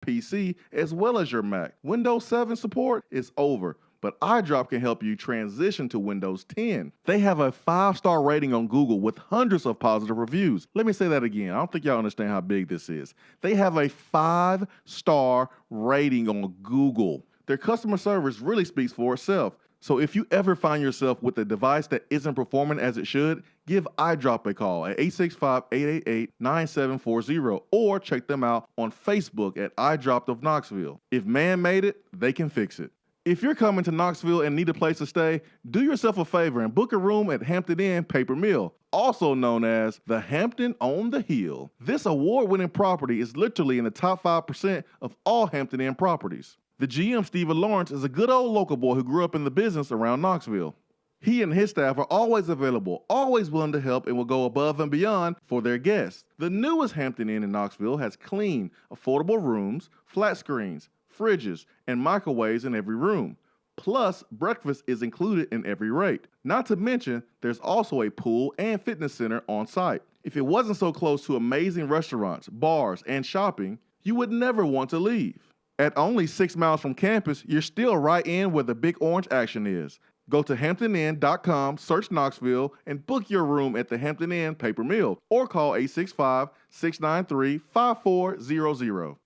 PC, as well as your Mac. Windows 7 support is over, but iDrop can help you transition to Windows 10. They have a 5-star rating on Google with hundreds of positive reviews. Let me say that again. I don't think y'all understand how big this is. They have a 5-star rating on Google. Their customer service really speaks for itself. So if you ever find yourself with a device that isn't performing as it should, give iDrop a call at 865-888-9740 or check them out on Facebook at iDrop of Knoxville. If man made it, they can fix it. If you're coming to Knoxville and need a place to stay, do yourself a favor and book a room at Hampton Inn Paper Mill, also known as the Hampton on the Hill. This award-winning property is literally in the top 5% of all Hampton Inn properties. The GM, Stephen Lawrence, is a good old local boy who grew up in the business around Knoxville. He and his staff are always available, always willing to help, and will go above and beyond for their guests. The newest Hampton Inn in Knoxville has clean, affordable rooms, flat screens, fridges, and microwaves in every room. Plus, breakfast is included in every rate. Not to mention, there's also a pool and fitness center on site. If it wasn't so close to amazing restaurants, bars, and shopping, you would never want to leave. At only 6 miles from campus, you're still right in where the big orange action is. Go to HamptonInn.com, search Knoxville, and book your room at the Hampton Inn Paper Mill or call 865-693-5400.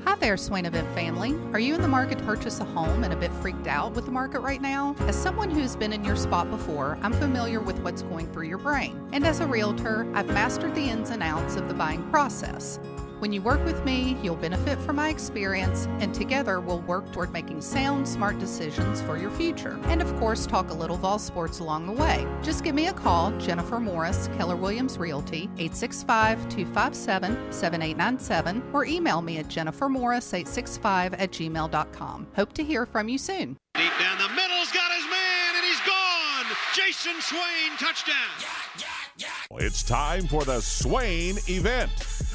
Hi there, Swain Event family. Are you in the market to purchase a home and a bit freaked out with the market right now? As someone who's been in your spot before, I'm familiar with what's going through your brain. And as a realtor, I've mastered the ins and outs of the buying process. When you work with me, you'll benefit from my experience, and together we'll work toward making sound, smart decisions for your future. And of course, talk a little Vol Sports along the way. Just give me a call, Jennifer Morris, Keller Williams Realty, 865-257-7897, or email me at jennifermorris865@gmail.com. Hope to hear from you soon. Deep down the middle's got his man, and he's gone. Jason Swain, touchdown. It's time for the Swain Event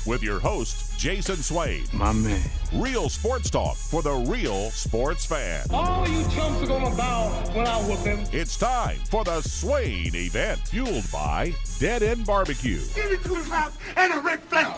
with your host, Jason Swain. My man. Real sports talk for the real sports fan. All you chumps are gonna bow when I whoop him. It's time for the Swain Event, fueled by Dead End Barbecue. Give me 2 pounds and a Ric Flair.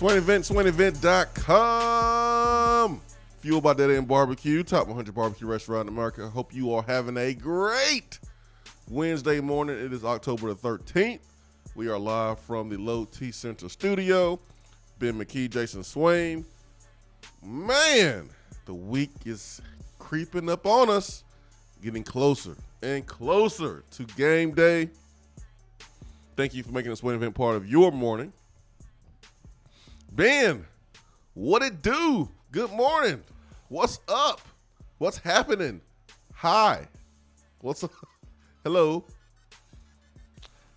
Swain Event, SwainEvent.com. Fueled by Dead End Barbecue, top 100 barbecue restaurant in America. I hope you are having a great Wednesday morning. It is October the 13th. We are live from the Low T Center studio. Ben McKee, Jason Swain. Man, the week is creeping up on us, getting closer and closer to game day. Thank you for making the Swain Event part of your morning. Ben, what it do? Good morning. What's up? What's happening? Hi. What's up? Hello.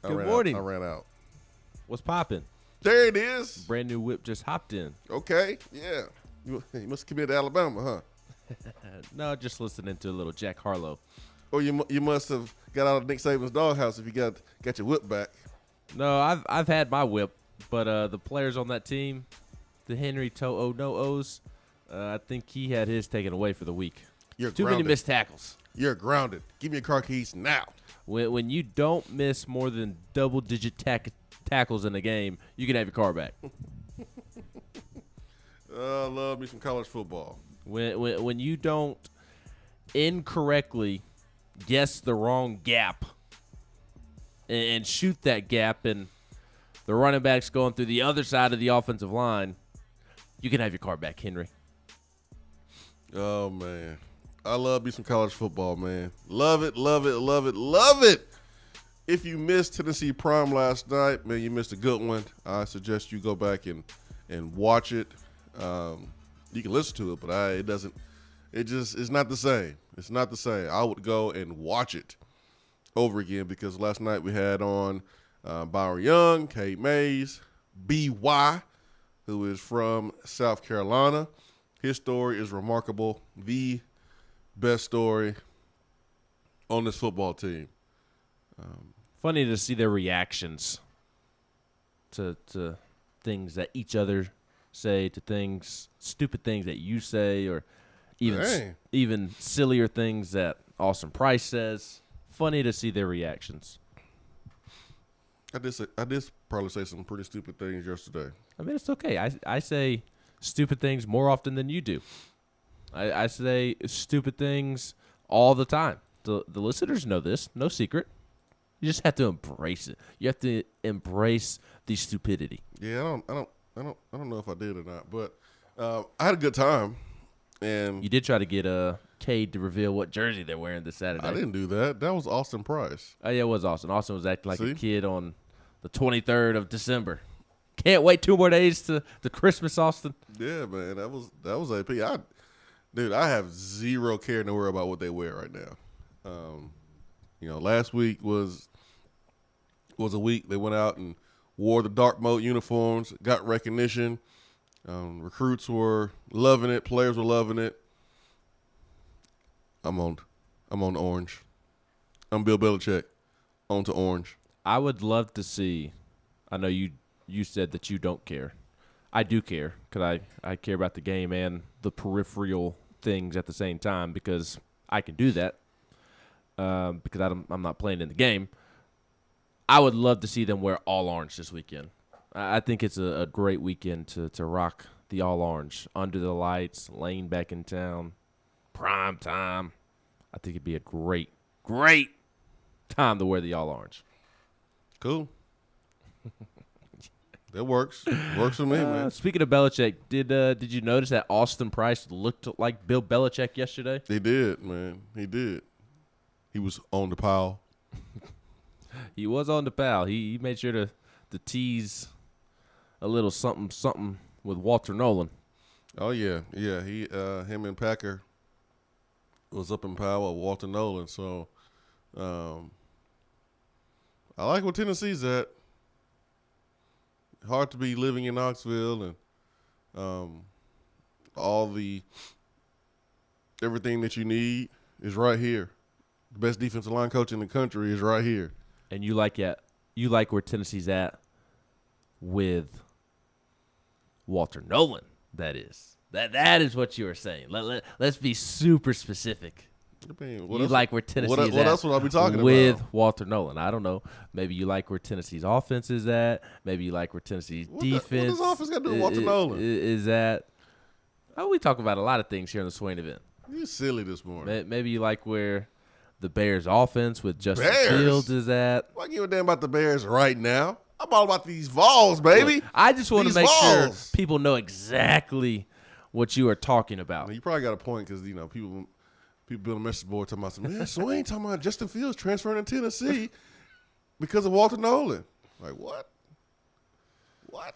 Good morning. I ran out. What's popping? There it is. Brand new whip just hopped in. Okay, yeah. You must commit to Alabama, huh? No, just listening to a little Jack Harlow. Or you must have got out of Nick Saban's doghouse if you got your whip back. No, I've had my whip, but the players on that team, the Henry To'o No-O's, I think he had his taken away for the week. You're Too grounded. many missed tackles. You're grounded. Give me your car keys now. When you don't miss more than double-digit tackles in a game, you can have your car back. I love me some college football. When you don't incorrectly guess the wrong gap and shoot that gap and the running back's going through the other side of the offensive line, you can have your car back, Henry. Oh, man. I love me some college football, man. Love it, love it, love it, love it. If you missed Tennessee Prime last night, man, you missed a good one. I suggest you go back and watch it. You can listen to it, but it's not the same. It's not the same. I would go and watch it over again because last night we had on Byron Young, Kate Mays, B.Y., who is from South Carolina. His story is remarkable. The best story on this football team. Funny to see their reactions to things that each other say, to things, stupid things that you say, or even sillier things that Austin Price says. Funny to see their reactions. I did probably say some pretty stupid things yesterday. I mean, it's okay. I say stupid things more often than you do. I say stupid things all the time. The listeners know this. No secret. You just have to embrace it. You have to embrace the stupidity. Yeah, I don't know if I did or not, but I had a good time. And you did try to get Cade to reveal what jersey they're wearing this Saturday. I didn't do that. That was Austin Price. Oh, yeah, it was Austin. Austin was acting like a kid on the 23rd of December. Can't wait 2 more days to Christmas, Austin. Yeah, man, that was AP. I have zero care to worry about what they wear right now. Last week was a week they went out and wore the dark mode uniforms, got recognition. Recruits were loving it. Players were loving it. I'm on orange. I'm Bill Belichick. On to orange. I would love to see. I know you said that you don't care. I do care because I care about the game and the peripheral things at the same time because I can do that because I'm not playing in the game. I would love to see them wear all orange this weekend. I think it's a great weekend to rock the all orange under the lights, laying back in town, prime time. I think it'd be a great time to wear the all orange. Cool. That works. Works for me, man. Speaking of Belichick, did you notice that Austin Price looked like Bill Belichick yesterday? He did, man. He did. He was on the pile. He was on the pal. He made sure to tease a little something with Walter Nolan. Oh yeah. He him and Packer was up in power with Walter Nolan. So I like where Tennessee's at. Hard to be living in Knoxville and everything that you need is right here. The best defensive line coach in the country is right here. And you like where Tennessee's at with Walter Nolan. That is what you were saying. Let's be super specific. You like where Tennessee is at. What else would I be talking with about? Walter Nolan? I don't know. Maybe you like where Tennessee's offense is at. Maybe you like where Tennessee's defense what does offense got to do with Walter Nolan? Is at. Oh, we talk about a lot of things here in the Swain Event. You're silly this morning. Maybe you like where the Bears' offense with Justin Bears? Fields is at. I give a damn about the Bears right now. I'm all about these Vols, baby. Look, I just want to These make sure Vols. people know exactly what you are talking about. You probably got a point because people build a message board talking about, man, Swain talking about Justin Fields transferring to Tennessee because of Walter Nolan. Like what? What?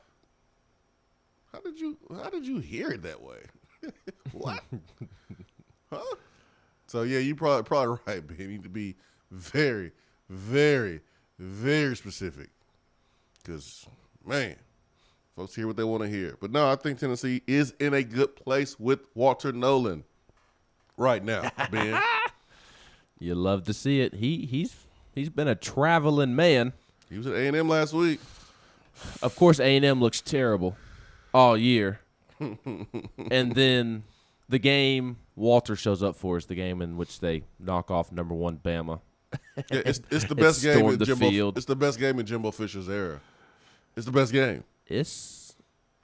How did you hear it that way? What? Huh? So yeah, you probably right, man. You need to be very, very, very specific. Because, man, folks hear what they want to hear. But no, I think Tennessee is in a good place with Walter Nolan right now, Ben. You love to see it. He's been a traveling man. He was at A&M last week. Of course, A&M looks terrible all year. And then the game Walter shows up for is the game in which they knock off number 1 Bama. Yeah, it's the best game in the Jimbo. field. It's the best game in Jimbo Fisher's era. It's the best game. It's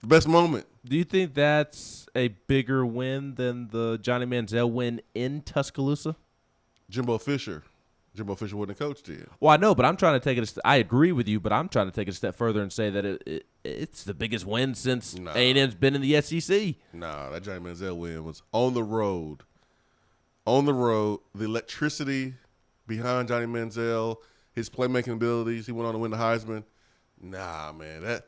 The best moment. Do you think that's a bigger win than the Johnny Manziel win in Tuscaloosa? Jimbo Fisher wasn't a coach then. Well, I know, but I'm trying to take it. I agree with you, but I'm trying to take it a step further and say that it's the biggest win since A&M's been in the SEC. Nah, that Johnny Manziel win was on the road. On the road, the electricity behind Johnny Manziel, his playmaking abilities. He went on to win the Heisman. Nah, man,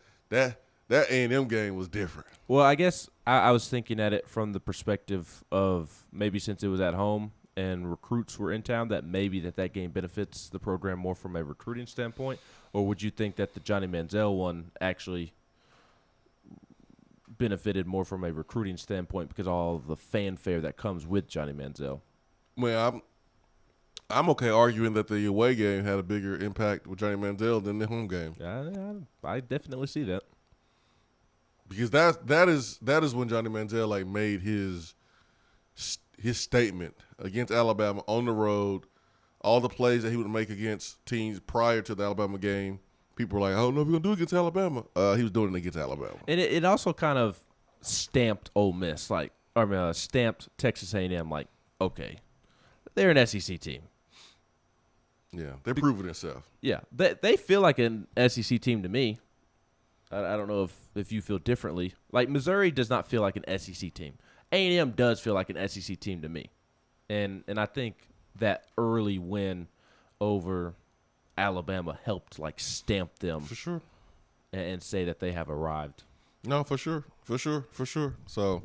that A&M game was different. Well, I guess I was thinking at it from the perspective of maybe since it was at home and recruits were in town, that maybe that game benefits the program more from a recruiting standpoint, or would you think that the Johnny Manziel one actually benefited more from a recruiting standpoint because all of the fanfare that comes with Johnny Manziel? Well, I'm okay arguing that the away game had a bigger impact with Johnny Manziel than the home game. I definitely see that. Because that is when Johnny Manziel made his statement against Alabama on the road. All the plays that he would make against teams prior to the Alabama game, people were like, "I don't know if we're gonna do it against Alabama." He was doing it against Alabama, and it also kind of stamped Ole Miss, stamped Texas A&M, like, okay, they're an SEC team. Yeah, they're proving themselves. Yeah, they feel like an SEC team to me. I don't know if you feel differently. Like, Missouri does not feel like an SEC team. A&M does feel like an SEC team to me. And I think that early win over Alabama helped, stamp them. For sure. And say that they have arrived. No, for sure. So,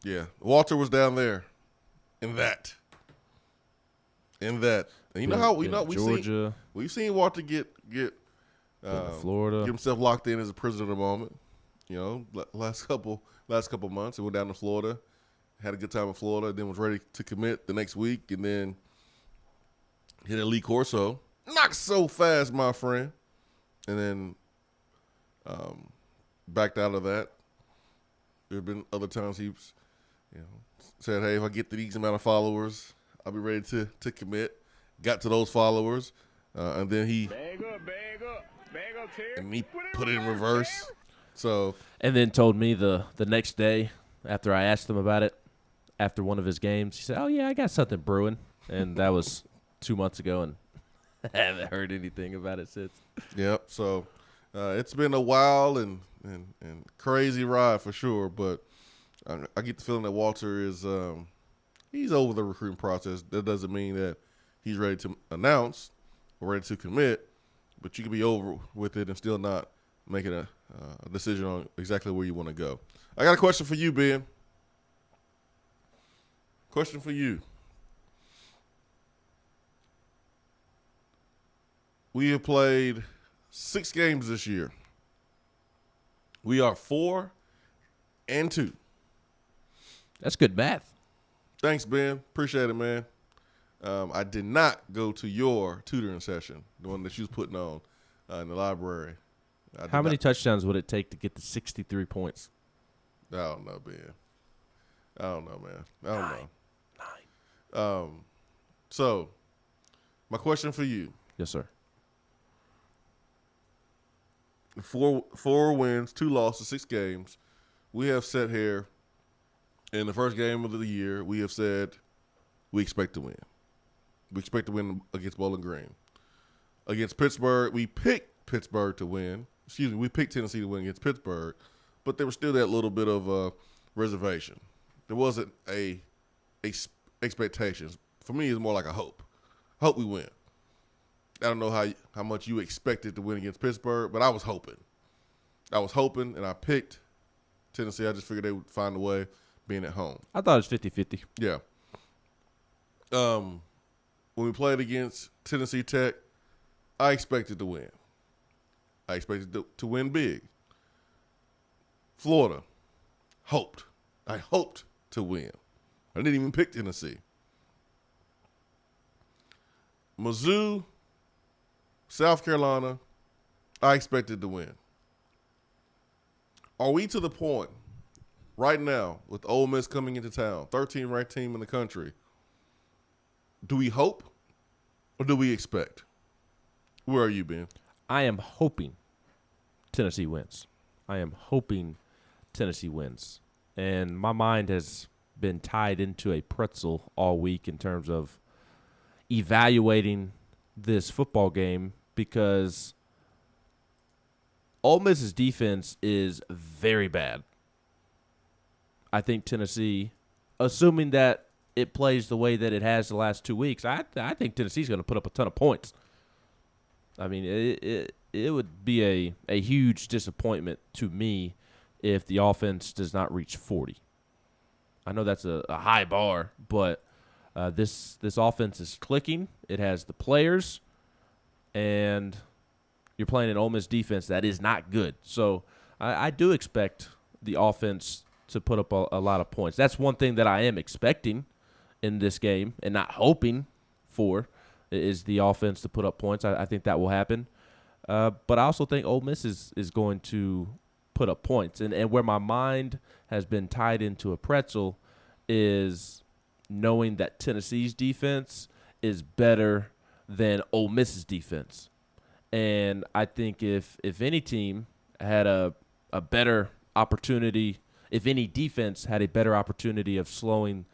yeah, Walter was down there in that. And you know how we've seen Walter get Florida, get himself locked in as a prisoner of the moment. You know, last couple months, he went down to Florida, had a good time in Florida, then was ready to commit the next week, and then hit a Lee Corso, not so fast, my friend, and then backed out of that. There have been other times he's, said, "Hey, if I get to these amount of followers, I'll be ready to commit." Got to those followers, and then he put it in reverse. So, and then told me the next day after I asked him about it, after one of his games, he said, "Oh yeah, I got something brewing," and that was 2 months ago, and I haven't heard anything about it since. Yep. So it's been a wild and crazy ride for sure, but I get the feeling that Walter is he's over the recruiting process. That doesn't mean that he's ready to announce or ready to commit, but you can be over with it and still not making a decision on exactly where you want to go. I got a question for you, Ben. Question for you. We have played 6 games this year. We are 4-2. That's good math. Thanks, Ben. Appreciate it, man. I did not go to your tutoring session, the one that you was putting on in the library. How many touchdowns would it take to get to 63 points? I don't know, Ben. I don't know, man. I don't know. So, my question for you. Yes, sir. Four wins, 2 losses, 6 games. We have sat here in the first game of the year. We have said we expect to win. We expect to win against Bowling Green. Against Pittsburgh, we picked Pittsburgh to win. We picked Tennessee to win against Pittsburgh, but there was still that little bit of reservation. There wasn't a expectations. For me, it's more like a hope. Hope we win. I don't know how much you expected to win against Pittsburgh, but I was hoping. And I picked Tennessee. I just figured they would find a way being at home. I thought it was 50-50. Yeah. When we played against Tennessee Tech, I expected to win. I expected to win big. Florida, hoped. I hoped to win. I didn't even pick Tennessee. Mizzou, South Carolina, I expected to win. Are we to the point right now with Ole Miss coming into town, 13th ranked team in the country, do we hope or do we expect? Where are you, Ben? I am hoping Tennessee wins. And my mind has been tied into a pretzel all week in terms of evaluating this football game because Ole Miss's defense is very bad. I think Tennessee, assuming that it plays the way that it has the last 2 weeks, I think Tennessee's going to put up a ton of points. I mean, it would be a huge disappointment to me if the offense does not reach 40. I know that's a high bar, but this offense is clicking. It has the players, and you're playing an Ole Miss defense that is not good. So I do expect the offense to put up a lot of points. That's one thing that I am expecting in this game and not hoping for is the offense to put up points. I think that will happen. But I also think Ole Miss is going to put up points. And where my mind has been tied into a pretzel is knowing that Tennessee's defense is better than Ole Miss's defense. And I think if any team had a better opportunity, if any defense had a better opportunity of slowing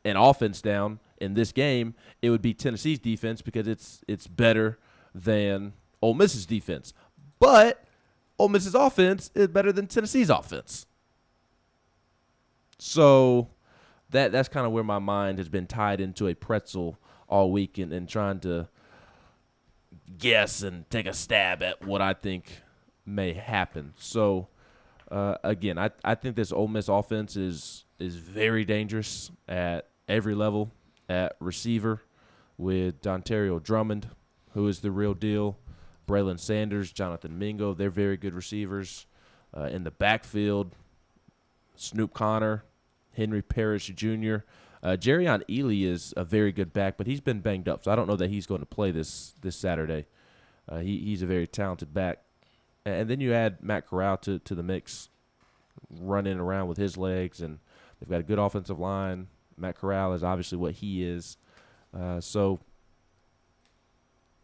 an offense down in this game, it would be Tennessee's defense because it's better than Ole Miss's defense. But Ole Miss's offense is better than Tennessee's offense. So that's kind of where my mind has been tied into a pretzel all week and trying to guess and take a stab at what I think may happen. So, again, I think this Ole Miss offense is very dangerous at every level. At receiver with Dontario Drummond, who is the real deal. Braylon Sanders, Jonathan Mingo, they're very good receivers. In the backfield, Snoop Connor, Henry Parrish Jr. Jerrion Ely is a very good back, but he's been banged up, so I don't know that he's going to play this Saturday. He's a very talented back. And then you add Matt Corral to the mix, running around with his legs, and they've got a good offensive line. Matt Corral is obviously what he is. So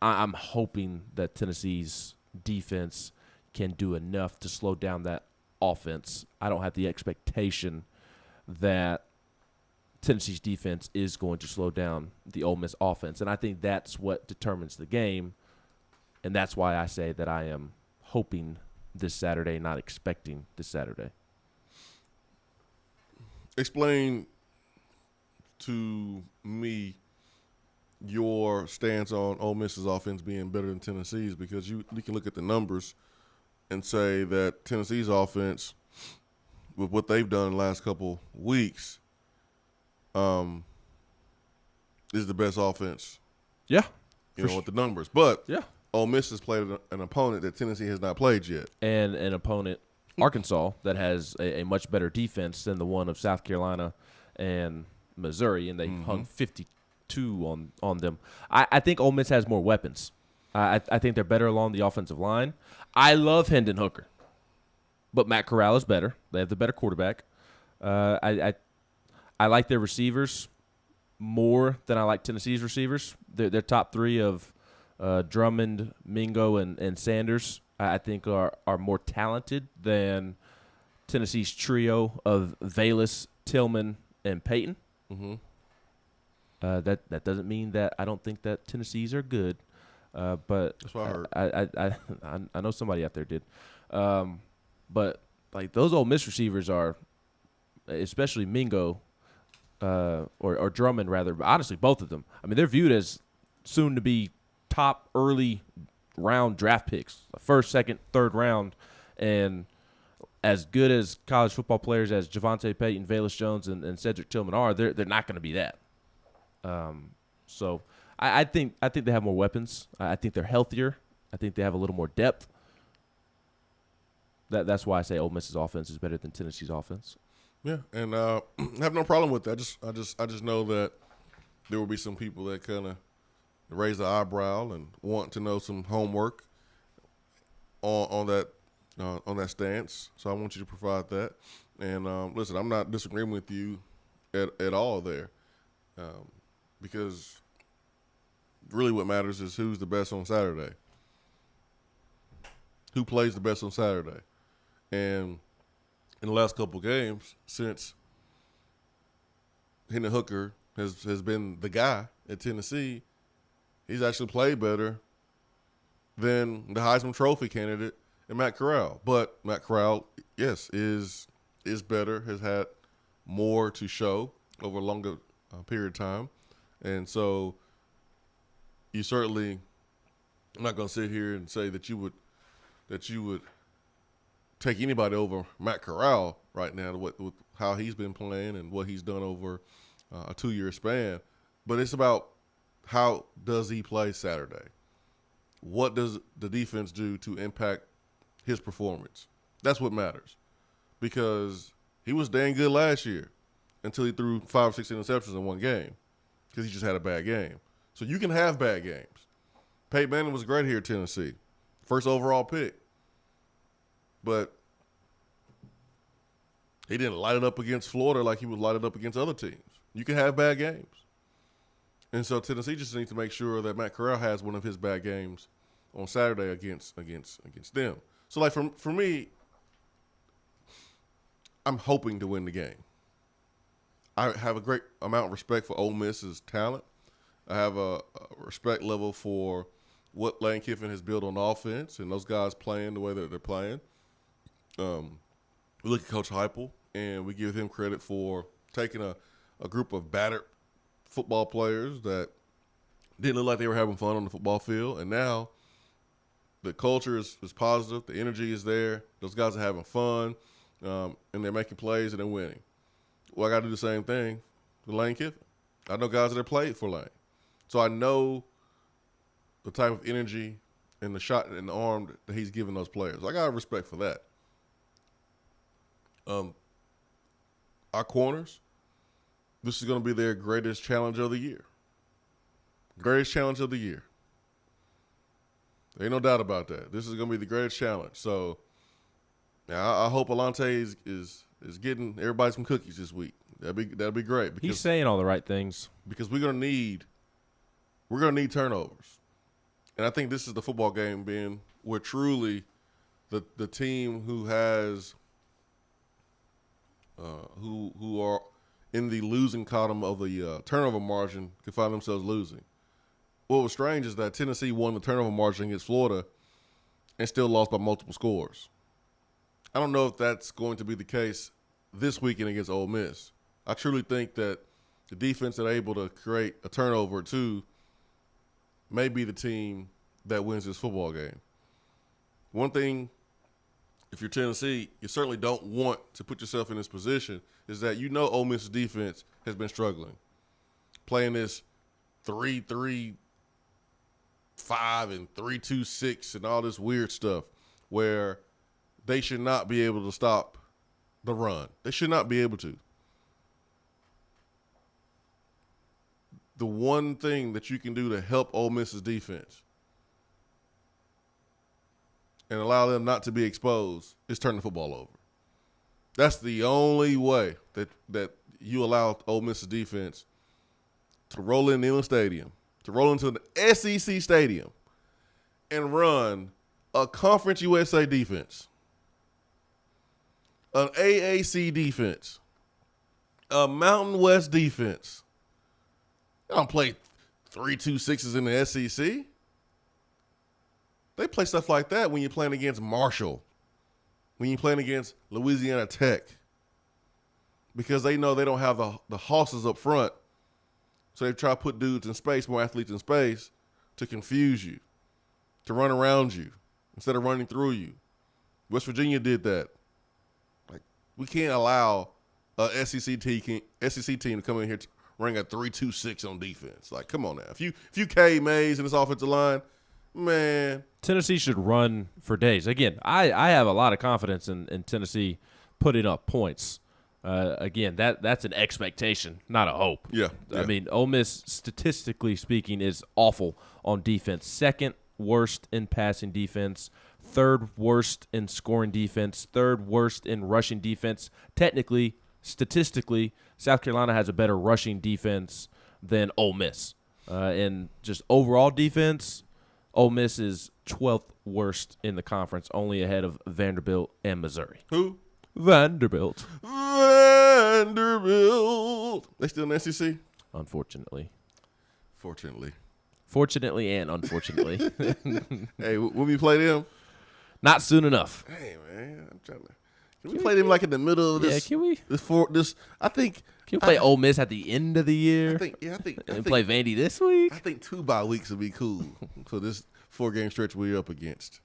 I'm hoping that Tennessee's defense can do enough to slow down that offense. I don't have the expectation that Tennessee's defense is going to slow down the Ole Miss offense. And I think that's what determines the game. And that's why I say that I am hoping this Saturday, not expecting this Saturday. Explain to me your stance on Ole Miss's offense being better than Tennessee's, because you can look at the numbers and say that Tennessee's offense, with what they've done in the last couple weeks, is the best offense. Yeah. With the numbers. But yeah, Ole Miss has played an opponent that Tennessee has not played yet. And an opponent, Arkansas, that has a much better defense than the one of South Carolina and Missouri, and they hung 52 on them. I think Ole Miss has more weapons. I think they're better along the offensive line. I love Hendon Hooker, but Matt Corral is better. They have the better quarterback. I like their receivers. more than I like Tennessee's receivers. Their top three of Drummond, Mingo, and Sanders, I think are more talented than Tennessee's trio of Valus, Tillman, and Peyton. Mm-hmm. That doesn't mean that I don't think that Tennessee's are good, but That's what I heard. I know somebody out there did. But like those Ole Miss receivers are, especially Mingo, or Drummond rather, but honestly both of them. I mean, they're viewed as soon to be top early round draft picks, first, second, third round, and as good as college football players as Javonte Payton, Valus Jones, and Cedric Tillman are, they're not going to be that. So I think they have more weapons. I think they're healthier. I think they have a little more depth. That's why I say Ole Miss's offense is better than Tennessee's offense. Yeah, and I have no problem with that. I just know that there will be some people that kind of raise the eyebrow and want to know some homework on that stance. So I want you to provide that. And listen, I'm not disagreeing with you at all there, because really what matters is who's the best on Saturday. Who plays the best on Saturday? And in the last couple games, since Hendon Hooker has been the guy at Tennessee, he's actually played better than the Heisman Trophy candidate and Matt Corral. But Matt Corral, yes, is better, has had more to show over a longer period of time. And so you certainly, I'm not going to sit here and say that you would take anybody over Matt Corral right now with how he's been playing and what he's done over a 2-year span. But it's about how does he play Saturday? What does the defense do to impact his performance? That's what matters, because he was dang good last year until he threw 5 or 6 interceptions in one game because he just had a bad game. So you can have bad games. Peyton Manning was great here at Tennessee, first overall pick. But he didn't light it up against Florida like he would light it up against other teams. You can have bad games. And so Tennessee just needs to make sure that Matt Corral has one of his bad games on Saturday against them. So, like, for me, I'm hoping to win the game. I have a great amount of respect for Ole Miss's talent. I have a respect level for what Lane Kiffin has built on offense and those guys playing the way that they're playing. We look at Coach Heupel, and we give him credit for taking a group of battered football players that didn't look like they were having fun on the football field, and now the culture is positive, the energy is there, those guys are having fun, and they're making plays and they're winning. Well, I got to do the same thing with Lane Kiffin. I know guys that have played for Lane. So I know the type of energy and the shot and the arm that he's giving those players. I got respect for that. Our corners, this is going to be their greatest challenge of the year. Greatest challenge of the year. There ain't no doubt about that. This is going to be the greatest challenge. So now I hope Alante is getting everybody some cookies this week. That'd be great. Because, he's saying all the right things. Because we're gonna need turnovers. And I think this is the football game being where truly the team who has who are in the losing column of the turnover margin can find themselves losing. What was strange is that Tennessee won the turnover margin against Florida and still lost by multiple scores. I don't know if that's going to be the case this weekend against Ole Miss. I truly think that the defense that are able to create a turnover or two may be the team that wins this football game. One thing, if you're Tennessee, you certainly don't want to put yourself in this position, is that you know Ole Miss's defense has been struggling. Playing this 3-3-5 and 3-2-6 and all this weird stuff where they should not be able to stop the run. They should not be able to. The one thing that you can do to help Ole Miss's defense and allow them not to be exposed is turn the football over. That's the only way that you allow Ole Miss's defense to roll in Neyland Stadium, to roll into the SEC Stadium and run a Conference USA defense, an AAC defense, a Mountain West defense. They don't play 3-2-6s in the SEC. They play stuff like that when you're playing against Marshall, when you're playing against Louisiana Tech, because they know they don't have the horses up front. So they try to put dudes in space, more athletes in space, to confuse you, to run around you instead of running through you. West Virginia did that. Like, we can't allow a SEC team to come in here to run a 3-2-6 on defense. Like, come on now. If you K Mays in this offensive line, man. Tennessee should run for days. Again, I have a lot of confidence in Tennessee putting up points. Again, that's an expectation, not a hope. Yeah. I mean, Ole Miss, statistically speaking, is awful on defense. Second worst in passing defense, third worst in scoring defense, third worst in rushing defense. Technically, statistically, South Carolina has a better rushing defense than Ole Miss. And just overall defense, Ole Miss is 12th worst in the conference, only ahead of Vanderbilt and Missouri. Who? Vanderbilt. They still in the SEC? Unfortunately. Fortunately. Fortunately and unfortunately. Hey, when we play them? Not soon enough. Hey, man, I'm trying to. Can we play them like in the middle of this? Yeah, can we? I think. Can we play Ole Miss at the end of the year? I think. And play Vandy this week? I think 2 bye weeks would be cool for this 4-game stretch we're up against.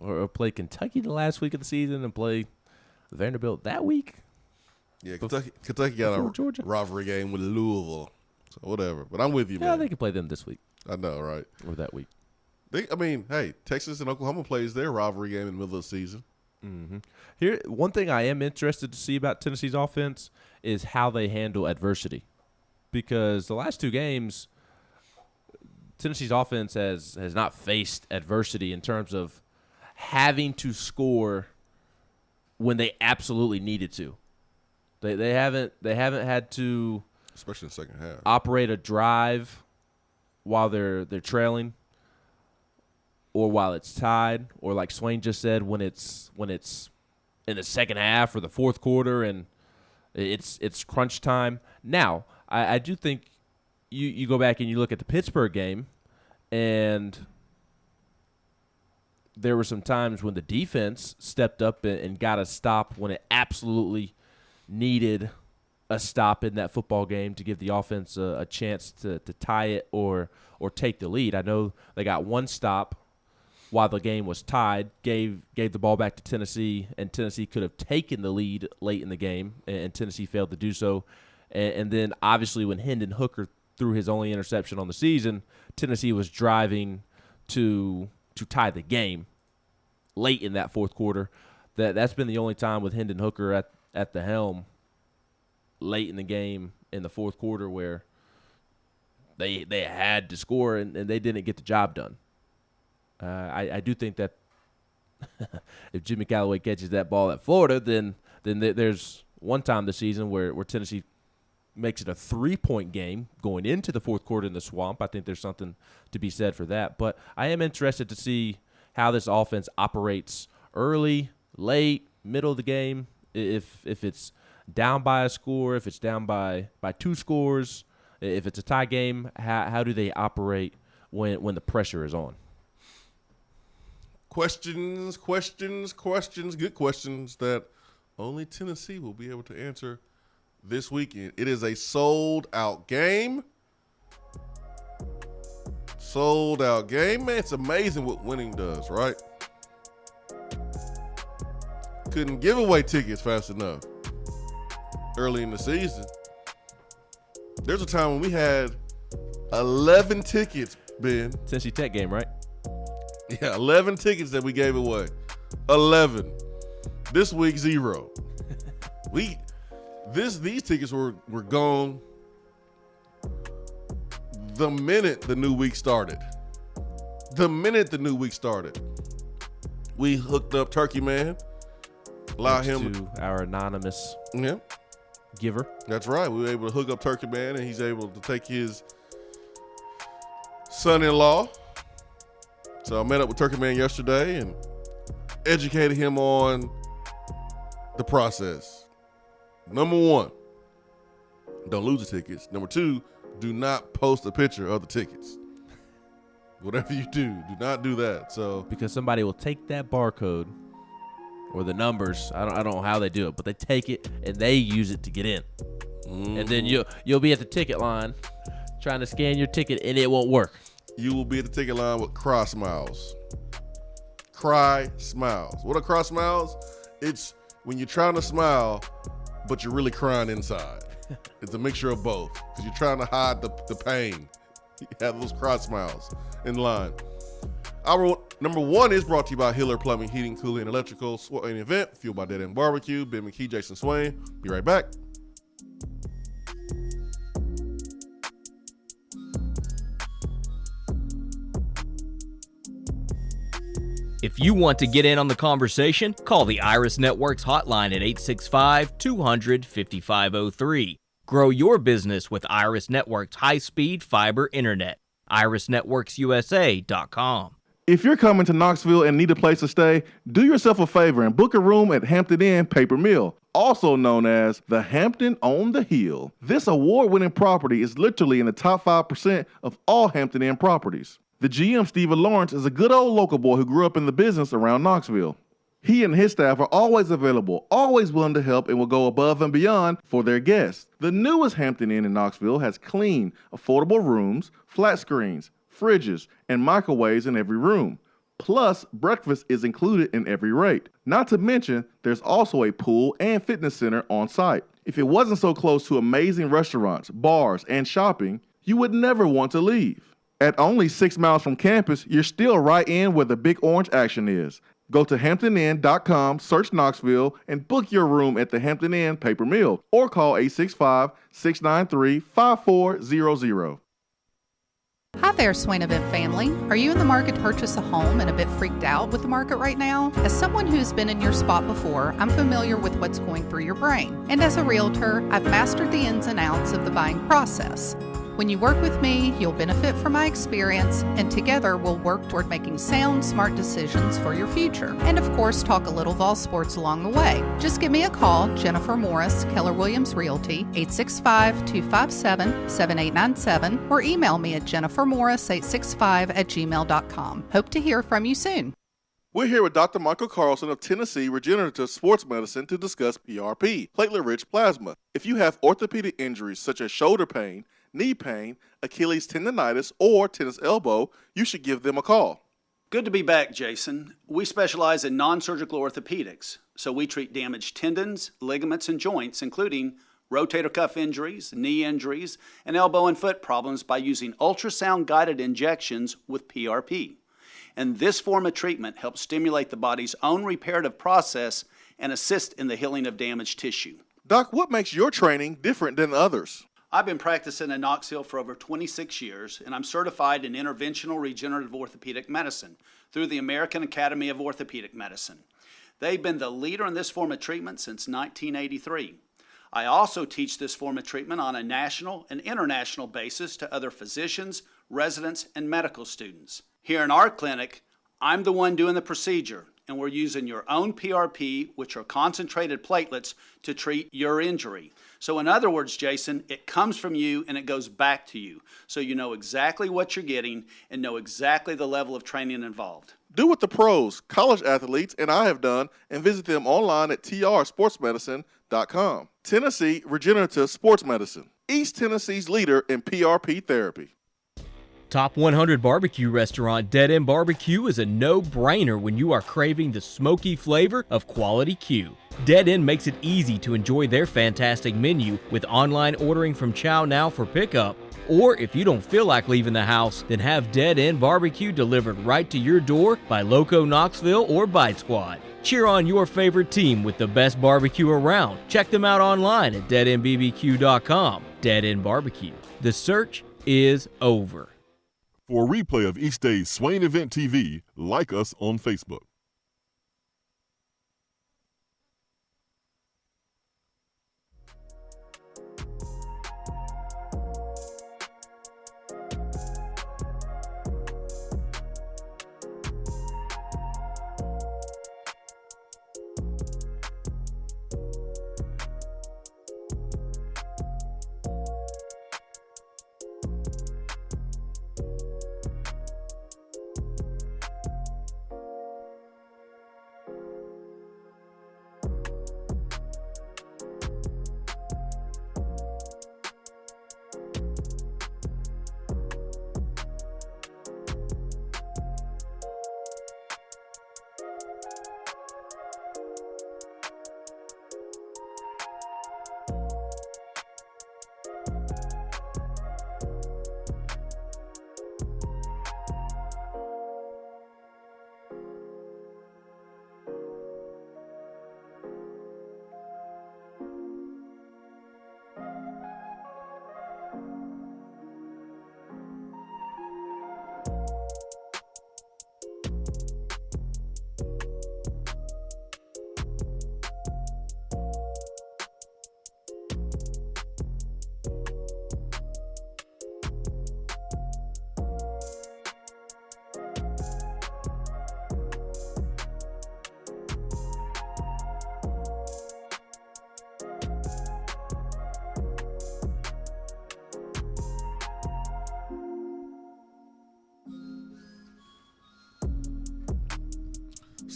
Or play Kentucky the last week of the season and play Vanderbilt that week? Yeah, Kentucky got a Georgia. rivalry game with Louisville. So whatever. But I'm with you, Yeah, man. they can play them this week. I know, right? Or that week. Hey, Texas and Oklahoma plays their rivalry game in the middle of the season. Mm-hmm. Here, one thing I am interested to see about Tennessee's offense is how they handle adversity. Because the last 2 games, Tennessee's offense has not faced adversity in terms of having to score when they absolutely needed to. They haven't had to, especially in the second half, operate a drive while they're trailing, or while it's tied, or like Swain just said, when it's in the second half or the fourth quarter and it's crunch time. Now, I do think you go back and you look at the Pittsburgh game, and there were some times when the defense stepped up and got a stop when it absolutely needed a stop in that football game to give the offense a chance to tie it or take the lead. I know they got one stop while the game was tied, gave the ball back to Tennessee, and Tennessee could have taken the lead late in the game, and Tennessee failed to do so. And then, obviously, when Hendon Hooker threw his only interception on the season, Tennessee was driving to tie the game late in that fourth quarter. That's been the only time with Hendon Hooker at the helm late in the game in the fourth quarter where they had to score and they didn't get the job done. I do think that if Jimmy Callaway catches that ball at Florida, then there's one time this season where Tennessee makes it a 3-point game going into the fourth quarter in the Swamp. I think there's something to be said for that. But I am interested to see how this offense operates early, late, middle of the game. If it's down by a score, if it's down by 2 scores, if it's a tie game, how do they operate when the pressure is on? Questions, good questions that only Tennessee will be able to answer this weekend. It is a sold-out game. Sold-out game. Man, it's amazing what winning does, right? Couldn't give away tickets fast enough early in the season. There's a time when we had 11 tickets, Ben. Tennessee Tech game, right? Yeah, 11 tickets that we gave away. 11. This week, 0. These tickets were gone the minute the new week started. We hooked up Turkey Man. Allowed him to our anonymous. Yeah. giver. That's right. We were able to hook up Turkey Man, and he's able to take his son-in-law. So I met up with Turkey Man yesterday and educated him on the process. Number one, don't lose the tickets. Number two, do not post a picture of the tickets. Whatever you do not do that. So Because somebody will take that barcode or the numbers. I don't know how they do it, but they take it and they use it to get in. And then you'll be at the ticket line trying to scan your ticket and it won't work. you will be at the ticket line with cry smiles. Cry smiles. What are cry smiles? It's when you're trying to smile, but you're really crying inside. It's a mixture of both because you're trying to hide the pain. You have those cry smiles in line. Our number one is brought to you by Hiller Plumbing, Heating, Cooling, and Electrical. Swain Event, fueled by Dead End Barbecue. Ben McKee, Jason Swain. Be right back. If you want to get in on the conversation, call the Iris Networks hotline at 865-200-5503. Grow your business with Iris Networks high-speed fiber internet. IrisNetworksUSA.com. If you're coming to Knoxville and need a place to stay, do yourself a favor and book a room at Hampton Inn Paper Mill, also known as the Hampton on the Hill. This award-winning property is literally in the top 5% of all Hampton Inn properties. The GM, Stephen Lawrence, is a good old local boy who grew up in the business around Knoxville. He and his staff are always available, always willing to help, and will go above and beyond for their guests. The newest Hampton Inn in Knoxville has clean, affordable rooms, flat screens, fridges, and microwaves in every room. Plus, breakfast is included in every rate. Not to mention, there's also a pool and fitness center on site. If it wasn't so close to amazing restaurants, bars, and shopping, you would never want to leave. At only 6 miles from campus, you're still right in where the big orange action is. Go to HamptonInn.com, search Knoxville, and book your room at the Hampton Inn Paper Mill or call 865-693-5400. Hi there, Swain Event family. Are you in the market to purchase a home and a bit freaked out with the market right now? As someone who's been in your spot before, I'm familiar with what's going through your brain. And as a realtor, I've mastered the ins and outs of the buying process. When you work with me, you'll benefit from my experience, and together we'll work toward making sound, smart decisions for your future. And of course, talk a little Vol Sports along the way. Just give me a call, Jennifer Morris, Keller Williams Realty, 865-257-7897, or email me at jennifermorris865@gmail.com. Hope to hear from you soon. We're here with Dr. Michael Carlson of Tennessee Regenerative Sports Medicine to discuss PRP, platelet-rich plasma. If you have orthopedic injuries such as shoulder pain, knee pain, Achilles tendonitis, or tennis elbow, you should give them a call. Good to be back, Jason. We specialize in non-surgical orthopedics, so we treat damaged tendons, ligaments, and joints, including rotator cuff injuries, knee injuries, and elbow and foot problems by using ultrasound-guided injections with PRP. And this form of treatment helps stimulate the body's own reparative process and assist in the healing of damaged tissue. Doc, what makes your training different than others? I've been practicing in Knoxville for over 26 years, and I'm certified in interventional regenerative orthopedic medicine through the American Academy of Orthopedic Medicine. They've been the leader in this form of treatment since 1983. I also teach this form of treatment on a national and international basis to other physicians, residents, and medical students. Here in our clinic, I'm the one doing the procedure, and we're using your own PRP, which are concentrated platelets, to treat your injury. So in other words, Jason, it comes from you and it goes back to you. So you know exactly what you're getting and know exactly the level of training involved. Do what the pros, college athletes, and I have done, and visit them online at trsportsmedicine.com. Tennessee Regenerative Sports Medicine, East Tennessee's leader in PRP therapy. Top 100 barbecue restaurant Dead End Barbecue is a no-brainer when you are craving the smoky flavor of quality Q. Dead End makes it easy to enjoy their fantastic menu with online ordering from Chow Now for pickup. Or if you don't feel like leaving the house, then have Dead End Barbecue delivered right to your door by Loco Knoxville or Bite Squad. Cheer on your favorite team with the best barbecue around. Check them out online at deadendbbq.com. Dead End Barbecue. The search is over. For a replay of each day's Swain Event TV, like us on Facebook.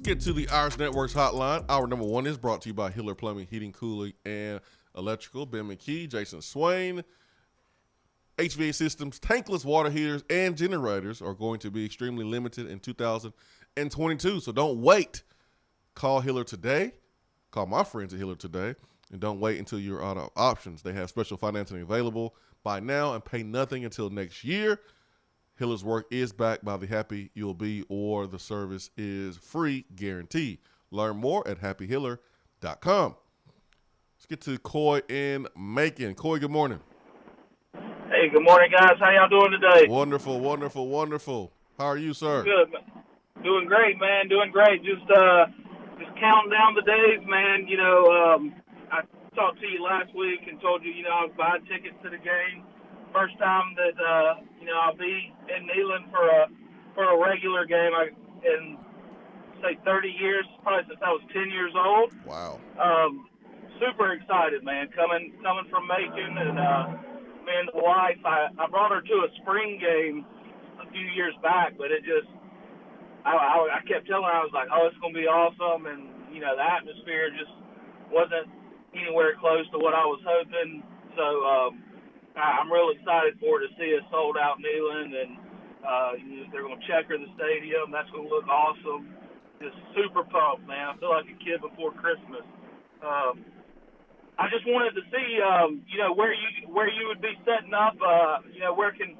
get to the Irish Networks hotline. Hour number 1 is brought to you by Hiller Plumbing, Heating, Cooling, and Electrical. Ben McKee, Jason Swain. HVAC systems, tankless water heaters, and generators are going to be extremely limited in 2022. So don't wait. Call Hiller today. Call my friends at Hiller today. And don't wait until you're out of options. They have special financing available by now and pay nothing until next year. Hiller's work is backed by the happy you'll be, or the service is free guarantee. Learn more at happyhiller.com. Let's get to Coy in Macon. Coy, good morning. Hey, good morning, guys. How y'all doing today? Wonderful, wonderful, wonderful. How are you, sir? Good. Doing great, man. Doing great. Just counting down the days, man. You know, I talked to you last week and told you, I was buying tickets to the game. First time that I'll be in Neyland for a regular game in say 30 years, probably since I was 10 years old. Wow. Super excited, man. Coming from Macon, and me and the wife, I brought her to a spring game a few years back, but it just I kept telling her, I was like, oh, it's gonna be awesome, and the atmosphere just wasn't anywhere close to what I was hoping. So I'm really excited for her to see us sold out Neyland, and they're going to checker the stadium. That's going to look awesome. Just super pumped, man. I feel like a kid before Christmas. I just wanted to see, where you would be setting up. Where can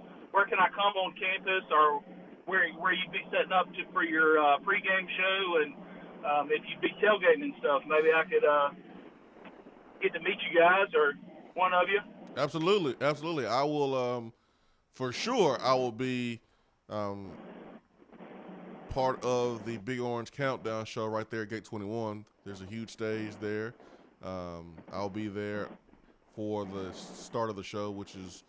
I come on campus, or where you'd be setting up for your pregame show, and if you'd be tailgating and stuff. Maybe I could get to meet you guys, or one of you. Absolutely, absolutely. I will, for sure, I will be part of the Big Orange Countdown show right there at Gate 21. There's a huge stage there. I'll be there for the start of the show, which is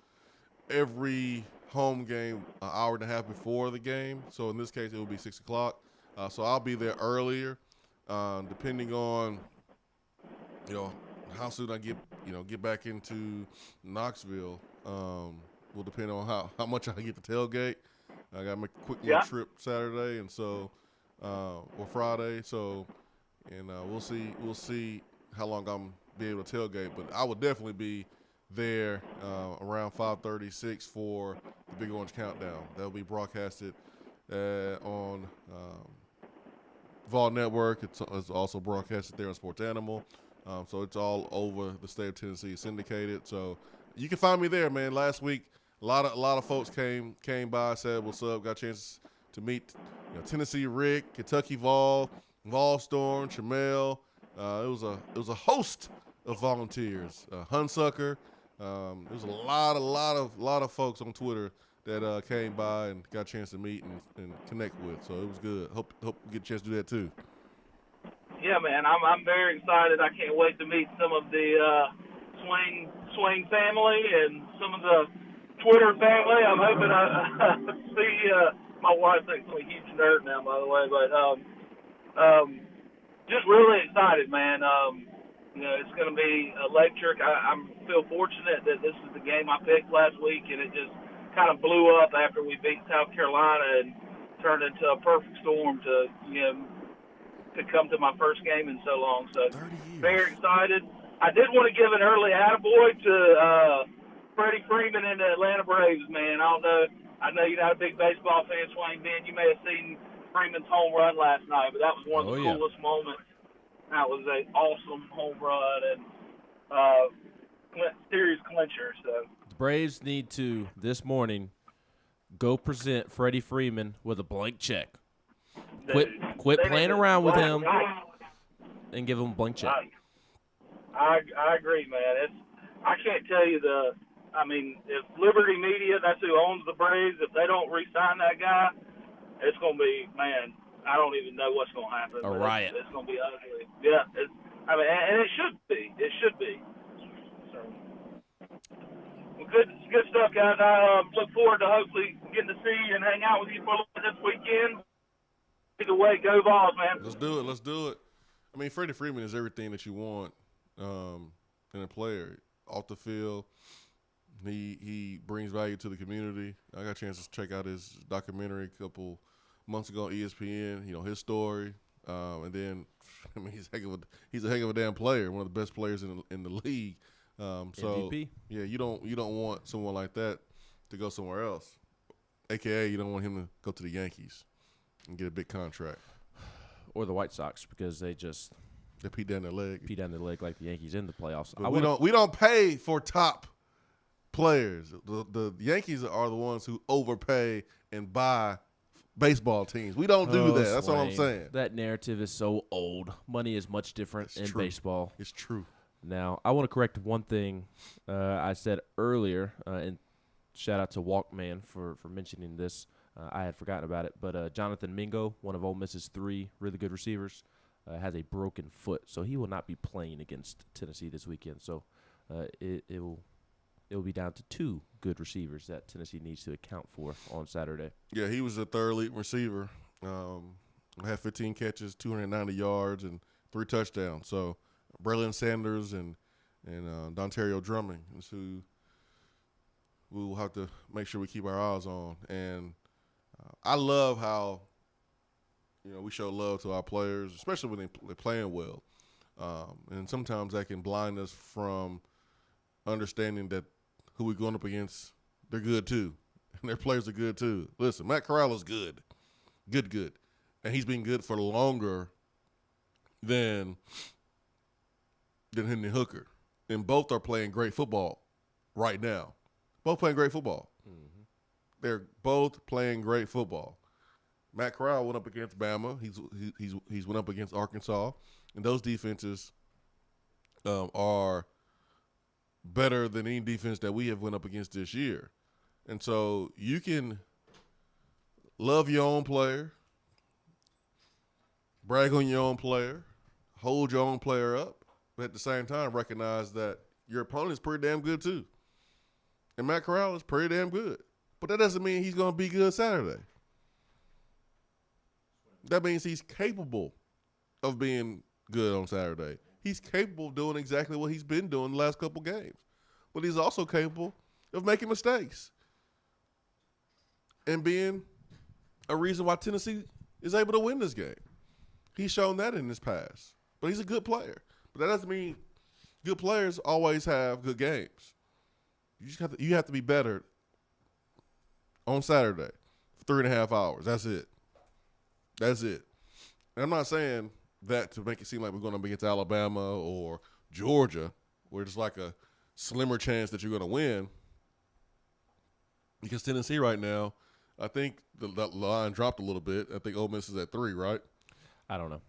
every home game an hour and a half before the game. So in this case, it will be 6 o'clock. So I'll be there earlier, depending on, how soon I get back into Knoxville will depend on how much I get to tailgate. I got to make a quick little trip Saturday and so or Friday. So we'll see how long I'm be able to tailgate. But I will definitely be there around 5:36 for the Big Orange Countdown. That'll be broadcasted on Vol Network. It's also broadcasted there on Sports Animal. So it's all over the state of Tennessee, syndicated. So you can find me there, man. Last week, a lot of folks came by, said what's up, got a chance to meet Tennessee Rick, Kentucky Vol Storm, Chamel. It was a host of volunteers. Hunsucker. There was a lot of folks on Twitter that came by and got a chance to meet and connect with. So it was good. Hope we get a chance to do that too. Yeah, man, I'm very excited. I can't wait to meet some of the Swain family and some of the Twitter family. I'm hoping I see my wife thinks I'm a huge nerd now, by the way, but just really excited, man. It's going to be electric. I feel fortunate that this is the game I picked last week, and it just kind of blew up after we beat South Carolina and turned into a perfect storm to come to my first game in so long. So very excited. I did want to give an early attaboy to Freddie Freeman and the Atlanta Braves, man. I know you're not a big baseball fan, Swain Ben. You may have seen Freeman's home run last night, but that was one of the coolest moments. That was an awesome home run and series clincher. So the Braves need to, this morning, go present Freddie Freeman with a blank check. Quit playing around with him and give him a blank check. I agree, man. I can't tell you if Liberty Media, that's who owns the Braves, if they don't re-sign that guy, it's going to be, man, I don't even know what's going to happen. A riot. It's going to be ugly. Yeah. And it should be. It should be. So, well, good stuff, guys. I look forward to hopefully getting to see you and hang out with you for a little bit this weekend. Either way, go Vols, man. Let's do it. I mean, Freddie Freeman is everything that you want in a player. Off the field, he brings value to the community. I got a chance to check out his documentary a couple months ago on ESPN. His story, And then, I mean, he's a heck of a damn player, one of the best players in the league. So MVP. yeah, you don't want someone like that to go somewhere else. AKA, you don't want him to go to the Yankees and get a big contract. Or the White Sox, because they pee down their leg. Pee down their leg like the Yankees in the playoffs. But we don't pay for top players. The Yankees are the ones who overpay and buy baseball teams. We don't do that. That's all I'm saying. That narrative is so old. Money is much different in baseball. It's true. Now, I want to correct one thing I said earlier, and shout out to Walkman for mentioning this. I had forgotten about it, but Jonathan Mingo, one of Ole Miss's 3 really good receivers, has a broken foot, so he will not be playing against Tennessee this weekend. So it will be down to 2 good receivers that Tennessee needs to account for on Saturday. Yeah, he was a third leading receiver. Had 15 catches, 290 yards, and 3 touchdowns. So Braylon Sanders and Dontario Drummond is who we will have to make sure we keep our eyes on. And I love how we show love to our players, especially when they're playing well. And sometimes that can blind us from understanding that who we're going up against, they're good too. And their players are good too. Listen, Matt Corral is good. Good. And he's been good for longer than Hendon Hooker. And both are playing great football right now. Both playing great football. Mm-hmm. They're both playing great football. Matt Corral went up against Bama. He's went up against Arkansas. And those defenses are better than any defense that we have went up against this year. And so you can love your own player, brag on your own player, hold your own player up, but at the same time recognize that your opponent is pretty damn good too. And Matt Corral is pretty damn good. But that doesn't mean he's going to be good Saturday. That means he's capable of being good on Saturday. He's capable of doing exactly what he's been doing the last couple games. But he's also capable of making mistakes and being a reason why Tennessee is able to win this game. He's shown that in his past. But he's a good player. But that doesn't mean good players always have good games. You have to be better on Saturday for 3.5 hours. That's it. And I'm not saying that to make it seem like we're going to be against Alabama or Georgia, where it's like a slimmer chance that you're going to win. Because Tennessee right now, I think the line dropped a little bit. I think Ole Miss is at 3, right? I don't know.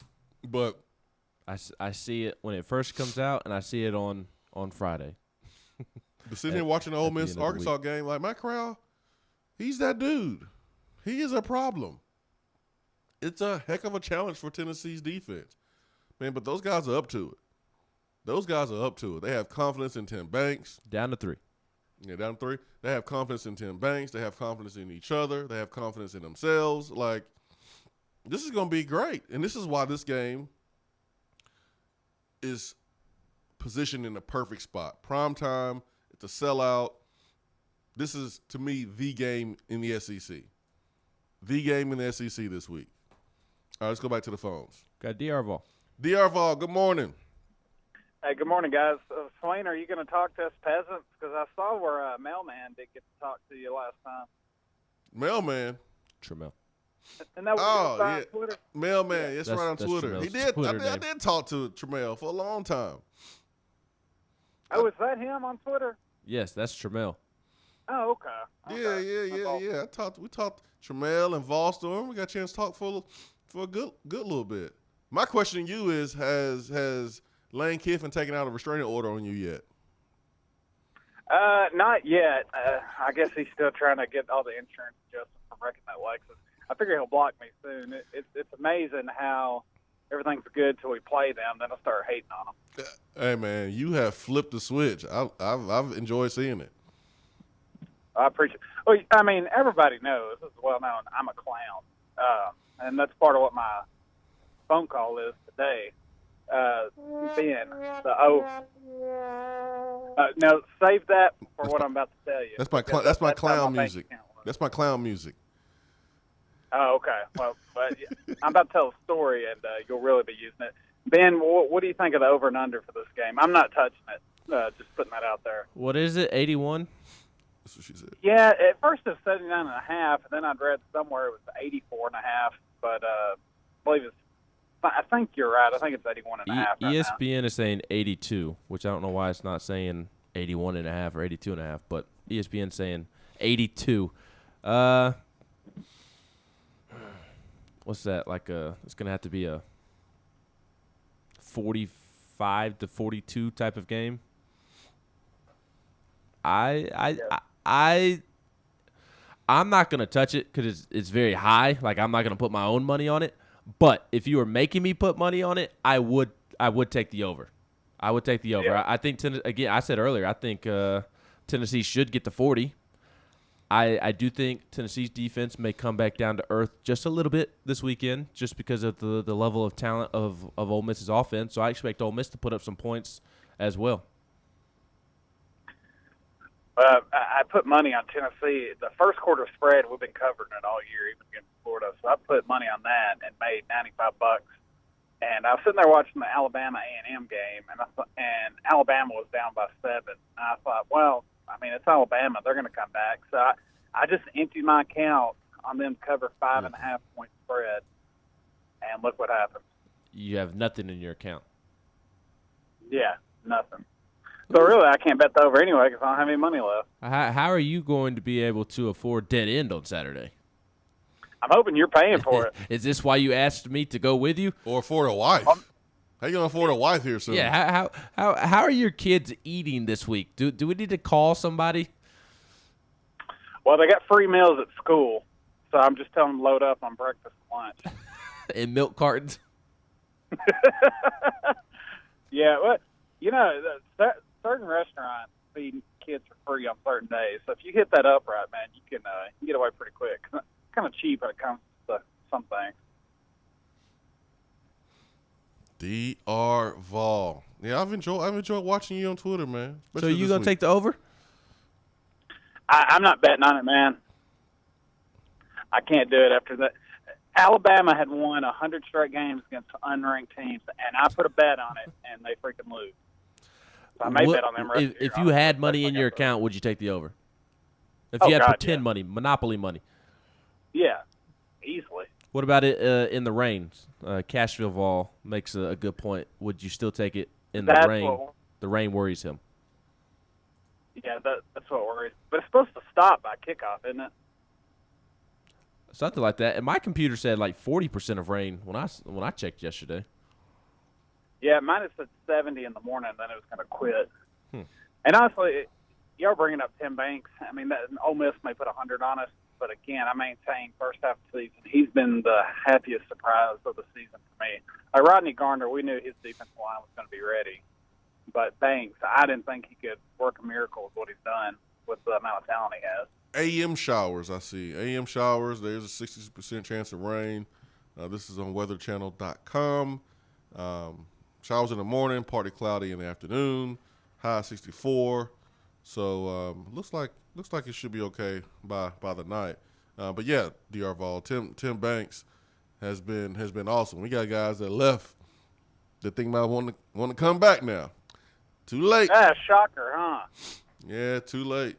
But I see it when it first comes out, and I see it on Friday. But sitting here watching the Ole Miss Arkansas game, like Matt Corral, he's that dude. He is a problem. It's a heck of a challenge for Tennessee's defense. Man, but those guys are up to it. They have confidence in Tim Banks. Down to 3. Yeah, down to 3. They have confidence in Tim Banks. They have confidence in each other. They have confidence in themselves. Like, this is going to be great. And this is why this game is positioned in the perfect spot. Prime time. It's a sellout. This is, to me, the game in the SEC. The game in the SEC this week. All right, let's go back to the phones. Got DR Vol. DR Vol, good morning. Hey, good morning, guys. Swain, are you going to talk to us peasants? Because I saw where Mailman did get to talk to you last time. Mailman? Tremel. And that was on Twitter? Mailman, that's right on Twitter. Tremel's He did. Twitter I did talk to Tremel for a long time. Oh, is that him on Twitter? Yes, that's Tremel. Oh, okay. Yeah. We talked Tremel and Volstorm. We got a chance to talk for a good little bit. My question to you is, has Lane Kiffin taken out a restraining order on you yet? Not yet. I guess he's still trying to get all the insurance adjustments from wrecking that Lexus. I figure he'll block me soon. It's amazing how everything's good till we play them, then I'll start hating on them. Hey, man, you have flipped the switch. I've enjoyed seeing it. I appreciate it. Well, I mean, everybody knows, this is well known, I'm a clown. And that's part of what my phone call is today. Being the no, save that for what I'm about to tell you. That's my clown music. That's my clown music. Oh, okay. Well, but I'm about to tell a story, and you'll really be using it. Ben, what do you think of the over and under for this game? I'm not touching it. Just putting that out there. What is it, 81? That's what she said. Yeah, at first it was 79.5, and then I'd read somewhere it was 84.5. But I think you're right. I think it's 81.5 right ESPN is saying 82, which I don't know why it's not saying 81.5 or 82.5, but ESPN saying 82. What's that? It's gonna have to be a 45 to 42 type of game. I'm not gonna touch it because it's very high. Like, I'm not gonna put my own money on it. But if you were making me put money on it, I would take the over. I would take the over. Yeah. I think again. I said earlier. I think Tennessee should get the 40. I do think Tennessee's defense may come back down to earth just a little bit this weekend, just because of the level of talent of Ole Miss's offense. So I expect Ole Miss to put up some points as well. I put money on Tennessee. The first quarter spread, we've been covering it all year, even against Florida. So I put money on that and made $95. And I was sitting there watching the Alabama A&M game, and Alabama was down by 7. And I thought, well, I mean, it's Alabama. They're going to come back. So I just emptied my account on them to cover 5.5 point spread, and look what happened. You have nothing in your account. Yeah, nothing. So really, I can't bet the over anyway because I don't have any money left. How are you going to be able to afford Dead End on Saturday? I'm hoping you're paying for it. Is this why you asked me to go with you? Or afford a wife? How you gonna afford a wife here soon? Yeah. How are your kids eating this week? Do we need to call somebody? Well, they got free meals at school, so I'm just telling them to load up on breakfast and lunch. And milk cartons. Yeah, well, certain restaurants feed kids for free on certain days. So if you hit that up right, man, you can get away pretty quick. It's kind of cheap when it comes to some things. DR Vol. Yeah, I've enjoyed watching you on Twitter, man. So you gonna take the over? I'm not betting on it, man. I can't do it after that. Alabama had won 100 straight games against unranked teams, and I put a bet on it, and they freaking lose. So I may bet on them. If you had money in your account, would you take the over? If you had pretend money, Monopoly money. Yeah, easily. What about it in the rain? Cashville Vol makes a good point. Would you still take it in the rain? The rain worries him. Yeah, that's what worries. But it's supposed to stop by kickoff, isn't it? Something like that. And my computer said like 40% of rain when I checked yesterday. Yeah, mine is at 70 in the morning, then it was going to quit. And honestly, y'all bringing up Tim Banks. I mean, Ole Miss may put 100 on us, but again, I maintain first half of the season, he's been the happiest surprise of the season for me. Rodney Garner, we knew his defensive line was going to be ready. But Banks, I didn't think he could work a miracle with what he's done with the amount of talent he has. AM showers, I see. AM showers, there's a 60% chance of rain. This is on weatherchannel.com. Showers in the morning, partly cloudy in the afternoon, high 64. So looks like it should be okay by the night. But yeah, DR Vol, Tim Banks has been awesome. We got guys that left that think about want to come back now. Too late. Ah, shocker, huh? Yeah, too late.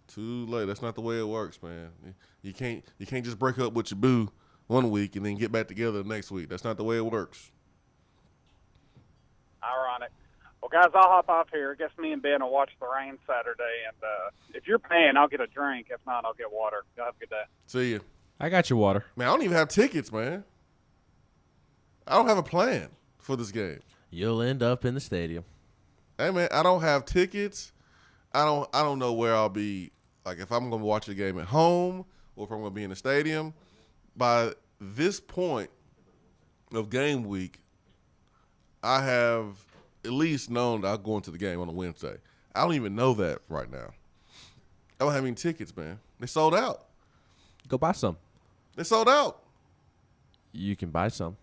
That's not the way it works, man. You can't just break up with your boo one week and then get back together the next week. That's not the way it works. Ironic. Well, guys, I'll hop off here. I guess me and Ben will watch the rain Saturday. And if you're paying, I'll get a drink. If not, I'll get water. Y'all have a good day. See you. I got your water. Man, I don't even have tickets, man. I don't have a plan for this game. You'll end up in the stadium. Hey, man, I don't have tickets. I don't know where I'll be. Like, if I'm going to watch the game at home or if I'm going to be in the stadium. By this point of game week, I have at least known that I'm going to the game on a Wednesday. I don't even know that right now. I don't have any tickets, man. They sold out. Go buy some. They sold out. You can buy some.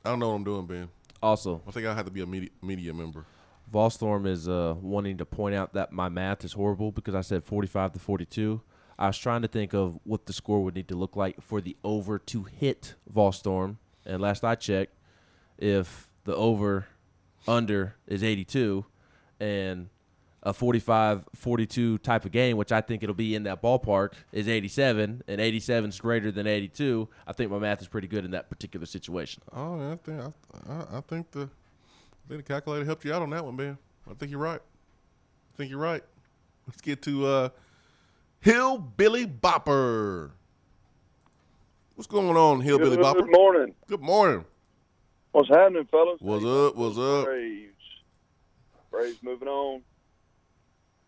I don't know what I'm doing, Ben. Also, I think I have to be a media member. Volstorm is wanting to point out that my math is horrible because I said 45-42. I was trying to think of what the score would need to look like for the over to hit Volstorm. And last I checked, if the over-under is 82 and a 45-42 type of game, which I think it'll be in that ballpark, is 87, and 87 is greater than 82, I think my math is pretty good in that particular situation. Oh, I think the calculator helped you out on that one, man. I think you're right. Let's get to Hillbilly Bopper. What's going on, Hillbilly Bopper? Good morning. Good morning. What's happening, fellas? What's up? What's up? Braves moving on.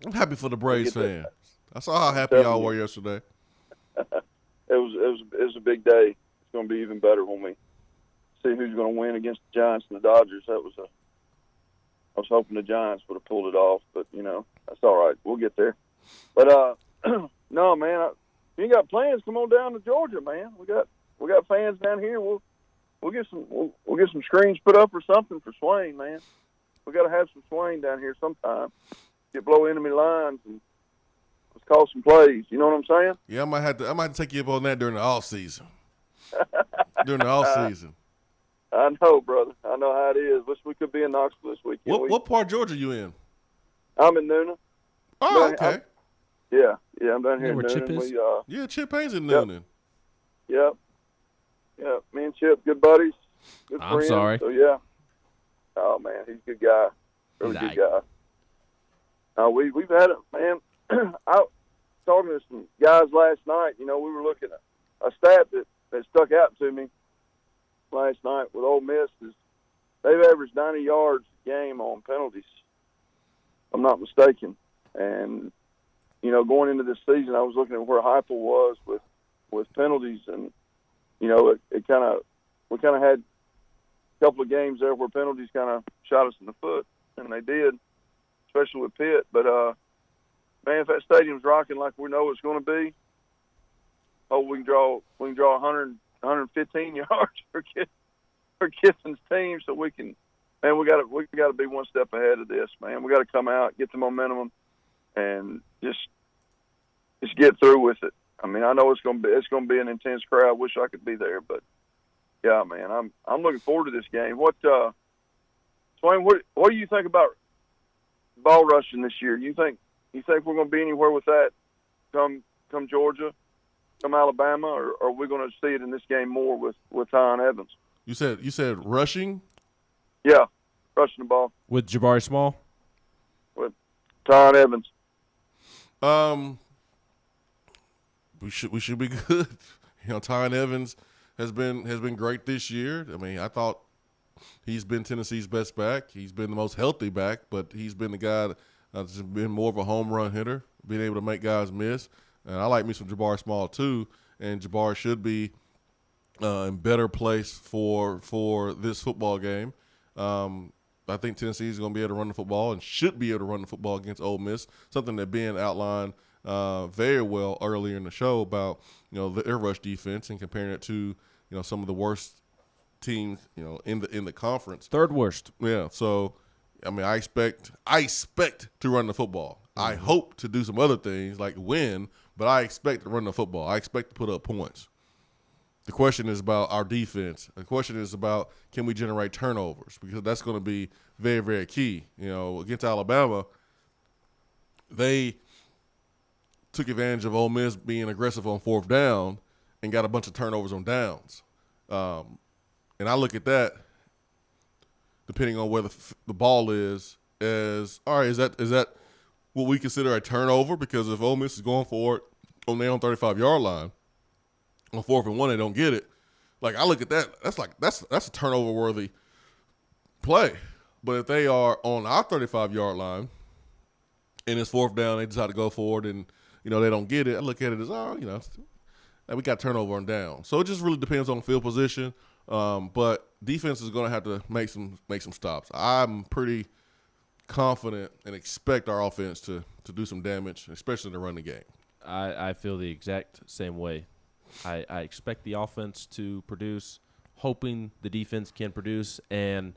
I'm happy for the Braves fans. I saw how happy y'all were yesterday. It was a big day. It's going to be even better when we see who's going to win against the Giants and the Dodgers. I was hoping the Giants would have pulled it off, but that's all right. We'll get there. But no, man, if you ain't got plans, come on down to Georgia, man. We got fans down here. We'll get some screens put up or something for Swain, man. We got to have some Swain down here sometime. Get below enemy lines and let's call some plays. You know what I'm saying? Yeah, I might have to take you up on that during the off season. I know, brother. I know how it is. Wish we could be in Knoxville this weekend. What part of Georgia you in? I'm in Noonan. Oh, okay. Yeah, I'm down here in where Noonan. Chip is? Yeah, Chip Haynes in Noonan. Yep. Me and Chip, good buddies. Good I'm friends. sorry. So, yeah. Oh, man, he's a good guy. Really good guy. We've had it, man. I was talking to some guys last night. We were looking at a stat that stuck out to me last night with Ole Miss is they've averaged 90 yards a game on penalties, if I'm not mistaken. And, going into this season, I was looking at where Heupel was with penalties, and, we kind of had a couple of games there where penalties kind of shot us in the foot, and they did, especially with Pitt. But, man, if that stadium's rocking like we know it's going to be, we can draw 100, 115 yards for Kiffin's team, so we can. Man, we got to be one step ahead of this, man. We got to come out, get the momentum, and just get through with it. I mean, I know it's going to be an intense crowd. Wish I could be there, but yeah, man, I'm looking forward to this game. Swain, what do you think about ball rushing this year? You think we're going to be anywhere with that come Georgia, come Alabama, or are we going to see it in this game more with Ty Evans? You said rushing? Yeah, rushing the ball. With Jabari Small? With Ty Evans. We should be good. Ty Evans has been great this year. I mean, I thought he's been Tennessee's best back. He's been the most healthy back, but he's been the guy that's been more of a home run hitter, being able to make guys miss. And I like me some Jabari Small too, and Jabari should be in better place for this football game. I think Tennessee is going to be able to run the football and should be able to run the football against Ole Miss, something that Ben outlined very well earlier in the show about their rush defense and comparing it to some of the worst teams in the conference. Third worst. Yeah. So I mean, I expect to run the football. I hope to do some other things like win, but I expect to run the football. I expect to put up points. The question is about our defense. The question is about can we generate turnovers, because that's going to be very, very key. Against Alabama, they took advantage of Ole Miss being aggressive on fourth down and got a bunch of turnovers on downs. And I look at that, depending on where the ball is, as all right, is that what we consider a turnover? Because if Ole Miss is going for it on their own 35-yard line, on 4th and 1, they don't get it. Like, I look at that, that's a turnover-worthy play. But if they are on our 35-yard line and it's 4th down, they decide to go for it and, they don't get it, I look at it as, we got turnover on down. So it just really depends on field position. But defense is going to have to make some stops. I'm pretty confident and expect our offense to do some damage, especially in the running game. I feel the exact same way. I expect the offense to produce, hoping the defense can produce. And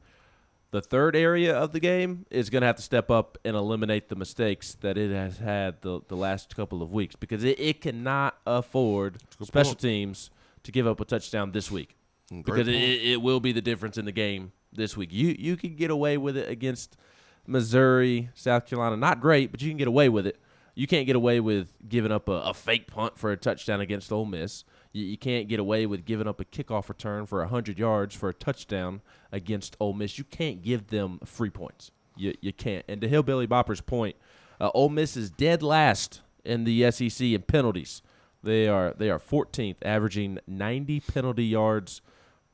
The third area of the game is going to have to step up and eliminate the mistakes that it has had the last couple of weeks, because it cannot afford special teams to give up a touchdown this week, because it will be the difference in the game this week. You can get away with it against Missouri, South Carolina. Not great, but you can get away with it. You can't get away with giving up a fake punt for a touchdown against Ole Miss. You can't get away with giving up a kickoff return for 100 yards for a touchdown against Ole Miss. You can't give them free points. You can't. And to Hillbilly Bopper's point, Ole Miss is dead last in the SEC in penalties. They are 14th, averaging 90 penalty yards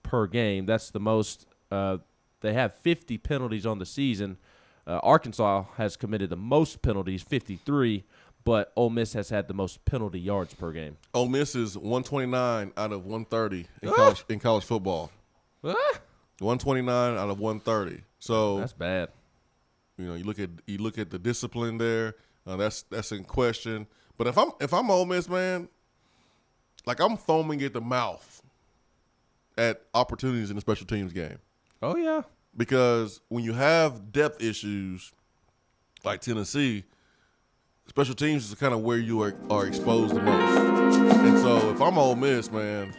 per game. That's the most. They have 50 penalties on the season. Arkansas has committed the most penalties, 53. But Ole Miss has had the most penalty yards per game. Ole Miss is 129 out of 130 in college football. 129 out of 130. So that's bad. You look at the discipline there. That's in question. But if I'm Ole Miss, man, like, I'm foaming at the mouth at opportunities in the special teams game. Oh yeah. Because when you have depth issues like Tennessee, special teams is kind of where you are exposed the most. And so if I'm Ole Miss, man,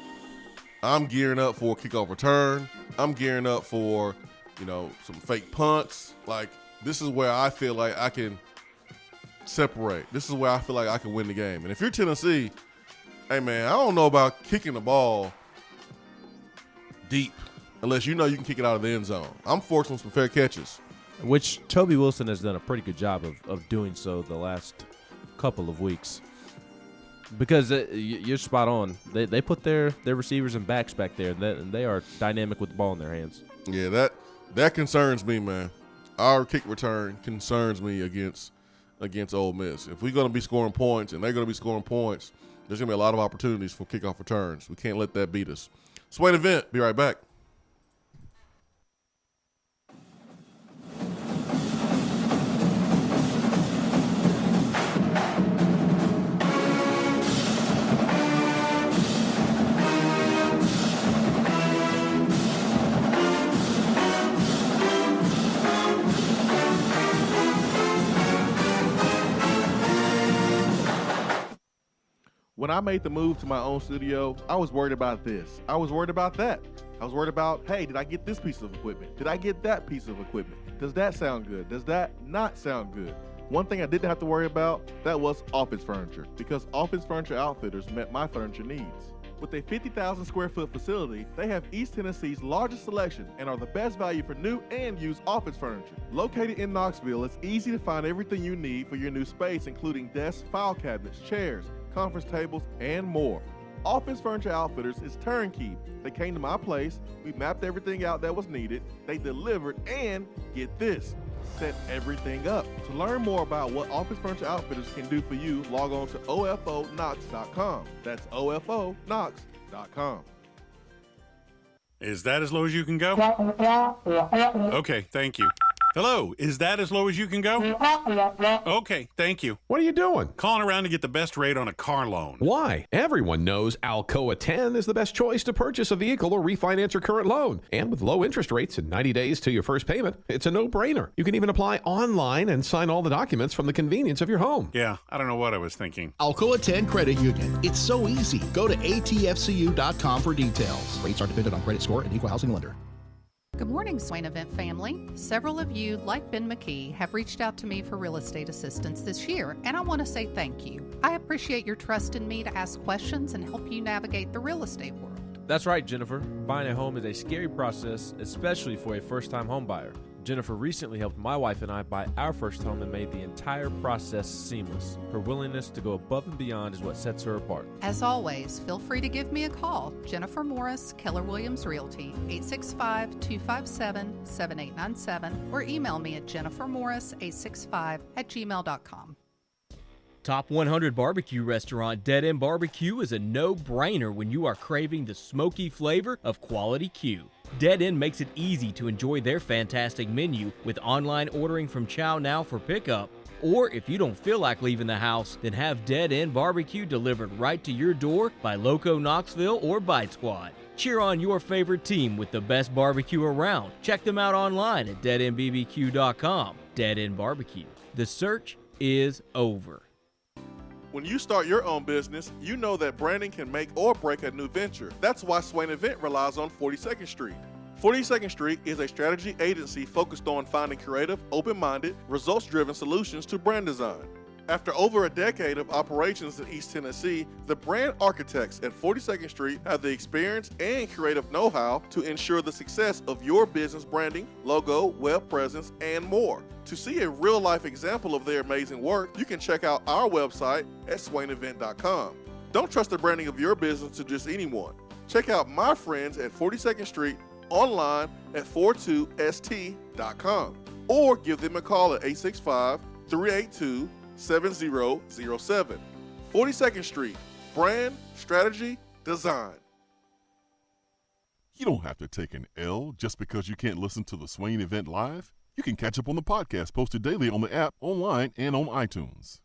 I'm gearing up for a kickoff return. I'm gearing up for, some fake punts. Like, this is where I feel like I can separate. This is where I feel like I can win the game. And if you're Tennessee, hey, man, I don't know about kicking the ball deep unless you know you can kick it out of the end zone. I'm forcing some fair catches. Which Toby Wilson has done a pretty good job of doing so the last couple of weeks. Because you're spot on. They put their receivers and backs back there, and they are dynamic with the ball in their hands. Yeah, that concerns me, man. Our kick return concerns me against Ole Miss. If we're going to be scoring points and they're going to be scoring points, there's going to be a lot of opportunities for kickoff returns. We can't let that beat us. Swain Event, be right back. When I made the move to my own studio, I was worried about this. I was worried about that. I was worried about, hey, did I get this piece of equipment? Did I get that piece of equipment? Does that sound good? Does that not sound good? One thing I didn't have to worry about, that was office furniture, because Office Furniture Outfitters met my furniture needs. With a 50,000 square foot facility, they have East Tennessee's largest selection and are the best value for new and used office furniture. Located in Knoxville, it's easy to find everything you need for your new space, including desks, file cabinets, chairs, conference tables, and more. Office Furniture Outfitters is turnkey. They came to my place, we mapped everything out that was needed, they delivered, and get this, set everything up. To learn more about what Office Furniture Outfitters can do for you, log on to ofonox.com. That's ofonox.com. Is that as low as you can go? Okay, thank you. Hello, is that as low as you can go? Okay, thank you. What are you doing? Calling around to get the best rate on a car loan. Why? Everyone knows Alcoa 10 is the best choice to purchase a vehicle or refinance your current loan. And with low interest rates and 90 days to your first payment, it's a no-brainer. You can even apply online and sign all the documents from the convenience of your home. Yeah, I don't know what I was thinking. Alcoa 10 Credit Union. It's so easy. Go to atfcu.com for details. Rates are dependent on credit score and equal housing lender. Good morning, Swain Event family. Several of you, like Ben McKee, have reached out to me for real estate assistance this year, and I want to say thank you. I appreciate your trust in me to ask questions and help you navigate the real estate world. That's right, Jennifer. Buying a home is a scary process, especially for a first-time home buyer. Jennifer recently helped my wife and I buy our first home and made the entire process seamless. Her willingness to go above and beyond is what sets her apart. As always, feel free to give me a call. Jennifer Morris, Keller Williams Realty, 865-257-7897, or email me at jennifermorris865@gmail.com. Top 100 barbecue restaurant Dead End Barbecue is a no-brainer when you are craving the smoky flavor of quality Q. Dead End makes it easy to enjoy their fantastic menu with online ordering from Chow Now for pickup, Or if you don't feel like leaving the house, then have Dead End Barbecue delivered right to your door by Loco Knoxville or Bite Squad. Cheer on your favorite team with the best barbecue around. Check them out online at deadendbbq.com. Dead End Barbecue. The search is over. When you start your own business, you know that branding can make or break a new venture. That's why Swain Event relies on 42nd Street. 42nd Street is a strategy agency focused on finding creative, open-minded, results-driven solutions to brand design. After over a decade of operations in East Tennessee, the brand architects at 42nd Street have the experience and creative know-how to ensure the success of your business branding, logo, web presence, and more. To see a real-life example of their amazing work, you can check out our website at swainevent.com. Don't trust the branding of your business to just anyone. Check out my friends at 42nd Street online at 42st.com or give them a call at 865-382-7007. 42nd Street, brand, strategy, design. You don't have to take an L just because you can't listen to the Swain Event live. You can catch up on the podcast posted daily on the app, online, and on iTunes.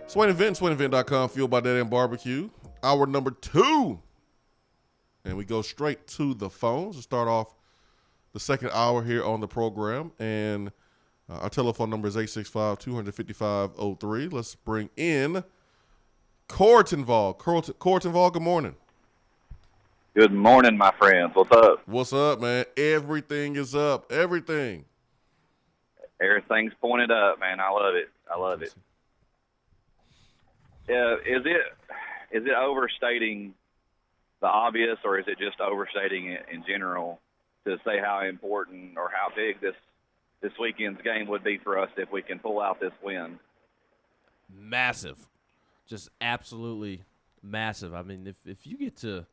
Swain Event, SwainEvent.com, fueled by Dead End Barbecue. Hour number 2. And we go straight to the phones to start off the second hour here on the program. And our telephone number is 865-255-03. Let's bring in Cortonval. Cortonval, good morning. Good morning, my friends. What's up? What's up, man? Everything is up. Everything. Everything's pointed up, man. I love it. I love it. Is it overstating the obvious, or is it just overstating it in general to say how important or how big this weekend's game would be for us if we can pull out this win? Massive. Just absolutely massive. I mean, if you get to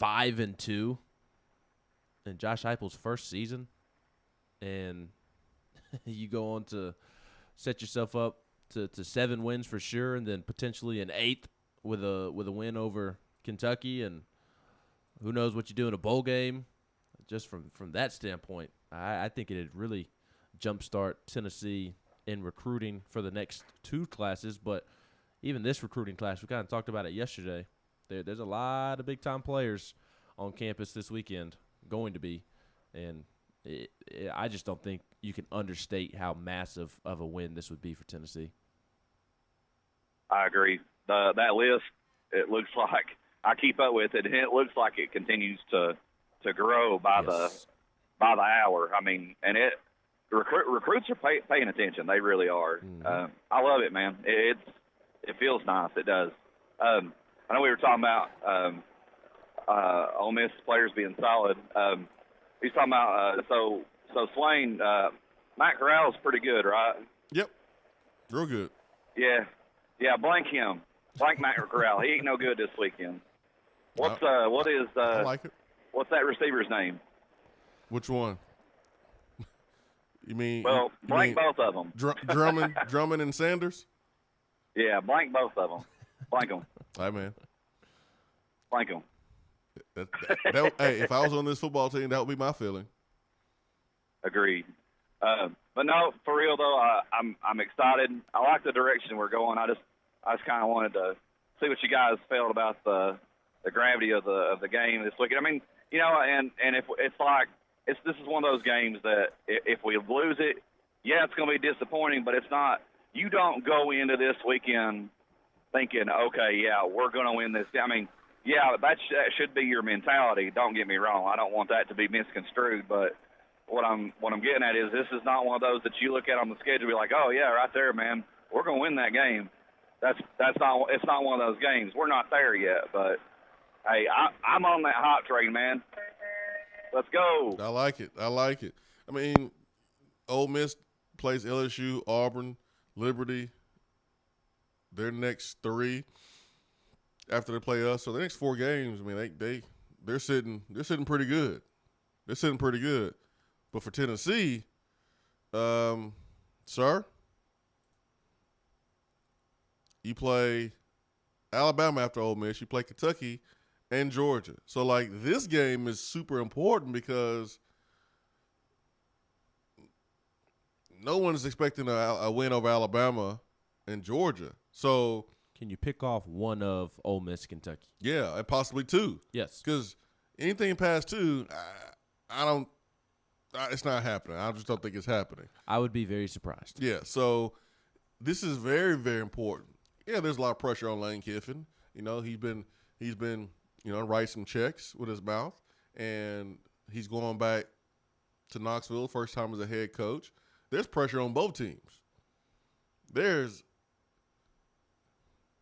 5-2 in Josh Heupel's first season, and you go on to set yourself up to 7 wins for sure, and then potentially an 8th with a win over Kentucky, and who knows what you do in a bowl game. Just from that standpoint, I think it'd really jumpstart Tennessee in recruiting for the next 2 classes, but even this recruiting class, we kind of talked about it yesterday. There's a lot of big-time players on campus this weekend, going to be, and I just don't think you can understate how massive of a win this would be for Tennessee. I agree. That list, it looks like, I keep up with it, and it looks like it continues to grow by the hour. I mean, and recruits are paying attention. They really are. Mm-hmm. I love it, man. It feels nice. It does. I know we were talking about Ole Miss players being solid. He's talking about so Swain, Matt Corral's pretty good, right? Yep, real good. Yeah, blank him. Blank Matt Corral. He ain't no good this weekend. I like it. What's that receiver's name? Which one? You mean? Well, blank both of them. Drummond and Sanders? Yeah, blank both of them. Blank them. All right, man. Blank them. Hey, if I was on this football team, that would be my feeling. Agreed. But no, for real though, I'm excited. I like the direction we're going. I just kind of wanted to see what you guys felt about the gravity of the game this weekend. I mean, you know, and if it's like this is one of those games that if we lose it, yeah, it's going to be disappointing, but it's not. You don't go into this weekend thinking, okay, yeah, we're going to win this. I mean, yeah, that should be your mentality. Don't get me wrong. I don't want that to be misconstrued, but what I'm getting at is this is not one of those that you look at on the schedule and be like, oh yeah, right there, man, we're gonna win that game. It's not one of those games. We're not there yet, but hey, I'm on that hot train, man. Let's go. I like it. I mean, Ole Miss plays LSU, Auburn, Liberty. Their next 3 after they play us. So the next 4 games, I mean, they're sitting pretty good. They're sitting pretty good. But for Tennessee, sir, you play Alabama after Ole Miss. You play Kentucky and Georgia. So, like, this game is super important because no one is expecting a win over Alabama and Georgia. So, can you pick off one of Ole Miss, Kentucky? Yeah, and possibly 2. Yes. Because anything past 2, it's not happening. I just don't think it's happening. I would be very surprised. Yeah, so this is very, very important. Yeah, there's a lot of pressure on Lane Kiffin. You know, he's been write some checks with his mouth, and he's going back to Knoxville, first time as a head coach. There's pressure on both teams. There's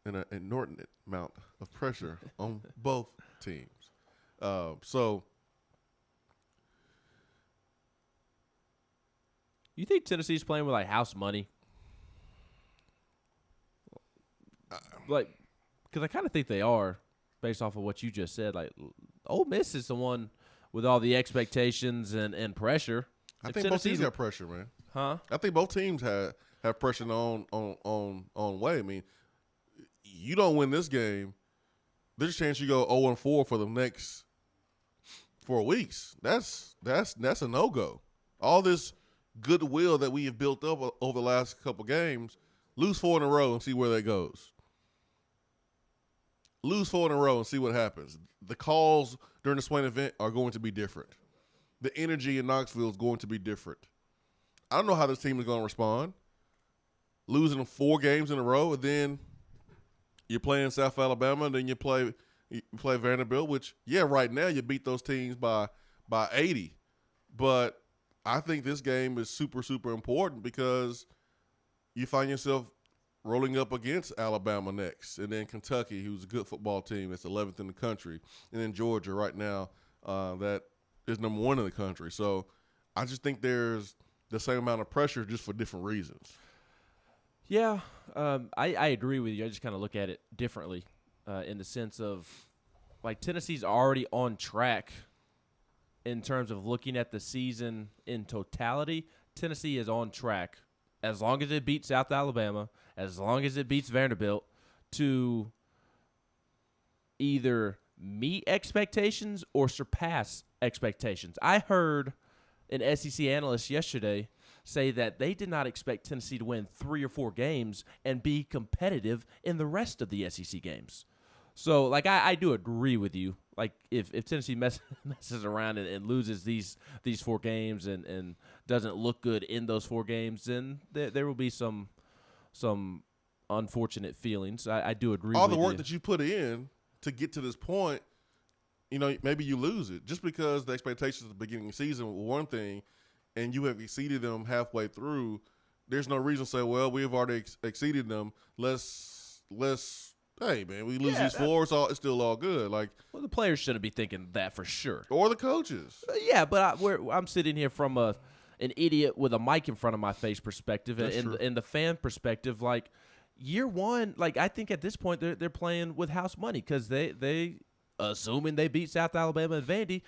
an inordinate amount of pressure on both teams. So, you think Tennessee's playing with, like, house money? Like, because I kind of think they are, based off of what you just said. Like, Ole Miss is the one with all the expectations and pressure. I think both teams got pressure, man. Huh? I think both teams have pressure on way. I mean, you don't win this game, there's a chance you go 0-4 for the next 4 weeks. That's a no-go. All this goodwill that we have built up over the last couple games, lose 4 in a row and see where that goes. Lose 4 in a row and see what happens. The calls during the Swain event are going to be different. The energy in Knoxville is going to be different. I don't know how this team is going to respond. Losing 4 games in a row, and then you're playing South Alabama, and then you play Vanderbilt, which, yeah, right now you beat those teams by 80. But I think this game is super, super important because you find yourself rolling up against Alabama next, and then Kentucky, who's a good football team that's 11th in the country, and then Georgia right now that is number 1 in the country. So I just think there's the same amount of pressure just for different reasons. Yeah, I agree with you. I just kind of look at it differently in the sense of, like, Tennessee's already on track in terms of looking at the season in totality. Tennessee is on track as long as it beats South Alabama, as long as it beats Vanderbilt, to either meet expectations or surpass expectations. I heard an SEC analyst yesterday say that they did not expect Tennessee to win 3 or 4 games and be competitive in the rest of the SEC games. So, like, I do agree with you. Like, if Tennessee messes around and loses these 4 games and doesn't look good in those 4 games, then there will be some unfortunate feelings. I do agree with you. All the work that you put in to get to this point, you know, maybe you lose it. Just because the expectations at the beginning of the season were one thing and you have exceeded them halfway through, there's no reason to say, well, we have already exceeded them. Let's hey, man, we lose these 4, it's still all good. Like, well, the players shouldn't be thinking that for sure. Or the coaches. Yeah, but I'm sitting here from an idiot with a mic in front of my face perspective, and the fan perspective. Like, year 1, like, I think at this point they're playing with house money because they assuming they beat South Alabama and Vandy,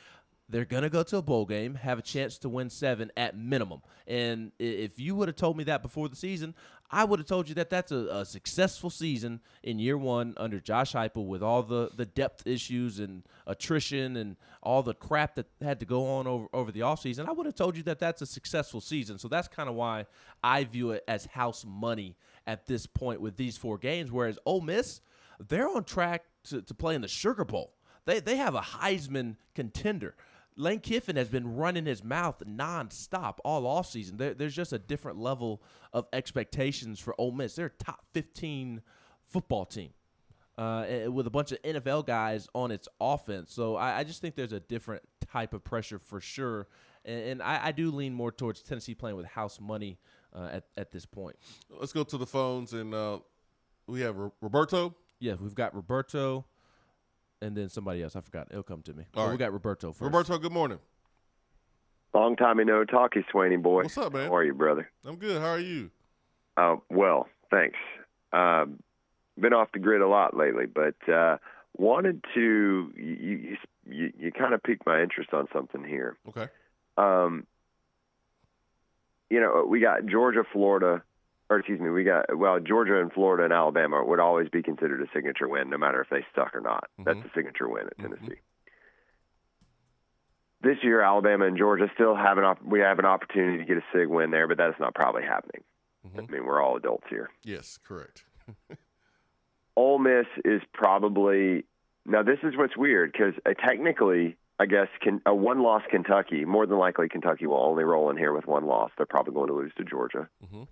they're going to go to a bowl game, have a chance to win 7 at minimum. And if you would have told me that before the season, I would have told you that that's a successful season in year 1 under Josh Heupel with all the depth issues and attrition and all the crap that had to go on over the offseason. I would have told you that that's a successful season. So that's kind of why I view it as house money at this point with these 4 games, whereas Ole Miss, they're on track to play in the Sugar Bowl. They have a Heisman contender. Lane Kiffin has been running his mouth nonstop all offseason. There's just a different level of expectations for Ole Miss. They're a top 15 football team. with a bunch of NFL guys on its offense. So I just think there's a different type of pressure for sure. And I do lean more towards Tennessee playing with house money at this point. Let's go to the phones, and we have Roberto. Yeah, we've got Roberto, and then somebody else. I forgot. It'll come to me. All right. We got Roberto first. Roberto, good morning. Long time no talkie, Swainy boy. What's up, man? How are you, brother? I'm good. How are you? Well, thanks. Been off the grid a lot lately, but wanted to you kind of piqued my interest on something here. Okay. We got Georgia, Florida, Georgia and Florida and Alabama would always be considered a signature win, no matter if they suck or not. Mm-hmm. That's a signature win at Tennessee. This year, Alabama and Georgia still have an opportunity to get a sig win there, but that's not probably happening. Mm-hmm. I mean, we're all adults here. Yes, correct. Ole Miss is probably – now, this is what's weird because technically, I guess, a one-loss Kentucky, more than likely Kentucky will only roll in here with one loss. They're probably going to lose to Georgia. Mm-hmm.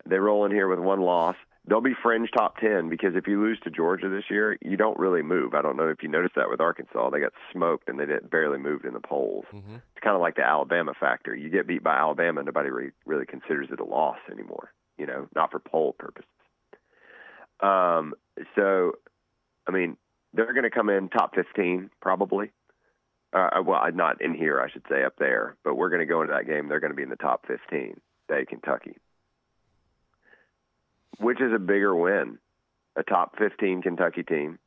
They roll in here with one loss. They'll be fringe top 10 because if you lose to Georgia this year, you don't really move. I don't know if you noticed that with Arkansas. They got smoked and they barely moved in the polls. Mm-hmm. It's kind of like the Alabama factor. You get beat by Alabama, nobody really considers it a loss anymore, not for poll purposes. So, I mean, they're going to come in top 15 probably. Well, not in here, I should say, up there. But we're going to go into that game. They're going to be in the top 15, Kentucky. Which is a bigger win, a top 15 Kentucky team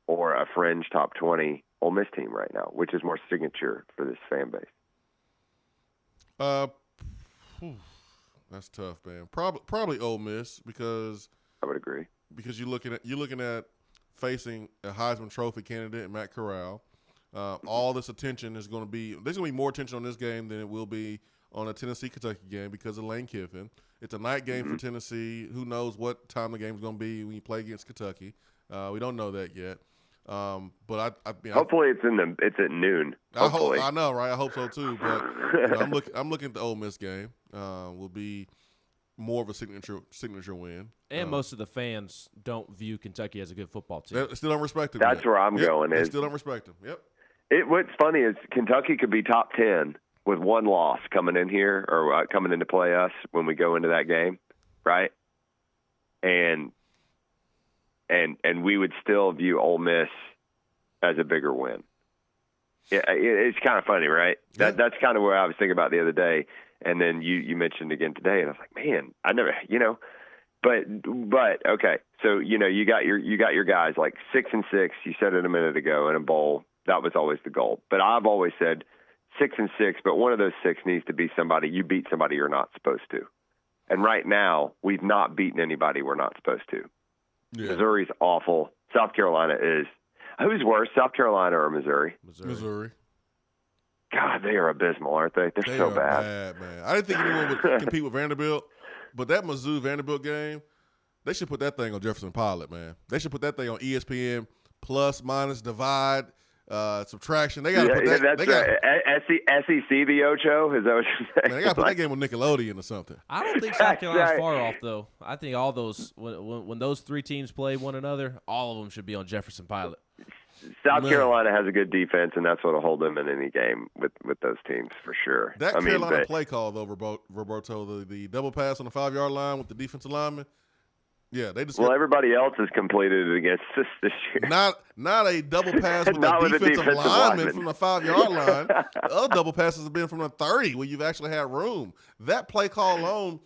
or a fringe top 20 Ole Miss team right now? Which is more signature for this fan base? That's tough, man. Probably Ole Miss because I would agree. Because you're looking at facing a Heisman Trophy candidate, Matt Corral. All this attention is going to be – there's going to be more attention on this game than it will be on a Tennessee-Kentucky game because of Lane Kiffin. It's a night game for Tennessee. Who knows what time the game's going to be when you play against Kentucky. We don't know that yet. But hopefully it's at noon. Hopefully. I know, right? I hope so too. But I'm looking at the Ole Miss game. Will be more of a signature win. And most of the fans don't view Kentucky as a good football team. They still don't respect them. That's where I'm going. They still don't respect them. Yep. What's funny is Kentucky could be top 10 with one loss coming in here or coming in to play us when we go into that game, right? And we would still view Ole Miss as a bigger win. It's kind of funny, right? Yeah. That's kind of what I was thinking about the other day. And then you mentioned again today, and I was like, man, I never, but okay. So you got your guys like 6-6. You said it a minute ago in a bowl. That was always the goal. But I've always said 6-6. But one of those 6 needs to be somebody you beat somebody you're not supposed to. And right now we've not beaten anybody we're not supposed to. Yeah. Missouri's awful. South Carolina is. Who's worse, South Carolina or Missouri? Missouri. God, they are abysmal, aren't they? They're so bad, man. I didn't think anyone would compete with Vanderbilt, but that Mizzou-Vanderbilt game, they should put that thing on Jefferson Pilot, man. They should put that thing on ESPN, plus, minus, divide, subtraction. They got to put that. That's right. SEC the Ocho? Is that what you're saying? Man, they got to put that game on Nickelodeon or something. I don't think South Carolina's far off, though. I think all those when those 3 teams play one another, all of them should be on Jefferson Pilot. South Carolina has a good defense, and that's what will hold them in any game with those teams for sure. That Carolina play call, though, Roberto, the double pass on the 5-yard line with the defensive lineman. Yeah, they just. Well, everybody else has completed it against us this year. Not a double pass with the defensive lineman from the 5-yard line. The other double passes have been from the 30, where you've actually had room. That play call alone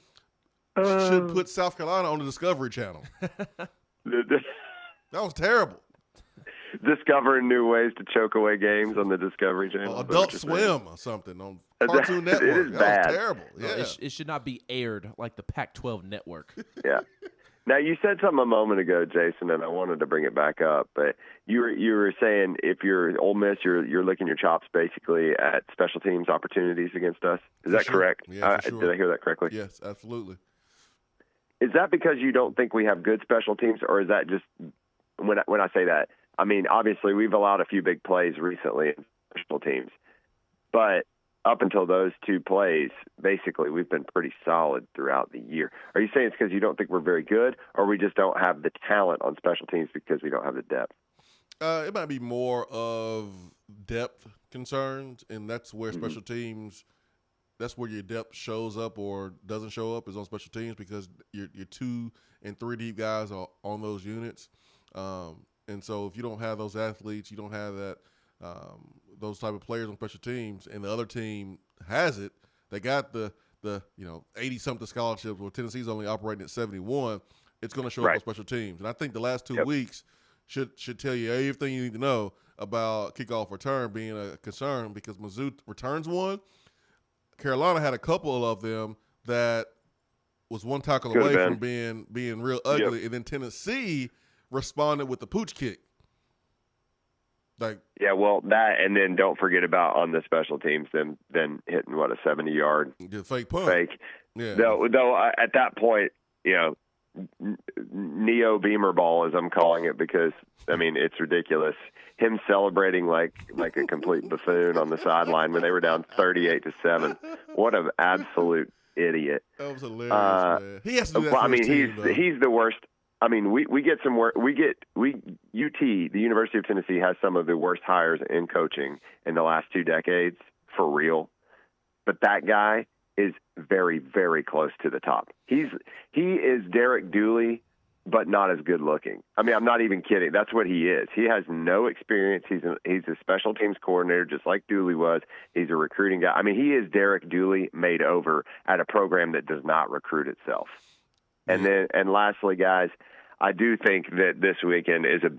should put South Carolina on the Discovery Channel. That was terrible. Discovering new ways to choke away games on the Discovery Channel. Adult Swim or something on Cartoon Network. It is bad. Was terrible. Yeah. No, it should not be aired like the Pac-12 network. Yeah. Now, you said something a moment ago, Jason, and I wanted to bring it back up. But you were saying if you're Ole Miss, you're licking your chops basically at special teams opportunities against us. Is that correct? Yeah, for sure. Did I hear that correctly? Yes, absolutely. Is that because you don't think we have good special teams, or is that just when I say that? I mean, obviously, we've allowed a few big plays recently in special teams, but up until those two plays, basically we've been pretty solid throughout the year. Are you saying it's because you don't think we're very good, or we just don't have the talent on special teams because we don't have the depth? It might be more of depth concerns, and that's where special teams, that's where your depth shows up or doesn't show up, is on special teams, because your 2 and 3 deep guys are on those units. And so if you don't have those athletes, you don't have that those type of players on special teams, and the other team has it, they got the 80-something scholarships where Tennessee's only operating at 71, it's going to show up on special teams. And I think the last 2 weeks should tell you everything you need to know about kickoff return being a concern, because Mizzou returns one. Carolina had a couple of them that was one tackle away from being real ugly, and then Tennessee responded with the pooch kick. That, and then don't forget about on the special teams then hitting a 70-yard fake punt. Yeah. Though at that point, Neo Beamer ball, as I'm calling it, because it's ridiculous. Him celebrating like a complete buffoon on the sideline when they were down 38-7. What an absolute idiot! That was hilarious, man. He has to do that for his team, he's the worst. We get some work. UT, the University of Tennessee, has some of the worst hires in coaching in the last 2 decades, for real. But that guy is very, very close to the top. He is Derek Dooley, but not as good looking. I'm not even kidding. That's what he is. He has no experience. He's a special teams coordinator, just like Dooley was. He's a recruiting guy. He is Derek Dooley made over at a program that does not recruit itself. And lastly, guys, I do think that this weekend is a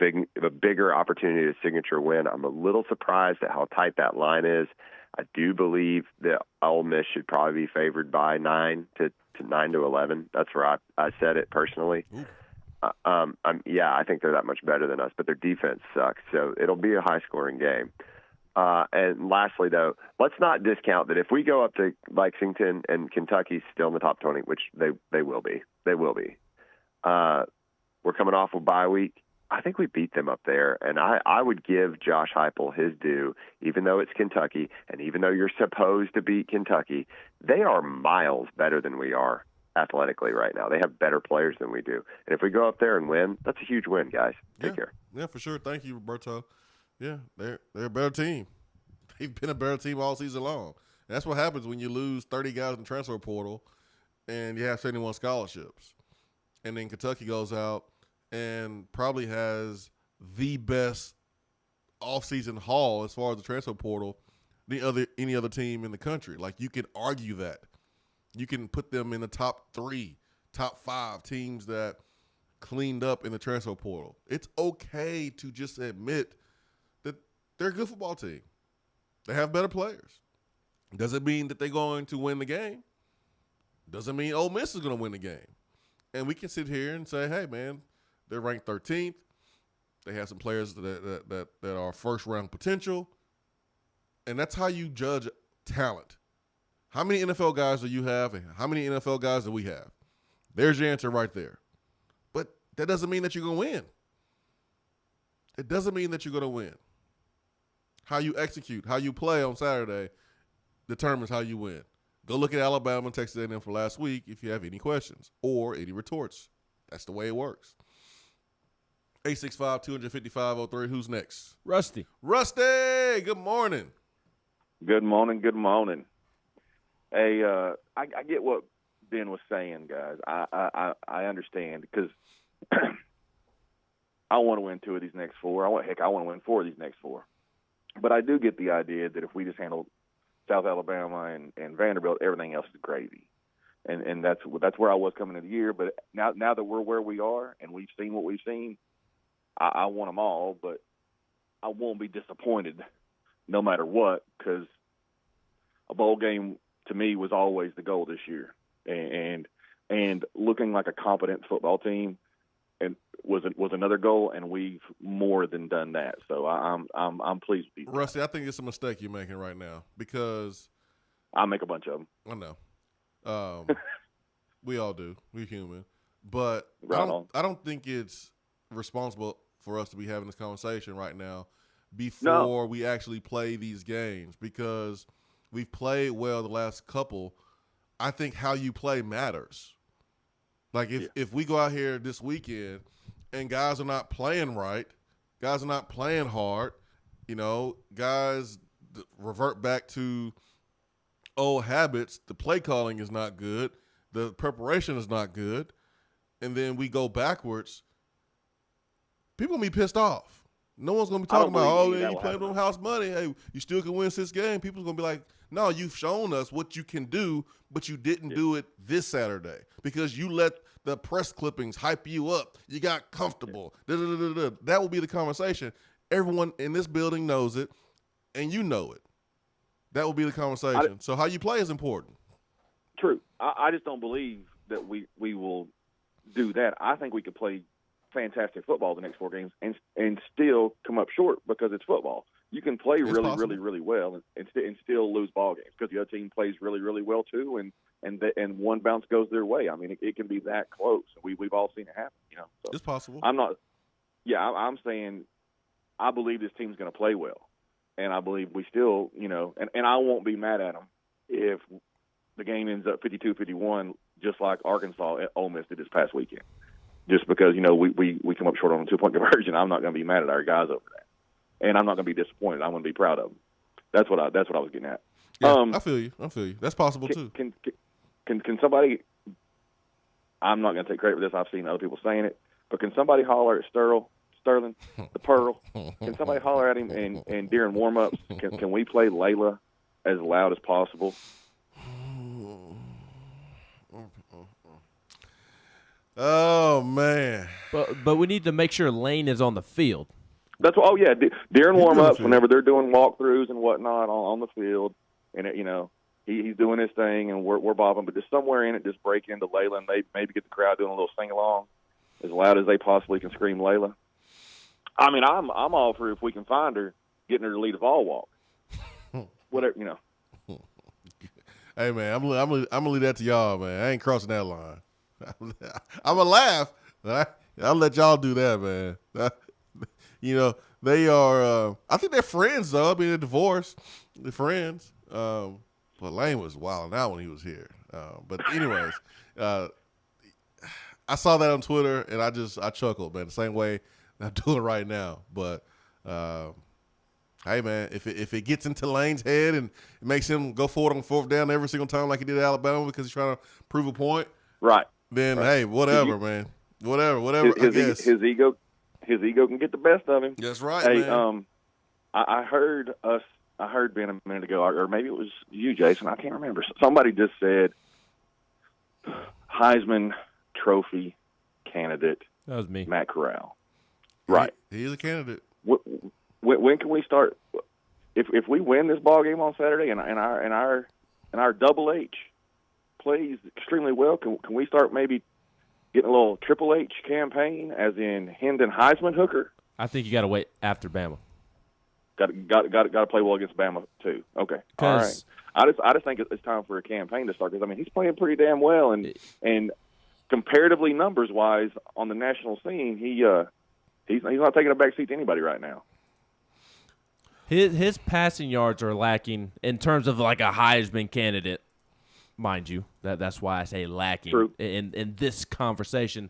bigger opportunity to signature win. I'm a little surprised at how tight that line is. I do believe that Ole Miss should probably be favored by 9 to 11. That's where I said it personally. I think they're that much better than us, but their defense sucks, so it'll be a high-scoring game. And lastly, though, let's not discount that if we go up to Lexington and Kentucky's still in the top 20, which they will be. They will be. We're coming off a bye week. I think we beat them up there, and I would give Josh Heupel his due, even though it's Kentucky, and even though you're supposed to beat Kentucky, they are miles better than we are athletically right now. They have better players than we do. And if we go up there and win, that's a huge win, guys. Take care. Yeah, for sure. Thank you, Roberto. Yeah, they're a better team. They've been a better team all season long. And that's what happens when you lose 30 guys in the transfer portal and you have 71 scholarships. And then Kentucky goes out and probably has the best offseason haul as far as the transfer portal than any other team in the country. Like, you can argue that. You can put them in the top 3, top 5 teams that cleaned up in the transfer portal. It's okay to just admit that they're a good football team. They have better players. Doesn't mean that they're going to win the game. Doesn't mean Ole Miss is going to win the game. And we can sit here and say, hey, man, they're ranked 13th. They have some players that are first-round potential. And that's how you judge talent. How many NFL guys do you have, and how many NFL guys do we have? There's your answer right there. But that doesn't mean that you're going to win. It doesn't mean that you're going to win. How you execute, how you play on Saturday determines how you win. Go look at Alabama and Texas A&M for last week if you have any questions or any retorts. That's the way it works. 865-255-03. Who's next? Rusty. Rusty, good morning. Good morning. Good morning. Hey, I get what Ben was saying, guys. I understand because I want to win 2 of these next 4. I want to win 4 of these next 4. But I do get the idea that if we just handle South Alabama and Vanderbilt, everything else is gravy. And that's where I was coming into the year. But now that we're where we are and we've seen what we've seen, I want them all, but I won't be disappointed no matter what, because a bowl game to me was always the goal this year. And looking like a competent football team and was another goal, and we've more than done that. So I'm pleased with you. Rusty, I think it's a mistake you're making right now, because I make a bunch of them. I know. We all do. We're human. But right I don't think it's responsible for us to be having this conversation right now before we actually play these games, because we've played well the last couple. I think how you play matters. Like if we go out here this weekend and guys are not playing right, guys are not playing hard, guys revert back to old habits. The play calling is not good. The preparation is not good. And then we go backwards. People going to be pissed off. No one's going to be talking about, you playing on house money. Hey, you still can win 6 games. People's going to be like, no, you've shown us what you can do, but you didn't do it this Saturday because you let the press clippings hype you up. You got comfortable. That will be the conversation. Everyone in this building knows it, and you know it. That will be the conversation. So how you play is important. True. I just don't believe that we will do that. I think we could play fantastic football the next 4 games and still come up short because it's football. You can play really well and still lose ball games because the other team plays really, really well too, and one bounce goes their way. I mean, it can be that close. We've all seen it happen. So it's possible. I'm saying I believe this team's going to play well, and I believe we still, and I won't be mad at them if the game ends up 52-51, just like Arkansas at Ole Miss did this past weekend. Just because we come up short on a 2-point conversion, I'm not going to be mad at our guys over that. And I'm not going to be disappointed. I'm going to be proud of them. That's what I was getting at. Yeah, I feel you. That's possible too. Can somebody? I'm not going to take credit for this. I've seen other people saying it, but can somebody holler at Sterling, the Pearl? Can somebody holler at him and during warm-ups? Can we play Layla as loud as possible? Oh man! But we need to make sure Lane is on the field. That's what. Oh yeah, during warm-ups, whenever they're doing walkthroughs and whatnot on the field, and he's doing his thing, and we're bobbing. But just somewhere in it, just break into Layla and maybe get the crowd doing a little sing-along, as loud as they possibly can scream Layla. I mean, I'm all for if we can find her, getting her to lead a ball walk. Whatever. Hey man, I'm gonna leave that to y'all, man. I ain't crossing that line. I'm gonna laugh. I'll let y'all do that, man. They are. I think they're friends though. I mean, they're divorced. They're friends. But Lane was wilding out when he was here. But anyways, I saw that on Twitter and I chuckled, man. The same way I'm doing right now. But hey, man, if it gets into Lane's head and it makes him go forward on 4th down every single time like he did at Alabama because he's trying to prove a point, right? Then hey, whatever, man. Whatever. I guess his ego can get the best of him. That's right, hey, man. I heard Ben a minute ago, or maybe it was you, Jason. I can't remember. Somebody just said Heisman Trophy candidate. That was me, Matt Corral. Right, he's a candidate. When can we start? If we win this ball game on Saturday and our Double H plays extremely well, can we start maybe getting a little Triple H campaign, as in Hendon Heisman hooker? I think you got to wait after Bama. Got to play well against Bama too. Okay, all right. I just think it's time for a campaign to start because he's playing pretty damn well and comparatively numbers wise on the national scene he's not taking a back seat to anybody right now. His passing yards are lacking in terms of like a Heisman candidate. Mind you, that's why I say lacking in this conversation,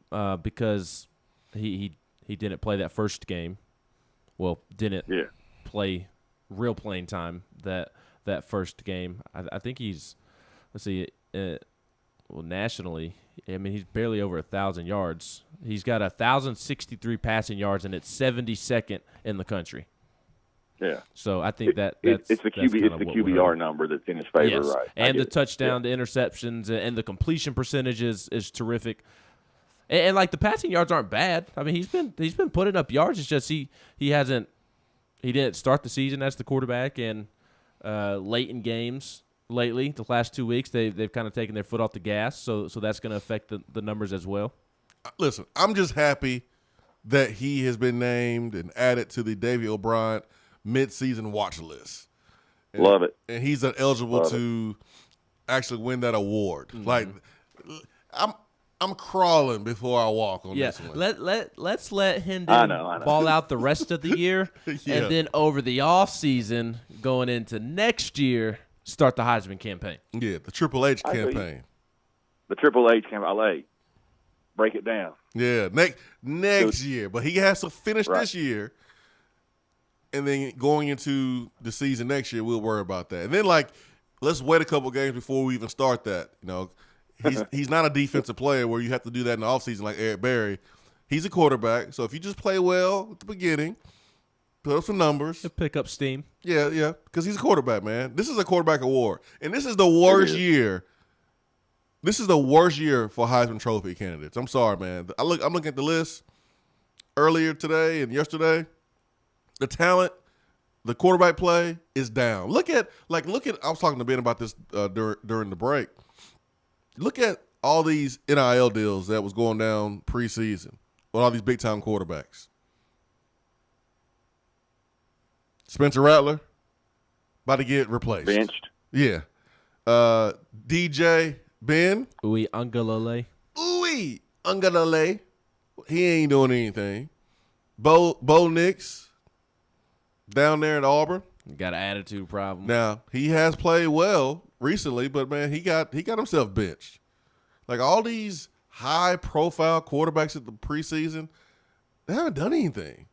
because he didn't play that first game. Well, didn't play real playing time that first game. I think he's nationally. I mean, he's barely over 1,000 yards. He's got 1,063 passing yards, and it's 72nd in the country. Yeah. So I think it's the QBR number that's in his favor, yes. right? And the touchdown to interceptions and the completion percentage is terrific. And like the passing yards aren't bad. I mean, he's been putting up yards. It's just he didn't start the season as the quarterback, and late in games lately, the last 2 weeks they've kind of taken their foot off the gas. So that's going to affect the numbers as well. Listen, I'm just happy that he has been named and added to the Davey O'Brien mid-season watch list. Love it. And he's eligible to actually win that award. Mm-hmm. Like, I'm crawling before I walk on this one. Let's let Hendon ball out the rest of the year, Yeah. and then over the off season, going into next year, start the Heisman campaign. Yeah, the Triple H campaign. The Triple H campaign. LA. Break it down. Yeah, next year, but he has to finish this year, and then going into the season next year, we'll worry about that. And then let's wait a couple games before we even start that. He's not a defensive player where you have to do that in the offseason like Eric Berry. He's a quarterback, so if you just play well at the beginning, put up some numbers, he'll pick up steam. Yeah, because he's a quarterback, man. This is a quarterback award, and this is the worst year. This is the worst year for Heisman Trophy candidates. I'm sorry, man. I'm looking at the list earlier today and yesterday. The talent, the quarterback play is down. Look at. I was talking to Ben about this during the break. Look at all these NIL deals that was going down preseason with all these big time quarterbacks. Spencer Rattler about to get replaced. Benched. Yeah. DJ Ben. Uwe Ungalale. He ain't doing anything. Bo Nix down there at Auburn. Got an attitude problem. Now, he has played well recently, but man, he got himself benched. Like all these high profile quarterbacks at the preseason, they haven't done anything.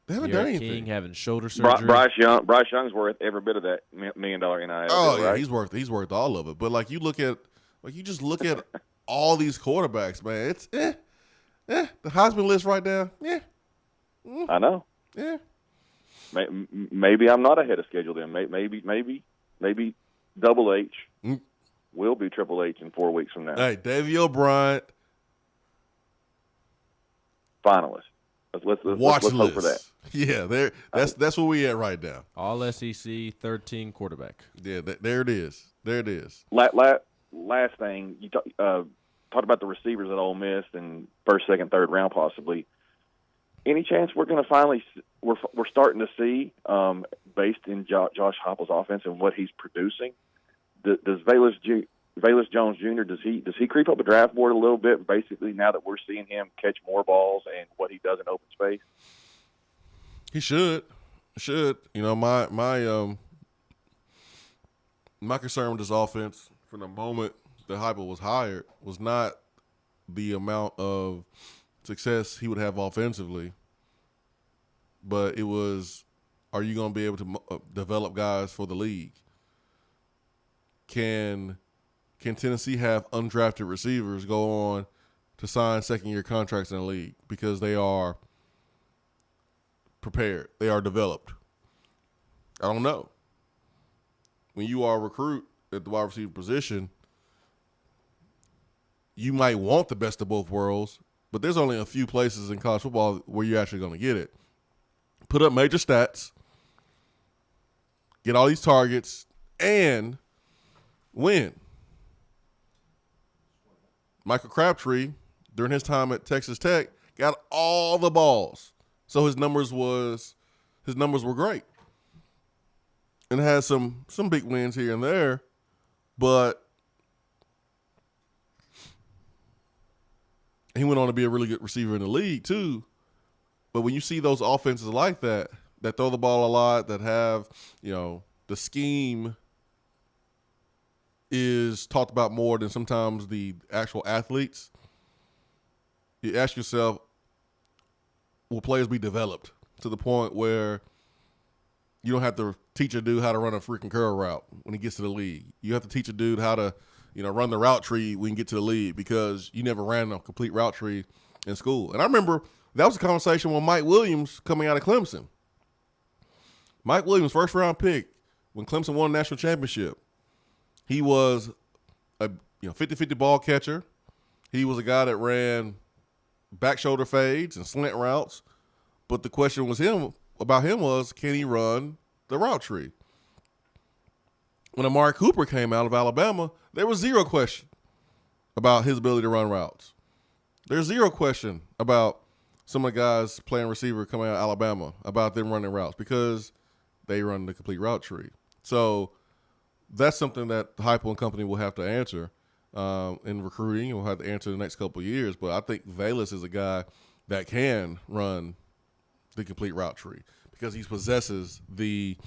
King having shoulder surgery. Bryce Young's worth every bit of that $1 million NIL. Oh deal, yeah, right? he's worth all of it. But you just look at all these quarterbacks, man. It's the Heisman list right now. Yeah, I know. Yeah, maybe I'm not ahead of schedule then. Maybe Double H will be Triple H in 4 weeks from now. Hey, Davey O'Brien, finalist. Let's hope for that. Yeah, that's where we at right now. All SEC, 13 quarterback. Yeah, there it is. There it is. Last thing, you talked about the receivers at Ole Miss and first, second, third round possibly. Any chance we're going to finally we're starting to see based in Josh Heupel's offense and what he's producing? Does Velus Jones Jr. does he creep up the draft board a little bit? Basically, now that we're seeing him catch more balls and what he does in open space, he should. My concern with this offense from the moment that Heupel was hired was not the amount of success he would have offensively, but it was, are you going to be able to develop guys for the league? Can Tennessee have undrafted receivers go on to sign second-year contracts in the league because they are prepared, they are developed? I don't know. When you are a recruit at the wide receiver position, you might want the best of both worlds, but there's only a few places in college football where you're actually going to get it. Put up major stats, get all these targets, and win. Michael Crabtree, during his time at Texas Tech, got all the balls. So his numbers were great. And had some big wins here and there, but he went on to be a really good receiver in the league too. But when you see those offenses like that throw the ball a lot, that have, the scheme is talked about more than sometimes the actual athletes, you ask yourself, will players be developed to the point where you don't have to teach a dude how to run a freaking curl route when he gets to the league? You have to teach a dude how to, run the route tree when you get to the league because you never ran a complete route tree in school. And I remember that was a conversation with Mike Williams coming out of Clemson. Mike Williams, first round pick when Clemson won the national championship. He was a 50-50 ball catcher. He was a guy that ran back shoulder fades and slant routes. But the question was about him was, can he run the route tree? When Amari Cooper came out of Alabama, there was zero question about his ability to run routes. There's zero question about some of the guys playing receiver coming out of Alabama about them running routes because they run the complete route tree. So that's something that Heupel and company will have to answer. in recruiting. We'll have to answer the next couple of years. But I think Velus is a guy that can run the complete route tree because he possesses the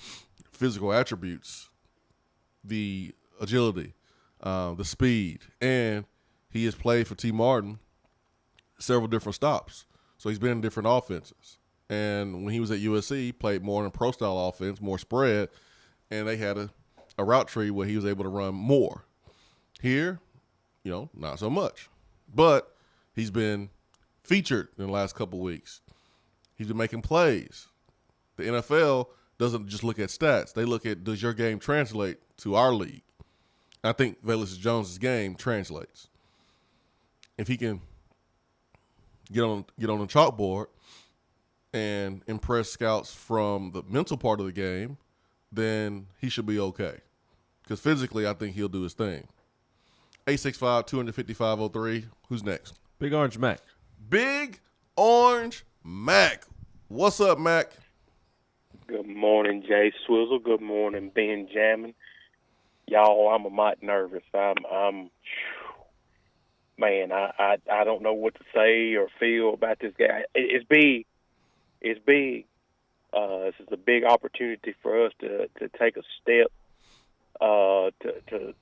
physical attributes, the agility, the speed, and he has played for T. Martin several different stops. So he's been in different offenses. And when he was at USC, he played more in a pro-style offense, more spread, and they had a route tree where he was able to run more. Here, not so much. But he's been featured in the last couple of weeks. He's been making plays. The NFL doesn't just look at stats. They look at, does your game translate to our league? I think Velus Jones' game translates. If he can get on the chalkboard and impress scouts from the mental part of the game, then he should be okay. Because physically, I think he'll do his thing. 865-255-03. Who's next? Big Orange Mac. Big Orange Mac. What's up, Mac? Good morning, Jay Swizzle. Good morning, Benjamin. Y'all, I'm a mite nervous. Man, I don't know what to say or feel about this guy. It's big. It's big. This is a big opportunity for us to take a step to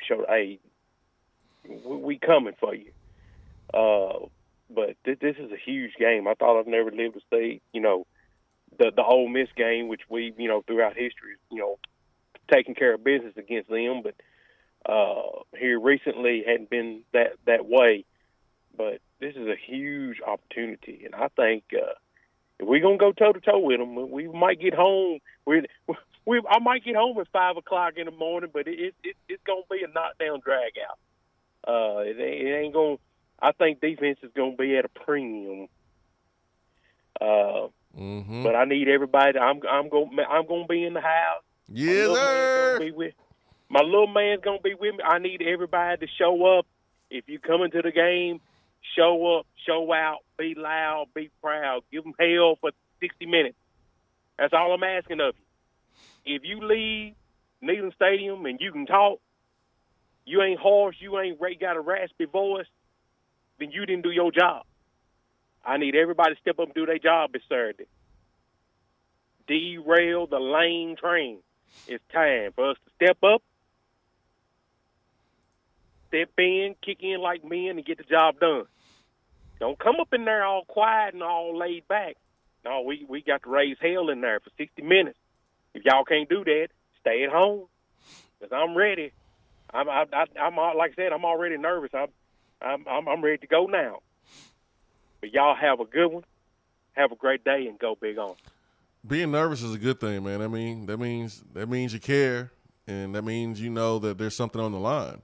show, hey, we coming for you. But this is a huge game. I thought I'd never live to see, the Ole Miss game, which we, throughout history, taking care of business against them. But here recently hadn't been that way. But this is a huge opportunity, and I think if we're gonna go toe to toe with them, we might get home. I might get home at 5 o'clock in the morning, but it's gonna be a knockdown drag out. It ain't gonna. I think defense is gonna be at a premium. But I need everybody. I'm gonna be in the house. Yes, sir. My little man's gonna be with me. I need everybody to show up. If you come into the game, show up, show out, be loud, be proud. Give them hell for 60 minutes. That's all I'm asking of you. If you leave Neyland Stadium and you can talk, you ain't hoarse, you ain't got a raspy voice, then you didn't do your job. I need everybody to step up and do their job this Saturday. Derail the lame train. It's time for us to step up, step in, kick in like men, and get the job done. Don't come up in there all quiet and all laid back. No, we got to raise hell in there for 60 minutes. If y'all can't do that, stay at home. Because I'm ready. I'm like I said, I'm already nervous. I'm ready to go now. But y'all have a good one. Have a great day and go Big On. Being nervous is a good thing, man. I mean, that means you care, and that means you know that there's something on the line.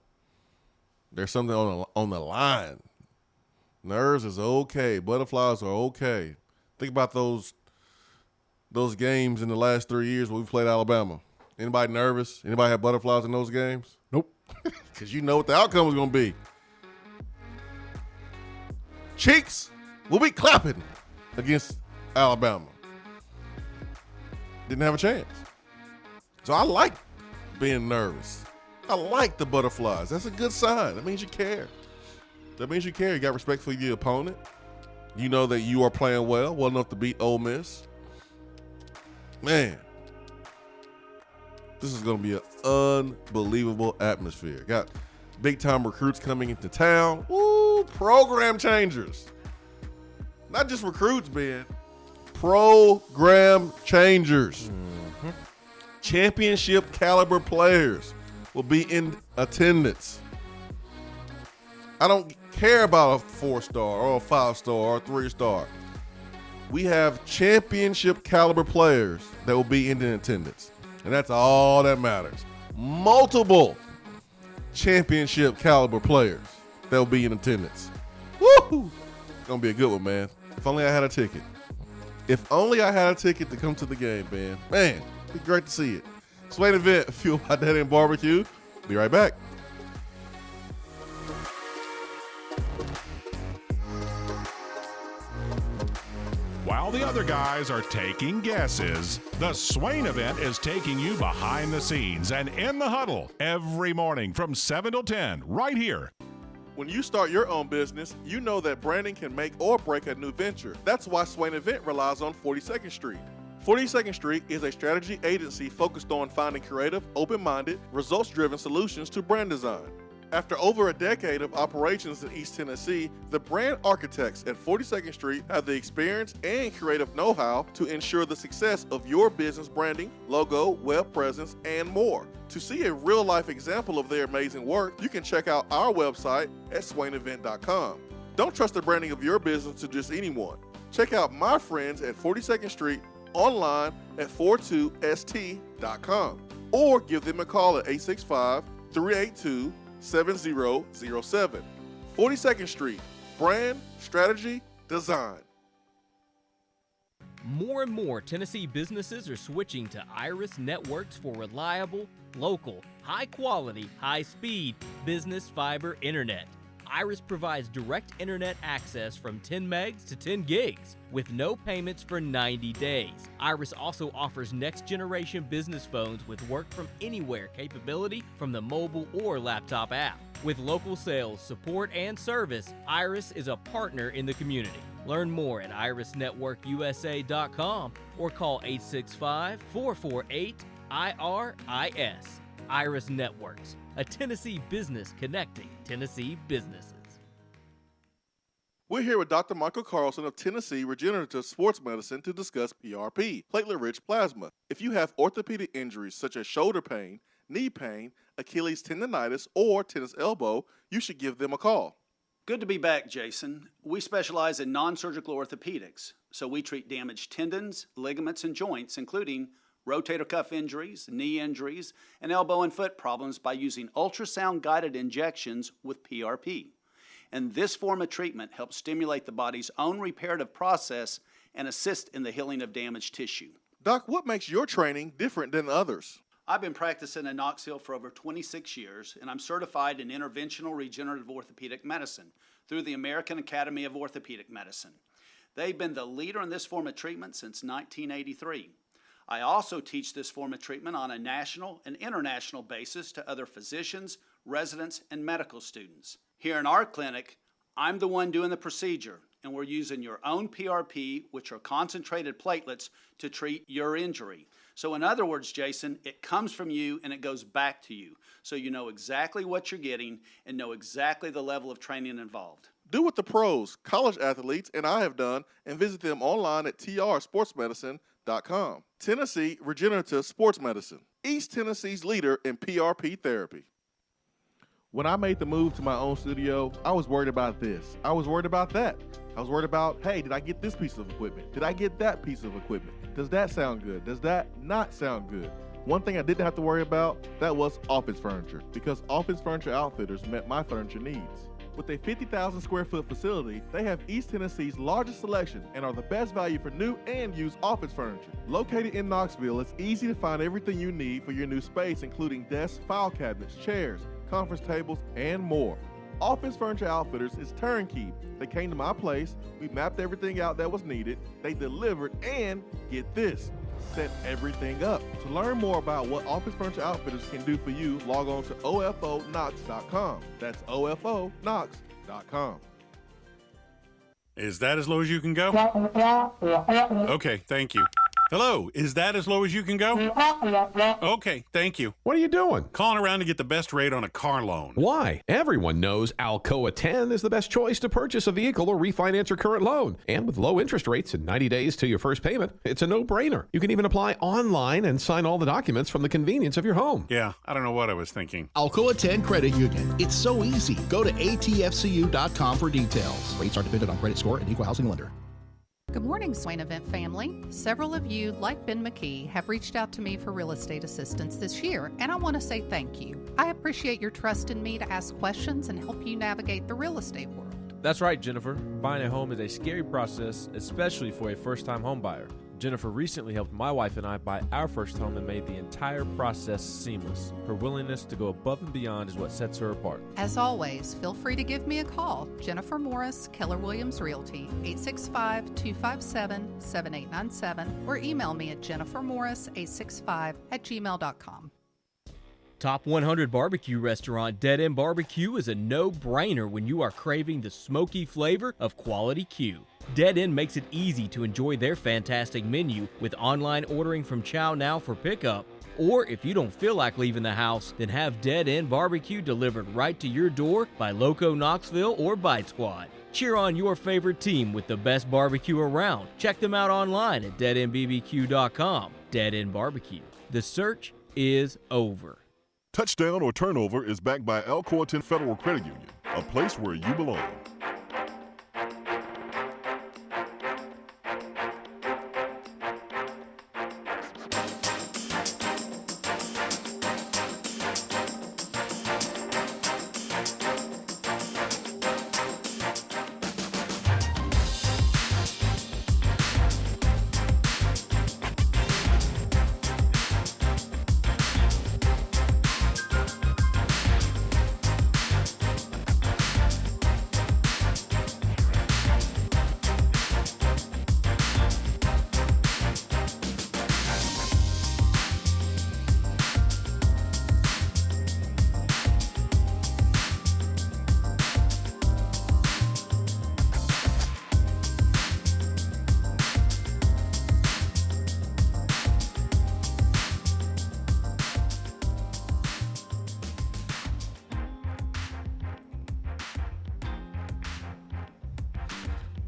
There's something on the line. Nerves is okay. Butterflies are okay. Think about those games in the last 3 years when we played Alabama. Anybody nervous? Anybody have butterflies in those games? Nope. Because you know what the outcome is going to be. Cheeks will be clapping against Alabama. Didn't have a chance. So I like being nervous. I like the butterflies. That's a good sign. That means you care. That means you care. You got respect for your opponent. You know that you are playing well enough to beat Ole Miss. Man, this is going to be an unbelievable atmosphere. Got big-time recruits coming into town. Woo, program changers. Not just recruits, man. Program changers. Mm-hmm. Championship caliber players will be in attendance. I don't care about a 4-star or a 5-star or a 3-star. We have championship caliber players that will be in attendance. And that's all that matters. Multiple championship caliber players that will be in attendance. Woo! It's going to be a good one, man. If only I had a ticket. If only I had a ticket to come to the game, man. Man, it'd be great to see it. Swain Event, fueled by Dead End Barbecue. Be right back. Wow. While the other guys are taking guesses, the Swain Event is taking you behind the scenes and in the huddle every morning from 7 till 10 right here. When you start your own business, you know that branding can make or break a new venture. That's why Swain Event relies on 42nd Street. 42nd Street is a strategy agency focused on finding creative, open-minded, results-driven solutions to brand design. After over a decade of operations in East Tennessee, the brand architects at 42nd Street have the experience and creative know-how to ensure the success of your business branding, logo, web presence, and more. To see a real-life example of their amazing work, you can check out our website at swainevent.com. Don't trust the branding of your business to just anyone. Check out my friends at 42nd Street online at 42st.com or give them a call at 865-382-7007. 42nd Street, brand, strategy, design. More and more Tennessee businesses are switching to Iris Networks for reliable, local, high-quality, high-speed business fiber internet. Iris provides direct internet access from 10 megs to 10 gigs with no payments for 90 days. Iris also offers next-generation business phones with work-from-anywhere capability from the mobile or laptop app. With local sales, support, and service, Iris is a partner in the community. Learn more at irisnetworkusa.com or call 865-448-IRIS. Iris Networks, a Tennessee business connecting Tennessee businesses. We're here with Dr. Michael Carlson of Tennessee Regenerative Sports Medicine to discuss PRP, platelet-rich plasma. If you have orthopedic injuries such as shoulder pain, knee pain, Achilles tendonitis, or tennis elbow, you should give them a call. Good to be back, Jason. We specialize in non-surgical orthopedics, so we treat damaged tendons, ligaments, and joints, including rotator cuff injuries, knee injuries, and elbow and foot problems by using ultrasound-guided injections with PRP. And this form of treatment helps stimulate the body's own reparative process and assist in the healing of damaged tissue. Doc, what makes your training different than others? I've been practicing in Knoxville for over 26 years, and I'm certified in interventional regenerative orthopedic medicine through the American Academy of Orthopedic Medicine. They've been the leader in this form of treatment since 1983. I also teach this form of treatment on a national and international basis to other physicians, residents, and medical students. Here in our clinic, I'm the one doing the procedure, and we're using your own PRP, which are concentrated platelets, to treat your injury. So in other words, Jason, it comes from you and it goes back to you. So you know exactly what you're getting and know exactly the level of training involved. Do what the pros, college athletes, and I have done, and visit them online at trsportsmedicine.com. Tennessee Regenerative Sports Medicine, East Tennessee's leader in PRP therapy. When I made the move to my own studio, I was worried about this. I was worried about that. I was worried about, hey, did I get this piece of equipment? Did I get that piece of equipment? Does that sound good? Does that not sound good? One thing I didn't have to worry about, that was office furniture, because Office Furniture Outfitters met my furniture needs. With a 50,000 square foot facility, they have East Tennessee's largest selection and are the best value for new and used office furniture. Located in Knoxville, it's easy to find everything you need for your new space, including desks, file cabinets, chairs, conference tables, and more. Office Furniture Outfitters is turnkey. They came to my place, we mapped everything out that was needed, they delivered, and get this, set everything up. To learn more about what Office Furniture Outfitters can do for you, log on to ofonox.com. That's ofonox.com. Is that as low as you can go? Okay, thank you. Hello, is that as low as you can go? Okay, thank you. What are you doing? Calling around to get the best rate on a car loan. Why? Everyone knows Alcoa 10 is the best choice to purchase a vehicle or refinance your current loan. And with low interest rates and 90 days to your first payment, it's a no-brainer. You can even apply online and sign all the documents from the convenience of your home. Yeah, I don't know what I was thinking. Alcoa 10 Credit Union. It's so easy. Go to atfcu.com for details. Rates are dependent on credit score and equal housing lender. Good morning, Swain Event family. Several of you, like Ben McKee, have reached out to me for real estate assistance this year, and I want to say thank you. I appreciate your trust in me to ask questions and help you navigate the real estate world. That's right, Jennifer. Buying a home is a scary process, especially for a first-time home buyer. Jennifer recently helped my wife and I buy our first home and made the entire process seamless. Her willingness to go above and beyond is what sets her apart. As always, feel free to give me a call. Jennifer Morris, Keller Williams Realty, 865-257-7897, or email me at jennifermorris865@gmail.com. Top 100 barbecue restaurant Dead End Barbecue is a no-brainer when you are craving the smoky flavor of quality Q. Dead End makes it easy to enjoy their fantastic menu with online ordering from Chow Now for pickup. Or if you don't feel like leaving the house, then have Dead End Barbecue delivered right to your door by Loco Knoxville or Bite Squad. Cheer on your favorite team with the best barbecue around. Check them out online at deadendbbq.com. Dead End Barbecue. The search is over. Touchdown or Turnover is backed by Alcoa 10 Federal Credit Union, a place where you belong.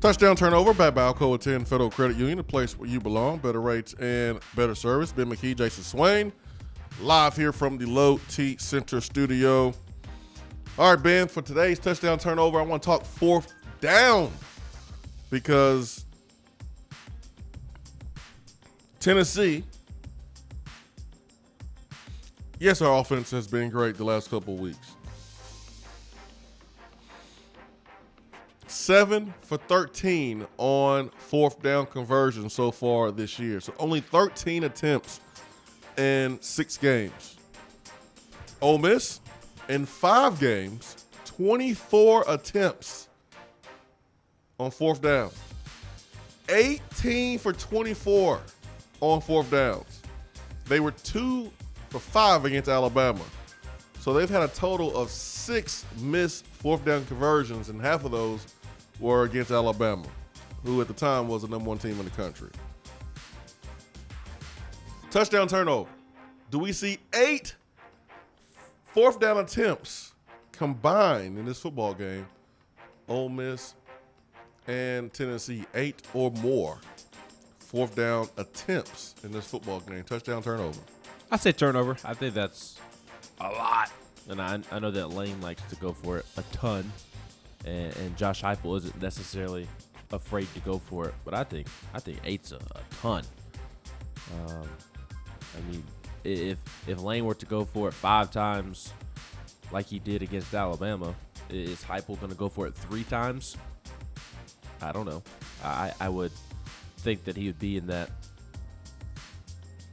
Touchdown Turnover by Alcoa 10 Federal Credit Union, a place where you belong. Better rates and better service. Ben McKee, Jason Swain, live here from the Low T Center studio. All right, Ben, for today's Touchdown Turnover, I want to talk fourth down because Tennessee, yes, our offense has been great the last couple of weeks. 7 for 13 on fourth down conversion so far this year. So only 13 attempts in 6 games. Ole Miss, in 5 games, 24 attempts on fourth down. 18 for 24 on fourth downs. They were 2 for 5 against Alabama. So they've had a total of 6 missed fourth down conversions, and half of those were against Alabama, who at the time was the number 1 team in the country. Touchdown turnover. Do we see 8 fourth down attempts combined in this football game? Ole Miss and Tennessee, 8 or more fourth down attempts in this football game. Touchdown turnover. I say turnover. I think that's a lot. And I know that Lane likes to go for it a ton. And Josh Heupel isn't necessarily afraid to go for it, but I think 8's a ton. I mean, if Lane were to go for it 5 times, like he did against Alabama, is Heupel going to go for it 3 times? I don't know. I would think that he would be in that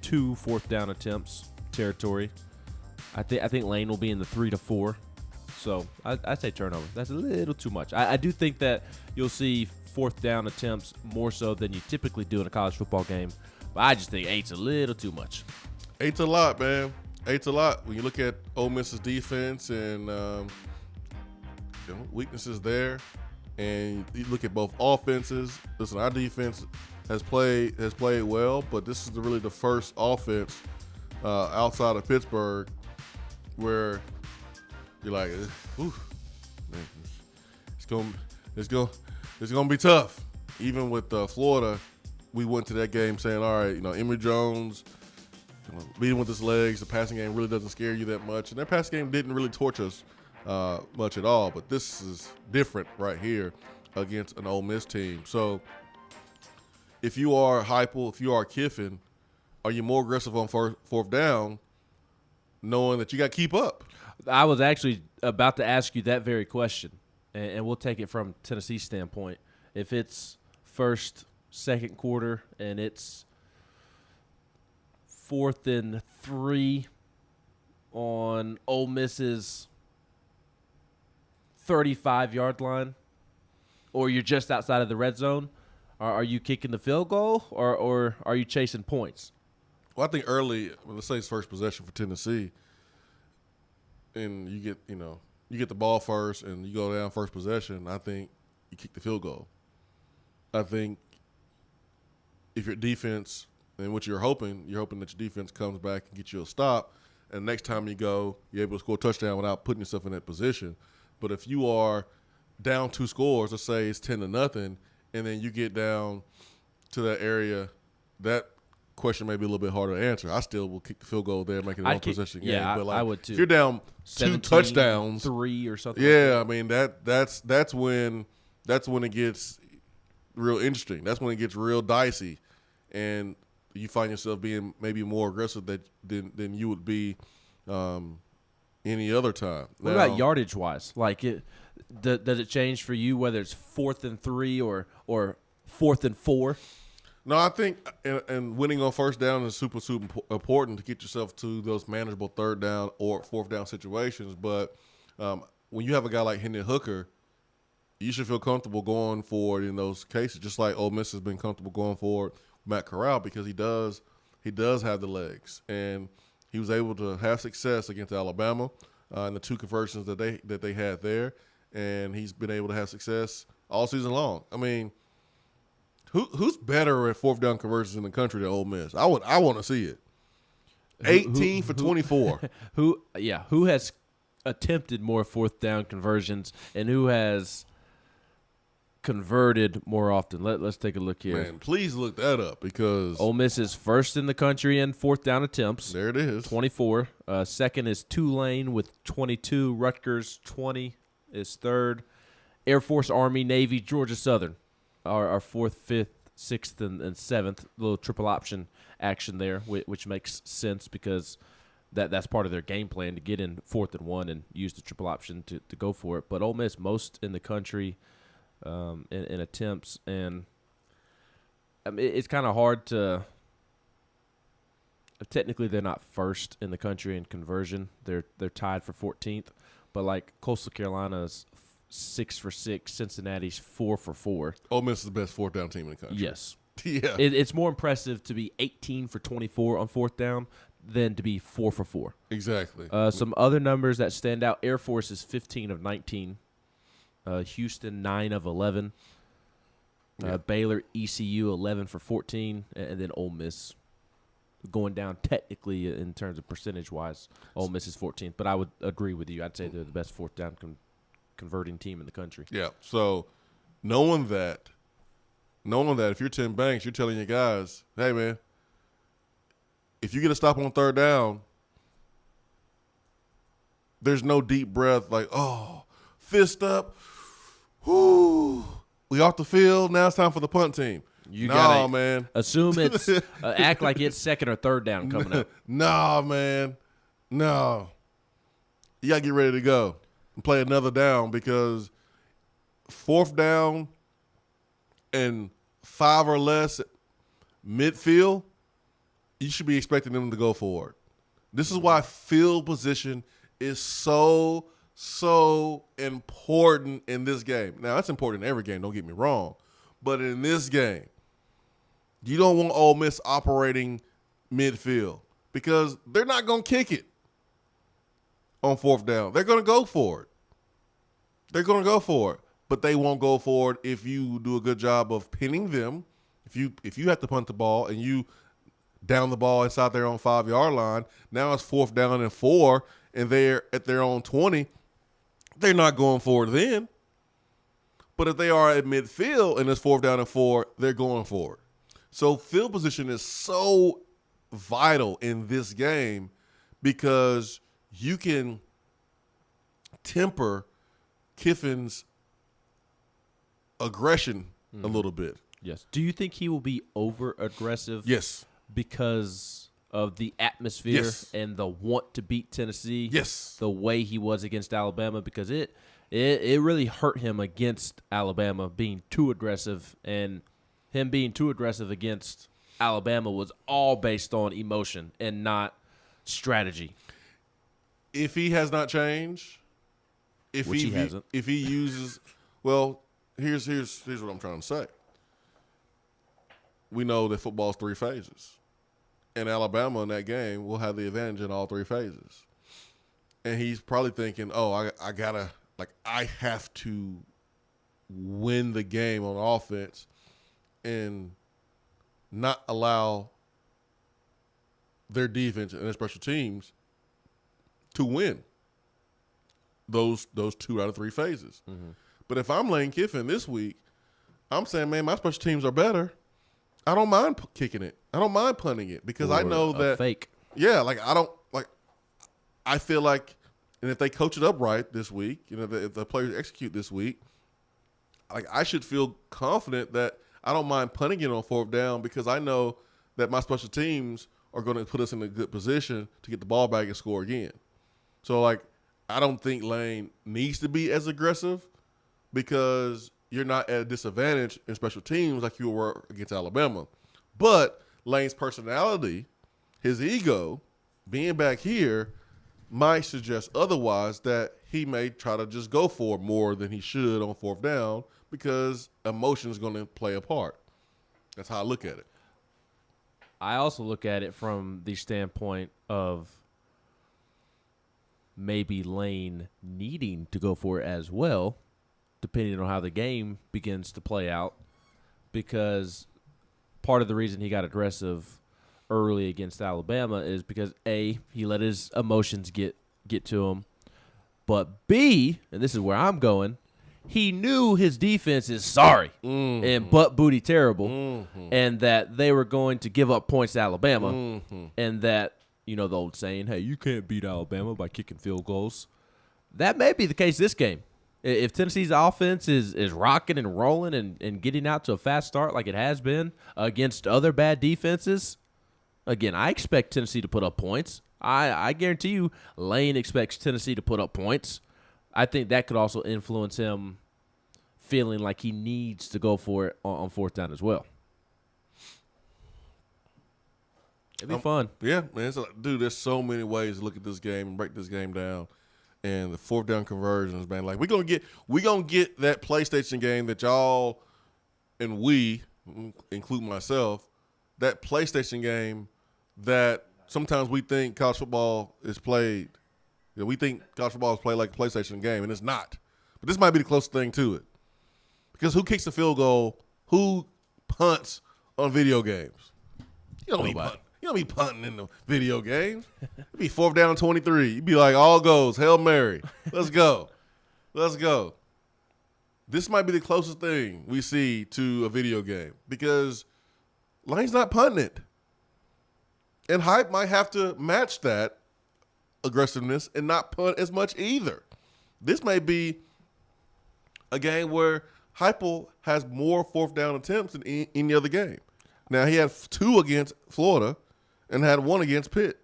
2 fourth down attempts territory. I think Lane will be in the 3 to 4. So I say turnover. That's a little too much. I do think that you'll see fourth down attempts more so than you typically do in a college football game. But I just think 8's a little too much. 8's a lot, man. 8's a lot. When you look at Ole Miss's defense and weaknesses there, and you look at both offenses. Listen, our defense has played well, but this is really the first offense outside of Pittsburgh where you're like, ooh, man, it's gonna be tough. Even with Florida, we went to that game saying, all right, Emory Jones, beating with his legs, the passing game really doesn't scare you that much, and their passing game didn't really torch us much at all. But this is different right here against an Ole Miss team. So if you are Heupel, if you are Kiffin, are you more aggressive on fourth down, knowing that you got to keep up? I was actually about to ask you that very question, and we'll take it from Tennessee's standpoint. If it's first, second quarter, and it's 4th and 3 on Ole Miss's 35-yard line, or you're just outside of the red zone, are you kicking the field goal, or are you chasing points? Well, I think early, let's say it's first possession for Tennessee, and you get the ball first and you go down first possession, I think you kick the field goal. I think if your defense, and what you're hoping that your defense comes back and gets you a stop, and next time you go, you're able to score a touchdown without putting yourself in that position. But if you are down 2 scores, let's say it's 10-0, and then you get down to that area, that question may be a little bit harder to answer. I still will kick the field goal there, make it a one-possession game. Yeah, but like, I would too. If you're down 2 touchdowns, 3 or something. Yeah, I mean that's when it gets real interesting. That's when it gets real dicey, and you find yourself being maybe more aggressive than you would be any other time. What about yardage wise? Like, does it change for you whether it's 4th and 3 or 4th and 4? No, I think and winning on first down is super important to get yourself to those manageable 3rd down or 4th down situations. But when you have a guy like Hendon Hooker, you should feel comfortable going forward in those cases, just like Ole Miss has been comfortable going forward with Matt Corral, because he does have the legs, and he was able to have success against Alabama in the 2 conversions that they had there, and he's been able to have success all season long. I mean, who's better at 4th down conversions in the country than Ole Miss? I want to see it. 18 for 24. Who has attempted more 4th down conversions, and who has converted more often? Let's take a look here. Man, please look that up, because Ole Miss is first in the country in 4th down attempts. There it is. 24. Second is Tulane with 22. Rutgers 20 is third. Air Force, Army, Navy, Georgia Southern are 4th, 5th, 6th, and 7th. A little triple option action there, which makes sense because that's part of their game plan, to get in 4th and 1 and use the triple option to go for it. But Ole Miss most in the country in attempts, and I mean, it's kind of hard to – technically they're not first in the country in conversion. They're tied for 14th, but like Coastal Carolina's 6 for 6, Cincinnati's 4 for 4. Ole Miss is the best 4th down team in the country. Yes. Yeah. It's more impressive to be 18 for 24 on 4th down than to be 4 for 4. Exactly. Some other numbers that stand out: Air Force is 15 of 19. Houston 9 of 11. Baylor, ECU 11 for 14, and then Ole Miss going down technically in terms of percentage wise. Ole Miss is 14th, but I would agree with you. I'd say they're the best 4th down converting team in the country. Yeah. So knowing that, if you're Tim Banks, you're telling your guys, hey man, if you get a stop on 3rd down, there's no deep breath like, oh, fist up. Whoo, we off the field. Now it's time for the punt team. You gotta man. Assume it's act like it's 2nd or 3rd down coming up. Nah, man. No. You gotta get ready to go and play another down, because 4th down and 5 or less midfield, you should be expecting them to go forward. This is why field position is so important in this game. Now, it's important in every game, don't get me wrong. But in this game, you don't want Ole Miss operating midfield, because they're not going to kick it on 4th down. They're going to go for it. But they won't go for it if you do a good job of pinning them. If you have to punt the ball and you down the ball inside their own 5-yard line, now it's 4th down and 4, and they're at their own 20. They're not going for it then. But if they are at midfield and it's 4th down and 4, they're going for it. So field position is so vital in this game, because you can temper Kiffin's aggression a little bit. Yes. Do you think he will be over aggressive? Yes. Because of the atmosphere Yes. and the want to beat Tennessee? Yes. The way he was against Alabama, because it really hurt him against Alabama being too aggressive, and him being too aggressive against Alabama was all based on emotion and not strategy. If he has not changed, Which he hasn't. If he uses, well, here's what I'm trying to say. We know that football's 3 phases, and Alabama in that game will have the advantage in all 3 phases. And he's probably thinking, "Oh, I have to win the game on offense and not allow their defense and their special teams to win those 2 out of 3 phases." Mm-hmm. But if I'm Lane Kiffin this week, I'm saying, man, my special teams are better. I don't mind kicking it. I don't mind punting it because I know that fake. Yeah, I feel like, and if they coach it up right this week, if the players execute this week, I should feel confident that I don't mind punting it on 4th down because I know that my special teams are going to put us in a good position to get the ball back and score again. So, I don't think Lane needs to be as aggressive because you're not at a disadvantage in special teams like you were against Alabama. But Lane's personality, his ego, being back here might suggest otherwise, that he may try to just go for it more than he should on 4th down because emotion is going to play a part. That's how I look at it. I also look at it from the standpoint of maybe Lane needing to go for it as well, depending on how the game begins to play out, because part of the reason he got aggressive early against Alabama is because, A, he let his emotions get to him, but B, and this is where I'm going, he knew his defense is sorry and butt booty terrible, and that they were going to give up points to Alabama, and that, the old saying, hey, you can't beat Alabama by kicking field goals. That may be the case this game. If Tennessee's offense is rocking and rolling and getting out to a fast start like it has been against other bad defenses, again, I expect Tennessee to put up points. I guarantee you Lane expects Tennessee to put up points. I think that could also influence him feeling like he needs to go for it on 4th down as well. It'd be fun. Yeah, man. Dude, there's so many ways to look at this game and break this game down. And the 4th down conversions, man. We're gonna get that PlayStation game that y'all and we, include myself, that PlayStation game that sometimes we think college football is played. We think college football is played like a PlayStation game, and it's not. But this might be the closest thing to it. Because who kicks the field goal? Who punts on video games? You don't be punting in the video games. It'd be 4th down and 23. You'd be like, all goes, Hail Mary. Let's go. Let's go. This might be the closest thing we see to a video game because Lane's not punting it. And Hype might have to match that aggressiveness and not punt as much either. This may be a game where Heupel has more 4th down attempts than any other game. Now, he had 2 against Florida and had 1 against Pitt.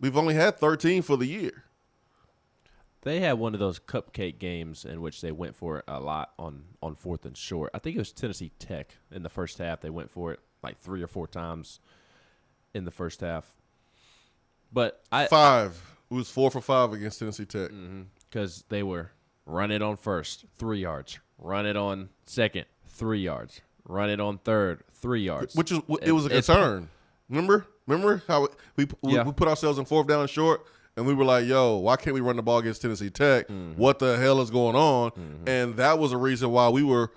We've only had 13 for the year. They had one of those cupcake games in which they went for it a lot on 4th and short. I think it was Tennessee Tech in the first half. They went for it 3 or 4 times in the first half. But 5. It was 4 for 5 against Tennessee Tech. Because they were run it on 1st, 3 yards. Run it on 2nd, 3 yards. Run it on 3rd, 3 yards. Which is it was a concern. Remember how we put ourselves in 4th down and short, and we were like, yo, why can't we run the ball against Tennessee Tech? What the hell is going on? And that was a reason why we were,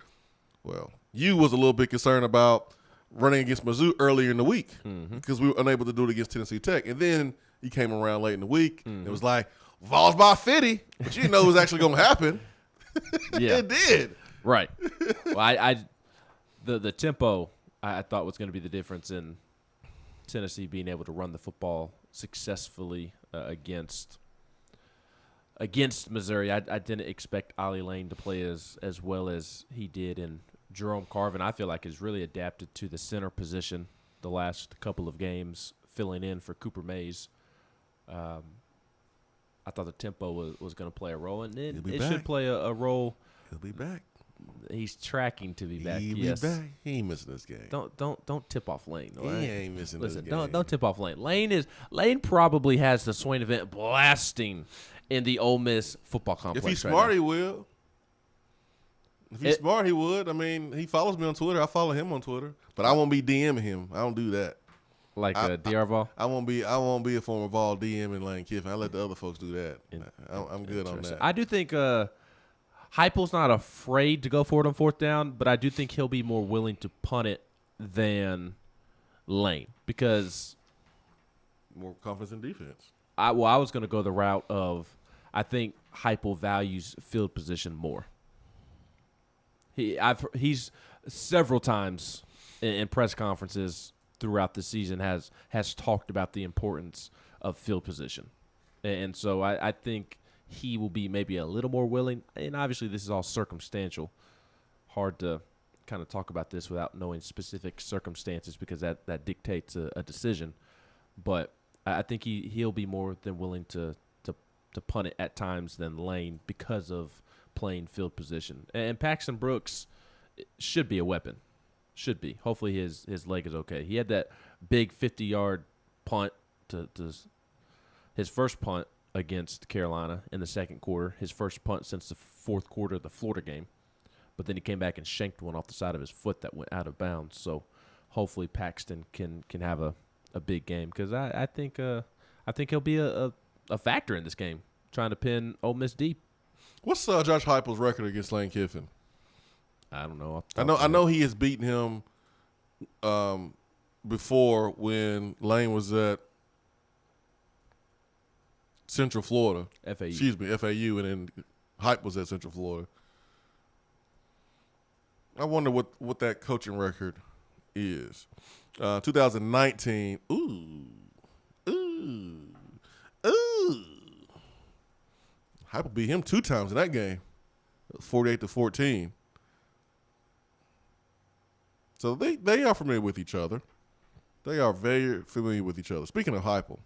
you was a little bit concerned about running against Mizzou earlier in the week because we were unable to do it against Tennessee Tech. And then you came around late in the week. It was like, Vols by 50, but you didn't know it was actually going to happen. Yeah. It did. Right. Well, the tempo I thought was going to be the difference in Tennessee being able to run the football successfully against Missouri. I didn't expect Ollie Lane to play as well as he did, and Jerome Carvin, I feel like, has really adapted to the center position the last couple of games, filling in for Cooper Mays. I thought the tempo was going to play a role, and it should play a role. He'll be back. He's tracking to be back. He'll Yes. be back. He ain't missing this game. Don't tip off Lane. All right? He ain't missing Listen, this game. don't tip off Lane. Lane probably has the Swain Event blasting in the Ole Miss football complex. If he's right smart, now. he will. If he's smart, he would. I mean, he follows me on Twitter. I follow him on Twitter, but I won't be DMing him. I don't do that. Like DR Vol? I won't be a former Vol DMing Lane Kiffin. I let the other folks do that. I'm good on that. I do think Heupel's not afraid to go for it on fourth down, but I do think he'll be more willing to punt it than Lane because more confidence in defense. I was going to go the route of I think Heupel values field position more. He's several times in press conferences throughout the season has talked about the importance of field position. And so I think he will be maybe a little more willing. And obviously this is all circumstantial. Hard to kind of talk about this without knowing specific circumstances because that dictates a decision. But I think he'll be more than willing to punt it at times than Lane because of playing field position. And Paxton Brooks should be a weapon. Should be. Hopefully his leg is okay. He had that big 50-yard punt to his first punt against Carolina in the second quarter, his first punt since the fourth quarter of the Florida game. But then he came back and shanked one off the side of his foot that went out of bounds. So hopefully Paxton can have a big game because I think he'll be a factor in this game, trying to pin Ole Miss deep. What's Josh Heupel's record against Lane Kiffin? I don't know. I know he has beaten him before when Lane was at Central Florida. FAU. Excuse me, FAU, and then Hype was at Central Florida. I wonder what that coaching record is. 2019. Hype beat him 2 times in that game. 48-14. So they are familiar with each other. They are very familiar with each other. Speaking of Heupel,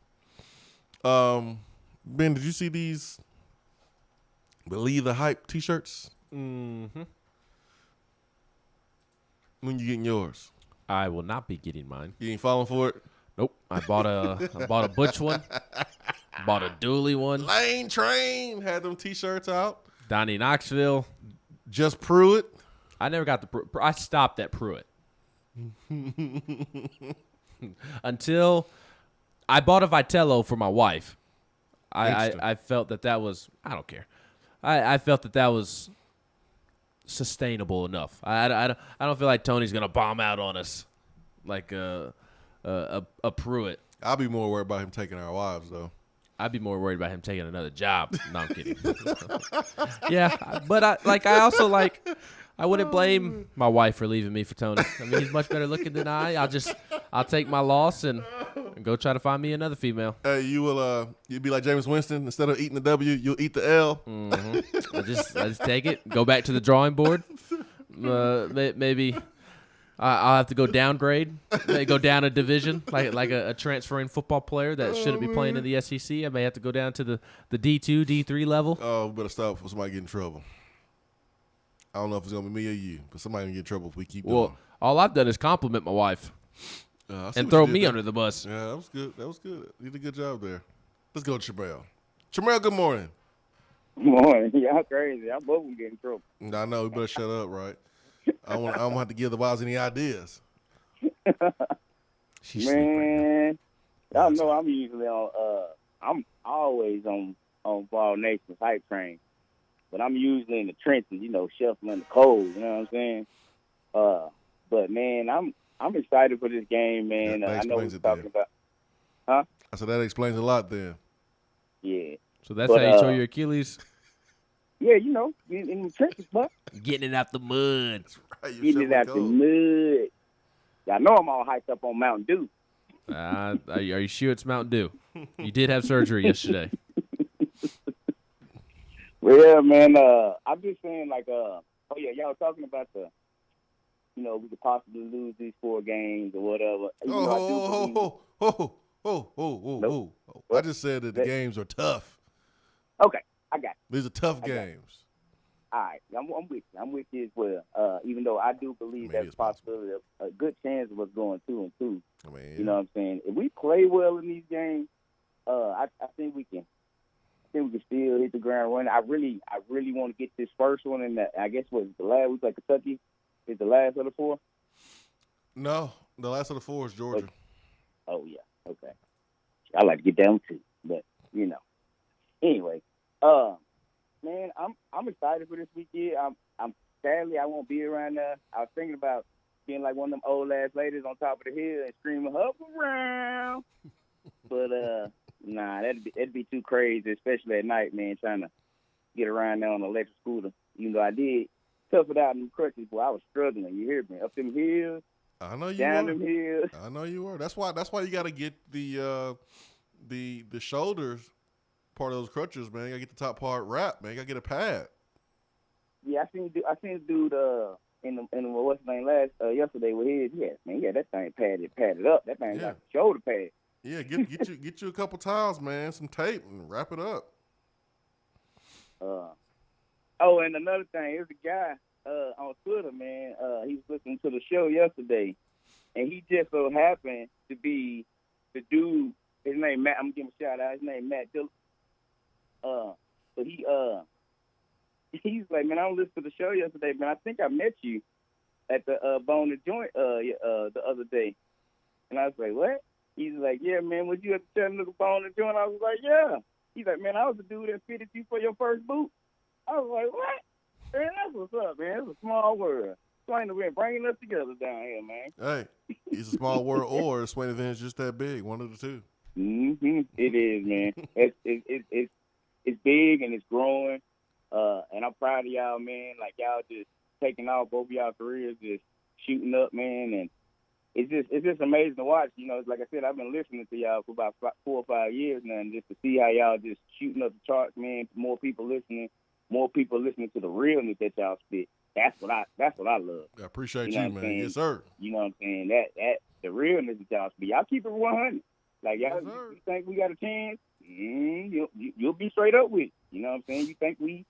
Ben, did you see these Believe the Hype T-shirts? Mm-hmm. When you getting yours? I will not be getting mine. You ain't falling for it? Nope. I bought a Butch one. Bought a Dooley one. Lane Train had them T-shirts out. Donnie Knoxville. Just Pruitt. I never got the. I stopped at Pruitt. Until I bought a Vitello for my wife. I felt that was. I don't care. I felt that was sustainable enough. I don't feel like Tony's gonna bomb out on us like a Pruitt. I'll be more worried about him taking our wives though. I'd be more worried about him taking another job. No, I'm kidding. Yeah, but I wouldn't blame my wife for leaving me for Tony. I mean, he's much better looking than I. I'll take my loss and go try to find me another female. Hey, you'll be like Jameis Winston. Instead of eating the W, you'll eat the L. Mm-hmm. I just take it, go back to the drawing board. Maybe I'll have to go downgrade, go down a division, like a transferring football player that shouldn't be playing in the SEC. I may have to go down to the D2, D3 level. Oh, we better stop before somebody get in trouble. I don't know if it's gonna be me or you, but somebody gonna get in trouble if we keep going. All I've done is compliment my wife and throw me under the bus. Yeah, that was good. You did a good job there. Let's go to Chamel. Chamel, good morning. Good morning. Y'all crazy. I both get in trouble. I know. We better shut up, right? I don't have to give the wives any ideas. Man, y'all know I'm usually on. I'm always on Ball Nation's hype train, but I'm usually in the trenches, shuffling the cold. You know what I'm saying? But man, I'm excited for this game, man. I know we're talking about. Huh? I said that explains a lot then. Yeah. So that's how you tore your Achilles? Yeah, in the trenches, but getting it out the mud. Right, getting it out the mud. Y'all know I'm all hyped up on Mountain Dew. Are you sure it's Mountain Dew? You did have surgery yesterday. Well, yeah, man. I'm just saying, y'all were talking about we could possibly lose these 4 games or whatever. Nope. I just said that the games are tough. Okay, I got it. These are tough games. all right, I'm with you. I'm with you as well. Even though I do believe there's a possibility of a good chance of us going 2-2. I mean, you know what I'm saying? If we play well in these games, I think we can. I think we can still hit the ground running. I really want to get this first one, and I guess what the last we play Kentucky is the last of the 4. No, the last of the 4 is Georgia. Okay. Oh yeah, okay. I like to get down too, but Anyway, man, I'm excited for this weekend. I'm sadly I won't be around there. I was thinking about being like one of them old ass ladies on top of the hill and screaming "Hop around," but nah, that'd be too crazy, especially at night, man. Trying to get around there on an electric scooter. Even though I did tough it out in the crutches, boy, I was struggling. You hear me? Up them hills. I know you down were. them hills. I know you were. That's why you got to get the shoulders part of those crutches, man. You got to get the top part wrapped, man. You got to get a pad. Yeah, I seen a dude in the what's his name yesterday with his. Yeah, that thing padded up. That thing got shoulder pad. Yeah, get you a couple towels, man, some tape, and wrap it up. Oh, and another thing, there's a guy on Twitter, man. He was listening to the show yesterday, and he just so happened to be the dude. His name Matt. I'm gonna give him a shout out. His name Matt Dillon. But he's like, man, I was listening to the show yesterday, man. I think I met you at the Bone and Joint the other day. And I was like, what? He's like, yeah, man, was you at the Chattanooga Bone and Joint? I was like, yeah. He's like, man, I was the dude that fitted you for your first boot. I was like, what? Man, that's what's up, man. It's a small world. Swain Event bringing us together down here, man. Hey, it's a small world, or Swain Event is just that big. One of the two. Mm-hmm. It is, man. It's big and it's growing. And I'm proud of y'all, man. Like, y'all just taking off, both of y'all careers just shooting up, man. And it's just amazing to watch. You know, like I said, I've been listening to y'all for about 4 or 5 years now, and just to see how y'all just shooting up the charts, man. More people listening to the realness that y'all spit. That's what I love. I appreciate you, know man. Yes, sir. You know what I'm saying? That the realness that y'all spit. Y'all keep it 100. Like, y'all, you think we got a chance? You'll be straight up with it. You know what I'm saying? You think we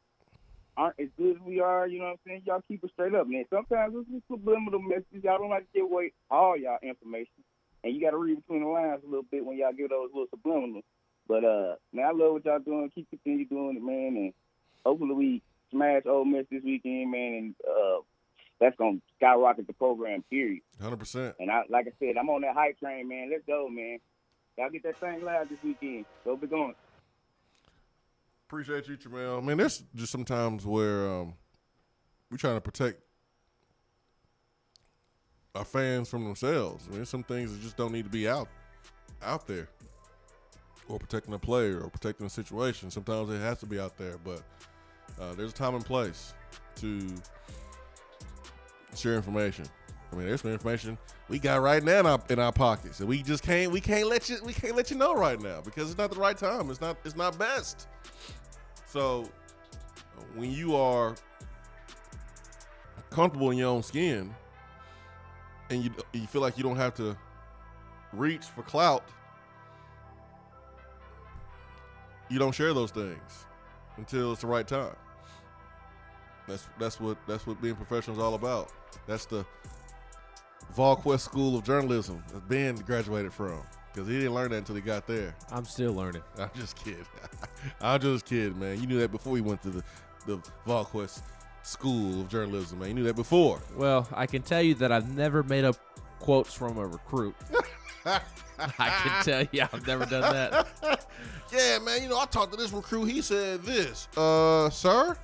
aren't as good as we are, you know what I'm saying? Y'all keep it straight up, man. Sometimes it's just subliminal messages. Y'all don't like to give away all y'all information. And you got to read between the lines a little bit when y'all give those little subliminals. But, man, I love what y'all doing. Continue doing it, man. And hopefully we smash Ole Miss this weekend, man. And that's going to skyrocket the program, period. 100%. And like I said, I'm on that hype train, man. Let's go, man. Y'all get that thing live this weekend. Go be going. Appreciate you, Jamel. I mean, there's just sometimes where we're trying to protect our fans from themselves. I mean, there's some things that just don't need to be out there, or protecting a player or protecting a situation. Sometimes it has to be out there, but there's a time and place to share information. I mean, there's some information we got right now in our pockets, and we can't let you know right now because it's not the right time. It's not best. So when you are comfortable in your own skin, and you feel like you don't have to reach for clout, you don't share those things until it's the right time. That's what being professional is all about. That's the VolQuest School of Journalism that Ben graduated from, because he didn't learn that until he got there. I'm still learning. I'm just kidding. I'm just kidding, man. You knew that before you went to the VolQuest School of Journalism, man. You knew that before. Well, I can tell you that I've never made up quotes from a recruit. I can tell you I've never done that. Yeah, man. You know, I talked to this recruit. He said this. Sir?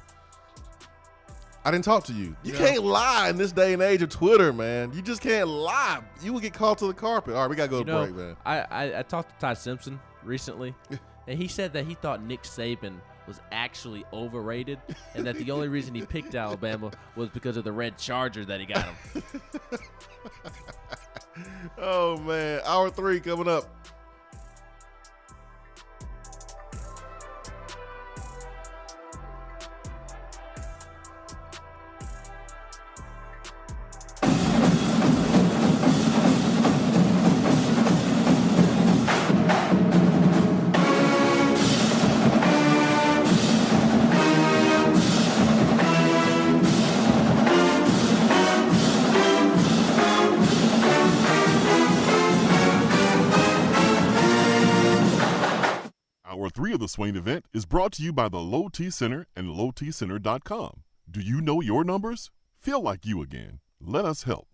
I didn't talk to you. You can't lie in this day and age of Twitter, man. You just can't lie. You will get called to the carpet. All right, we got to go to break, man. I talked to Ty Simpson recently, and he said that he thought Nick Saban was actually overrated, and that the only reason he picked Alabama was because of the red Charger that he got him. Oh, man. Hour 3 coming up. 3 of the Swain event is brought to you by the Low T Center and lowtcenter.com. Do you know your numbers? Feel like you again. Let us help.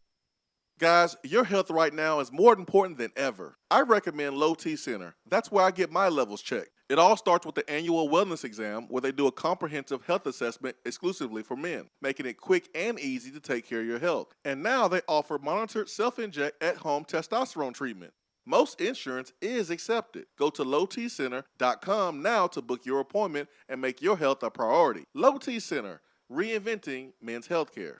Guys, your health right now is more important than ever. I recommend Low T Center. That's where I get my levels checked. It all starts with the annual wellness exam where they do a comprehensive health assessment exclusively for men, making it quick and easy to take care of your health. And now they offer monitored self-inject at-home testosterone treatment. Most insurance is accepted. Go to lowtcenter.com now to book your appointment and make your health a priority. Low T Center, reinventing men's healthcare.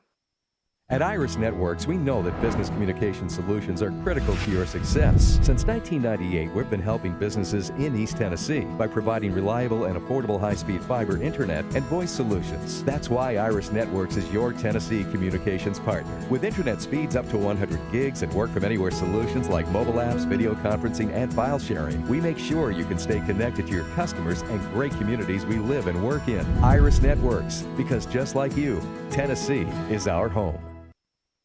At Iris Networks, we know that business communication solutions are critical to your success. Since 1998, we've been helping businesses in East Tennessee by providing reliable and affordable high-speed fiber internet and voice solutions. That's why Iris Networks is your Tennessee communications partner. With internet speeds up to 100 gigs and work-from-anywhere solutions like mobile apps, video conferencing, and file sharing, we make sure you can stay connected to your customers and great communities we live and work in. Iris Networks, because just like you, Tennessee is our home.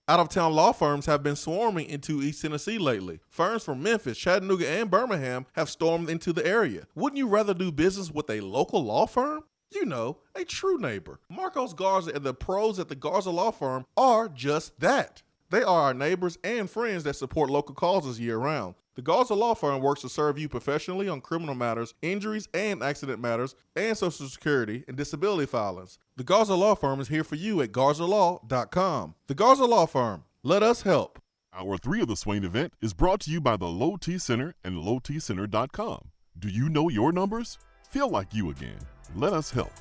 Out-of-town law firms have been swarming into East Tennessee lately. Firms from Memphis, Chattanooga, and Birmingham have stormed into the area. Wouldn't you rather do business with a local law firm? You know, a true neighbor. Marcos Garza and the pros at the Garza Law Firm are just that. They are our neighbors and friends that support local causes year-round. The Garza Law Firm works to serve you professionally on criminal matters, injuries and accident matters, and Social Security and disability filings. The Garza Law Firm is here for you at garzalaw.com. The Garza Law Firm. Let us help. Hour 3 of the Swain event is brought to you by the Low T Center and lowtcenter.com. Do you know your numbers? Feel like you again. Let us help.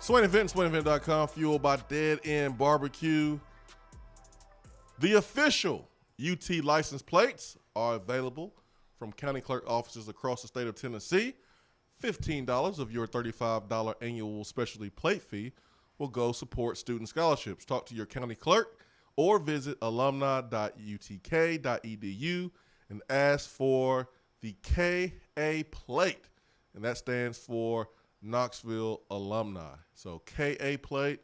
Swain Event, SwainEvent.com, fueled by Dead End Barbecue. The official UT license plates are available from county clerk offices across the state of Tennessee. $15 of your $35 annual specialty plate fee will go support student scholarships. Talk to your county clerk or visit alumni.utk.edu and ask for the KA plate, and that stands for Knoxville Alumni. So KA plate,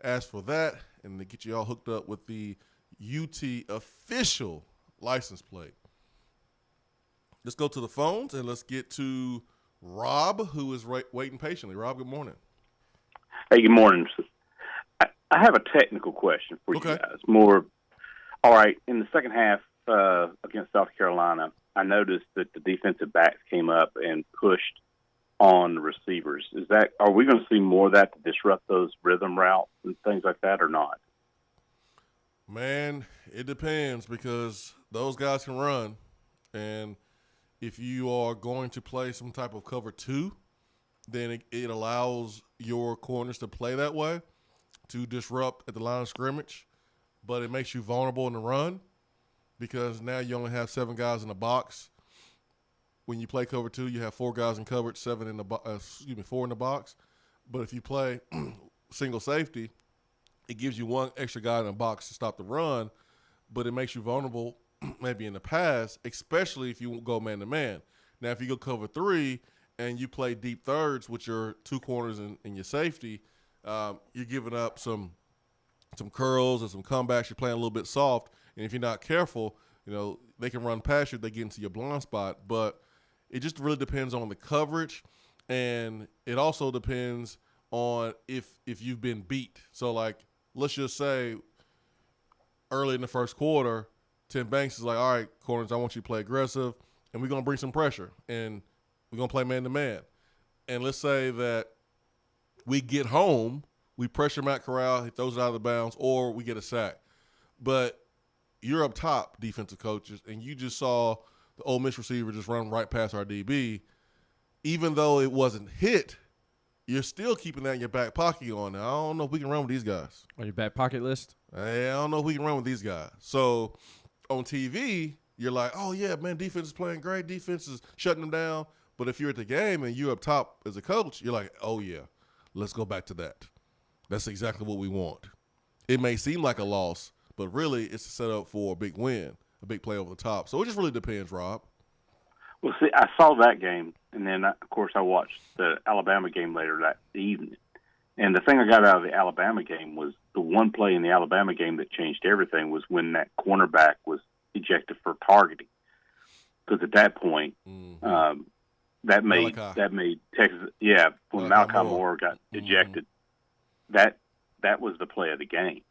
ask for that, and to get you all hooked up with the UT official license plate. Let's go to the phones, and let's get to Rob, who is waiting patiently. Rob, good morning. Hey, good morning. I have a technical question for you guys. All right, in the second half against South Carolina, I noticed that the defensive backs came up and pushed on the receivers. Are we going to see more of that to disrupt those rhythm routes and things like that or not? Man, it depends, because those guys can run, and if you are going to play some type of cover two, then it allows your corners to play that way to disrupt at the line of scrimmage, but it makes you vulnerable in the run because now you only have 7 guys in the box. When you play cover two, you have 4 guys in coverage, 4 in the box. But if you play single safety, it gives you 1 extra guy in the box to stop the run, but it makes you vulnerable maybe in the pass, especially if you go man-to-man. Now, if you go cover 3 and you play deep thirds with your 2 corners and your safety, you're giving up some curls and some comebacks. You're playing a little bit soft, and if you're not careful, they can run past you if they get into your blind spot. But it just really depends on the coverage, and it also depends on if you've been beat. So, like, let's just say early in the first quarter, Tim Banks is like, all right, corners, I want you to play aggressive, and we're going to bring some pressure, and we're going to play man-to-man. And let's say that we get home, we pressure Matt Corral, he throws it out of the bounds, or we get a sack. But you're up top, defensive coaches, and you just saw the Ole Miss receiver just run right past our DB. Even though it wasn't hit, you're still keeping that in your back pocket on now. I don't know if we can run with these guys. On your back pocket list? I don't know if we can run with these guys. So on TV, you're like, oh, yeah, man, defense is playing great. Defense is shutting them down. But if you're at the game and you're up top as a coach, you're like, oh, yeah, let's go back to that. That's exactly what we want. It may seem like a loss, but really it's a setup for a big win, a big play over the top. So it just really depends, Rob. Well, see, I saw that game, and then, of course, I watched the Alabama game later that evening. And the thing I got out of the Alabama game was the one play in the Alabama game that changed everything was when that cornerback was ejected for targeting. Because at that point, that made Texas. Yeah, when Malachi Moore got ejected, that was the play of the game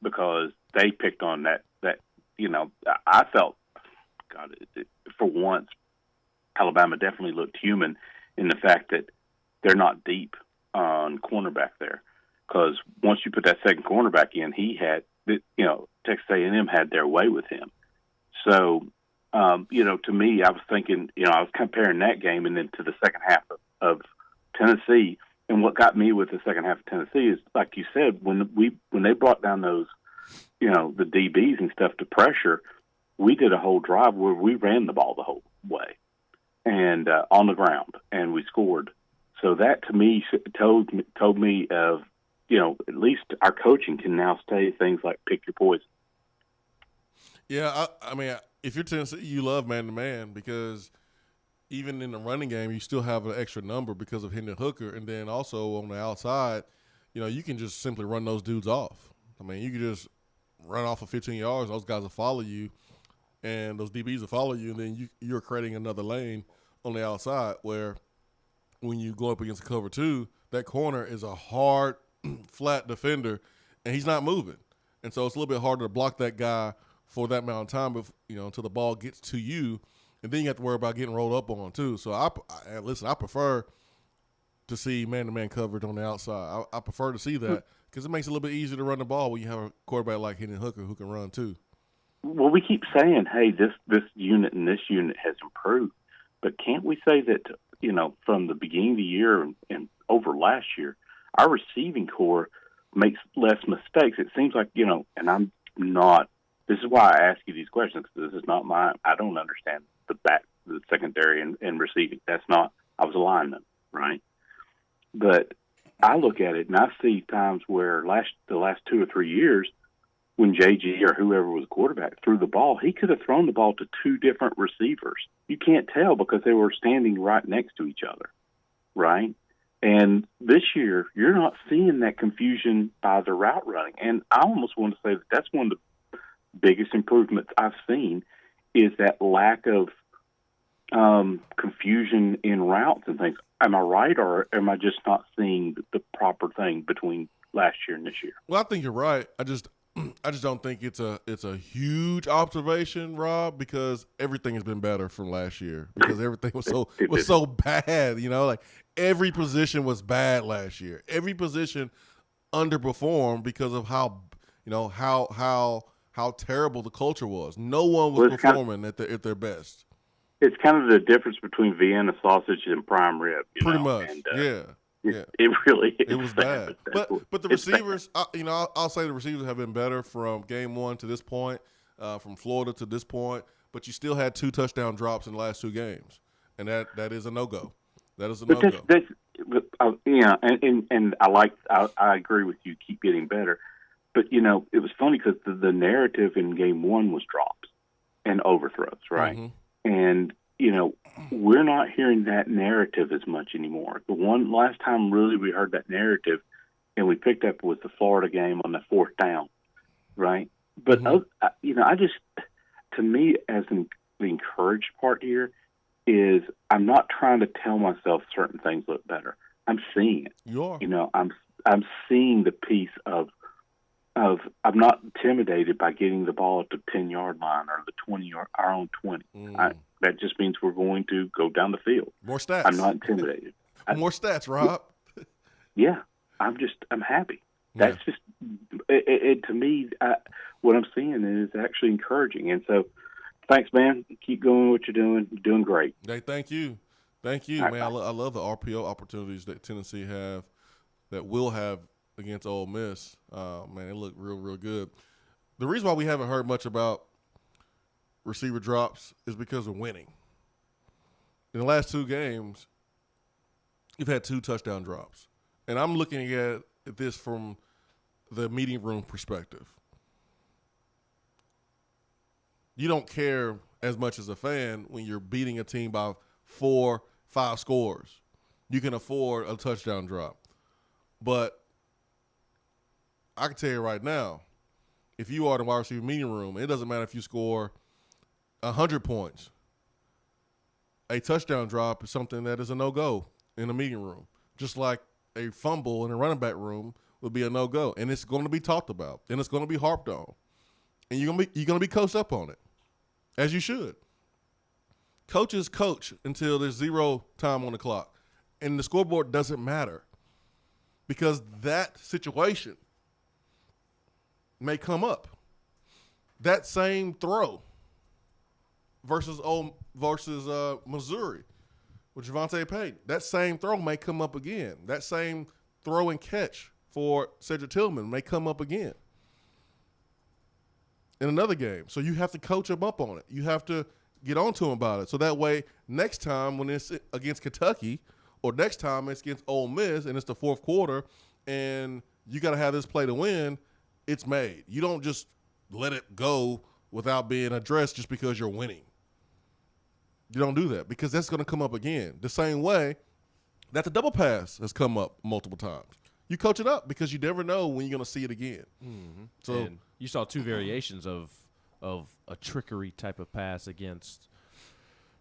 because they picked on that. I felt, God, for once, Alabama definitely looked human in the fact that they're not deep on cornerback there. Because once you put that second cornerback in, he had, Texas A&M had their way with him. So, to me, I was thinking, I was comparing that game and then to the second half of Tennessee. And what got me with the second half of Tennessee is, like you said, when they brought down those, the DBs and stuff to pressure, we did a whole drive where we ran the ball the whole way and on the ground, and we scored. So that to me told me of, at least our coaching can now say things like pick your poison. Yeah, I mean, if you're Tennessee, you love man-to-man because even in the running game, you still have an extra number because of Hendon Hooker. And then also on the outside, you can just simply run those dudes off. I mean, you can just run off of 15 yards. Those guys will follow you, and those DBs will follow you, and then you're creating another lane on the outside where when you go up against the cover two, that corner is a hard, flat defender, and he's not moving. And so it's a little bit harder to block that guy for that amount of time, until the ball gets to you, and then you have to worry about getting rolled up on too. So I prefer to see man-to-man coverage on the outside. I prefer to see that because it makes it a little bit easier to run the ball when you have a quarterback like Hendon Hooker who can run too. Well, we keep saying, hey, this unit and this unit has improved, but can't we say that, from the beginning of the year and over last year, our receiving core makes less mistakes? It seems like, and I'm not. This is why I ask you these questions, because this is not I don't understand the secondary and receiving. That's not, I was a lineman, right? But I look at it and I see times where the last 2 or 3 years when JG or whoever was quarterback threw the ball, he could have thrown the ball to 2 different receivers. You can't tell because they were standing right next to each other, right? And this year, you're not seeing that confusion by the route running. And I almost want to say that that's one of the biggest improvements I've seen is that lack of confusion in routes and things. Am I right, or am I just not seeing the proper thing between last year and this year? Well, I think you're right. I just don't think it's a huge observation, Rob, because everything has been better from last year because everything was so bad. Like every position was bad last year. Every position underperformed because of how terrible the culture was. No one was performing at their best. It's kind of the difference between Vienna sausage and prime rib. Pretty much, and, yeah. It really is. It was bad. But the receivers, I'll say the receivers have been better from game 1 to this point, from Florida to this point. But you still had 2 touchdown drops in the last 2 games, and that is a no-go. That is a no-go. And I agree with you. Keep getting better. But it was funny because the narrative in game 1 was drops and overthrows, right? Mm-hmm. And we're not hearing that narrative as much anymore. The one last time really we heard that narrative and we picked up was the Florida game on the 4th down, right? But, to me, as the encouraged part here is I'm not trying to tell myself certain things look better. I'm seeing it. You are. I'm seeing the piece of I'm not intimidated by getting the ball at the 10-yard line or the 20-yard, our own 20. That just means we're going to go down the field. More stats. I'm not intimidated. More stats, Rob. Yeah, I'm happy. That's just it to me. What I'm seeing is actually encouraging, and so thanks, man. Keep going what you're doing. You're doing great. Hey, thank you. Thank you, man. I love the RPO opportunities that Tennessee will have against Ole Miss. Man, it looked real good. The reason why we haven't heard much about receiver drops is because of winning. In the last 2 games, you've had 2 touchdown drops. And I'm looking at this from the meeting room perspective. You don't care as much as a fan when you're beating a team by 4, 5 scores. You can afford a touchdown drop. But I can tell you right now, if you are in the wide receiver meeting room, it doesn't matter if you score 100 points. A touchdown drop is something that is a no-go in a meeting room. Just like a fumble in a running back room would be a no-go. And it's going to be talked about. And it's going to be harped on. And you're going to be coached up on it, as you should. Coaches coach until there's 0 time on the clock. And the scoreboard doesn't matter. Because that situation may come up. That same throw versus Missouri with Javonte Payton, that same throw may come up again. That same throw and catch for Cedric Tillman may come up again in another game. So you have to coach him up on it. You have to get on to him about it. So that way, next time when it's against Kentucky or next time it's against Ole Miss and it's the 4th quarter and you got to have this play to win, it's made. You don't just let it go without being addressed just because you're winning. You don't do that because that's going to come up again. The same way that the double pass has come up multiple times. You coach it up because you never know when you're going to see it again. Mm-hmm. So and you saw 2 variations of a trickery type of pass against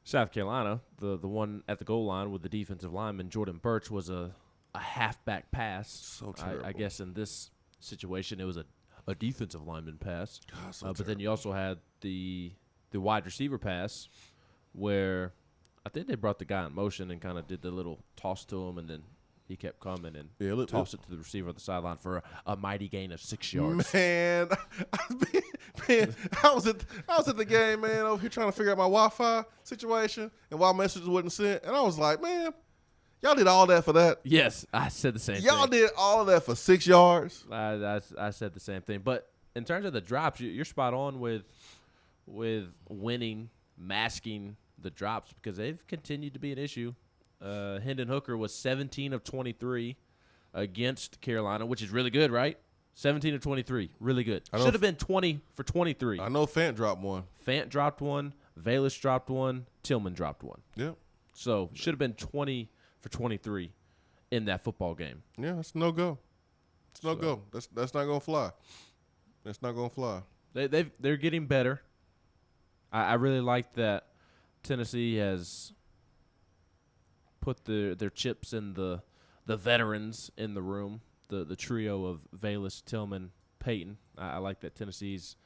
South Carolina. The one at the goal line with the defensive lineman, Jordan Birch, was a halfback pass. So terrible. I guess in this situation it was a defensive lineman pass. God, so but then you also had the wide receiver pass where I think they brought the guy in motion and kind of did the little toss to him, and then he kept coming and tossed it to the receiver on the sideline for a mighty gain of 6 yards. Man, I was at the game, man, over here trying to figure out my Wi-Fi situation and why messages wasn't sent, and I was like, man, y'all did all that for that? Yes, I said the same thing. Y'all did all of that for 6 yards? I said the same thing. But in terms of the drops, you're spot on with winning, masking the drops because they've continued to be an issue. Hendon Hooker was 17 of 23 against Carolina, which is really good, right? 17 of 23, really good. Should have been 20 for 23. I know Fant dropped one. Fant dropped one. Valus dropped one. Tillman dropped one. Yeah. So should have been 20 for 23 in that football game. Yeah, it's no go. It's no go. That's not gonna fly. That's not gonna fly. They're getting better. I really like that Tennessee has put their chips in the veterans in the room, the trio of Valus, Tillman, Payton. I like that Tennessee's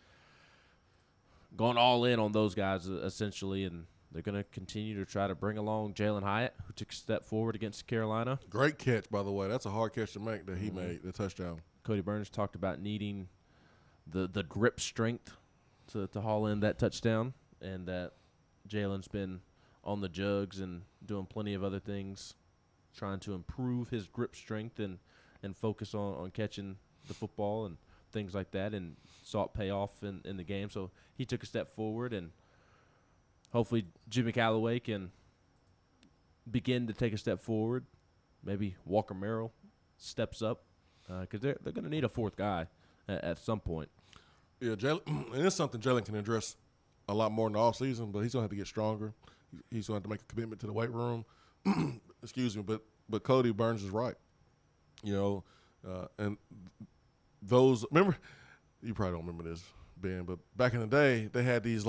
gone all in on those guys essentially, and they're going to continue to try to bring along Jalen Hyatt, who took a step forward against Carolina. Great catch, by the way. That's a hard catch to make that he made, the touchdown. Cody Burns talked about needing the grip strength to haul in that touchdown, and that Jalen's been on the jugs and doing plenty of other things, trying to improve his grip strength and focus on catching the football and things like that, and saw it pay off in the game. So he took a step forward, and hopefully Jimmy Callaway can begin to take a step forward. Maybe Walker Merrill steps up because they're going to need a 4th guy at some point. Yeah, Jalen, and it's something Jalen can address a lot more in the offseason, but he's going to have to get stronger. He's going to have to make a commitment to the weight room. Excuse me, but Cody Burns is right. You know, and those – remember – you probably don't remember this, Ben, but back in the day, they had these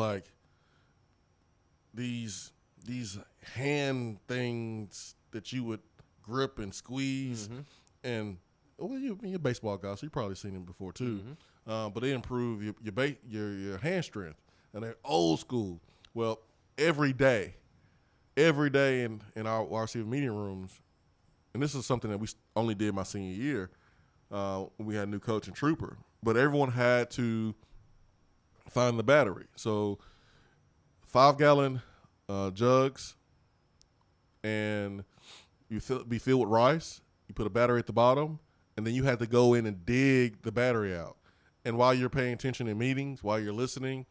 these hand things that you would grip and squeeze, and well, you're a baseball guy, so you've probably seen them before too. But they improve your hand strength, and they're old school. Well, every day in our receiver meeting rooms, and this is something that we only did my senior year when we had a new coach and trooper, but everyone had to find the battery. So 5-gallon jugs and be filled with rice. You put a battery at the bottom, and then you have to go in and dig the battery out. And while you're paying attention in meetings, while you're listening,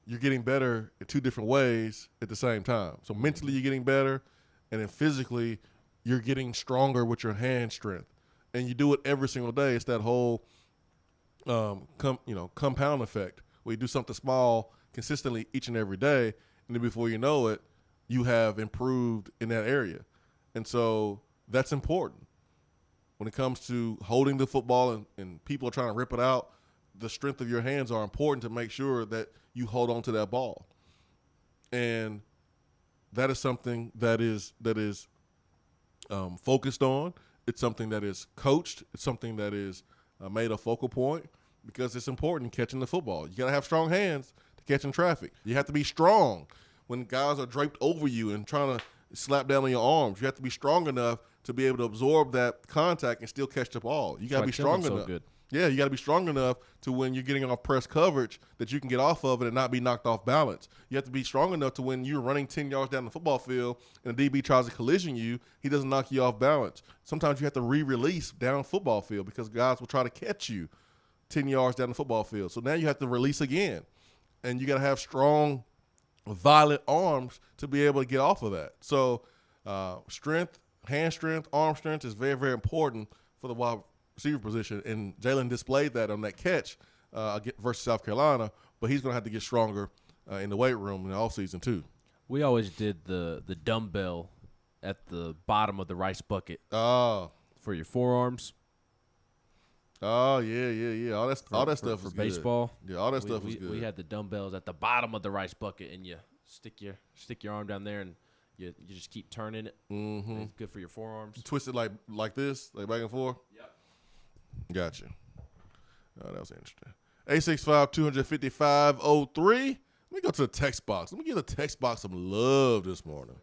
you're getting better in two different ways at the same time. So mentally you're getting better, and then physically you're getting stronger with your hand strength. And you do it every single day. It's that whole compound effect where you do something small consistently each and every day, and then before you know it, you have improved in that area. And so that's important. When it comes to holding the football and people are trying to rip it out, the strength of your hands are important to make sure that you hold on to that ball. And that is something that is focused on. It's something that is coached. It's something that is made a focal point because it's important catching the football. You got to have strong hands to catch in traffic. You have to be strong when guys are draped over you and trying to slap down on your arms. You have to be strong enough to be able to absorb that contact and still catch the ball. You got to be strong enough. Good. Yeah, you got to be strong enough to when you're getting off press coverage that you can get off of it and not be knocked off balance. You have to be strong enough to when you're running 10 yards down the football field and a DB tries to collision you, he doesn't knock you off balance. Sometimes you have to re-release down football field because guys will try to catch you 10 yards down the football field. So now you have to release again. And you got to have strong, violent arms to be able to get off of that. So strength, hand strength, arm strength is very, very important for the wide receiver position, and Jalen displayed that on that catch versus South Carolina, but he's going to have to get stronger in the weight room in the offseason too. We always did the dumbbell at the bottom of the rice bucket for your forearms. Oh, yeah. All that stuff for is baseball. Good. Yeah, all that stuff is good. We had the dumbbells at the bottom of the rice bucket, and you stick your arm down there, and you just keep turning it. Mm-hmm. It's good for your forearms. You twist it like this, like back and forth? Yep. Gotcha. Oh, that was interesting. 865-255-03. Let me go to the text box. Let me give the text box some love this morning.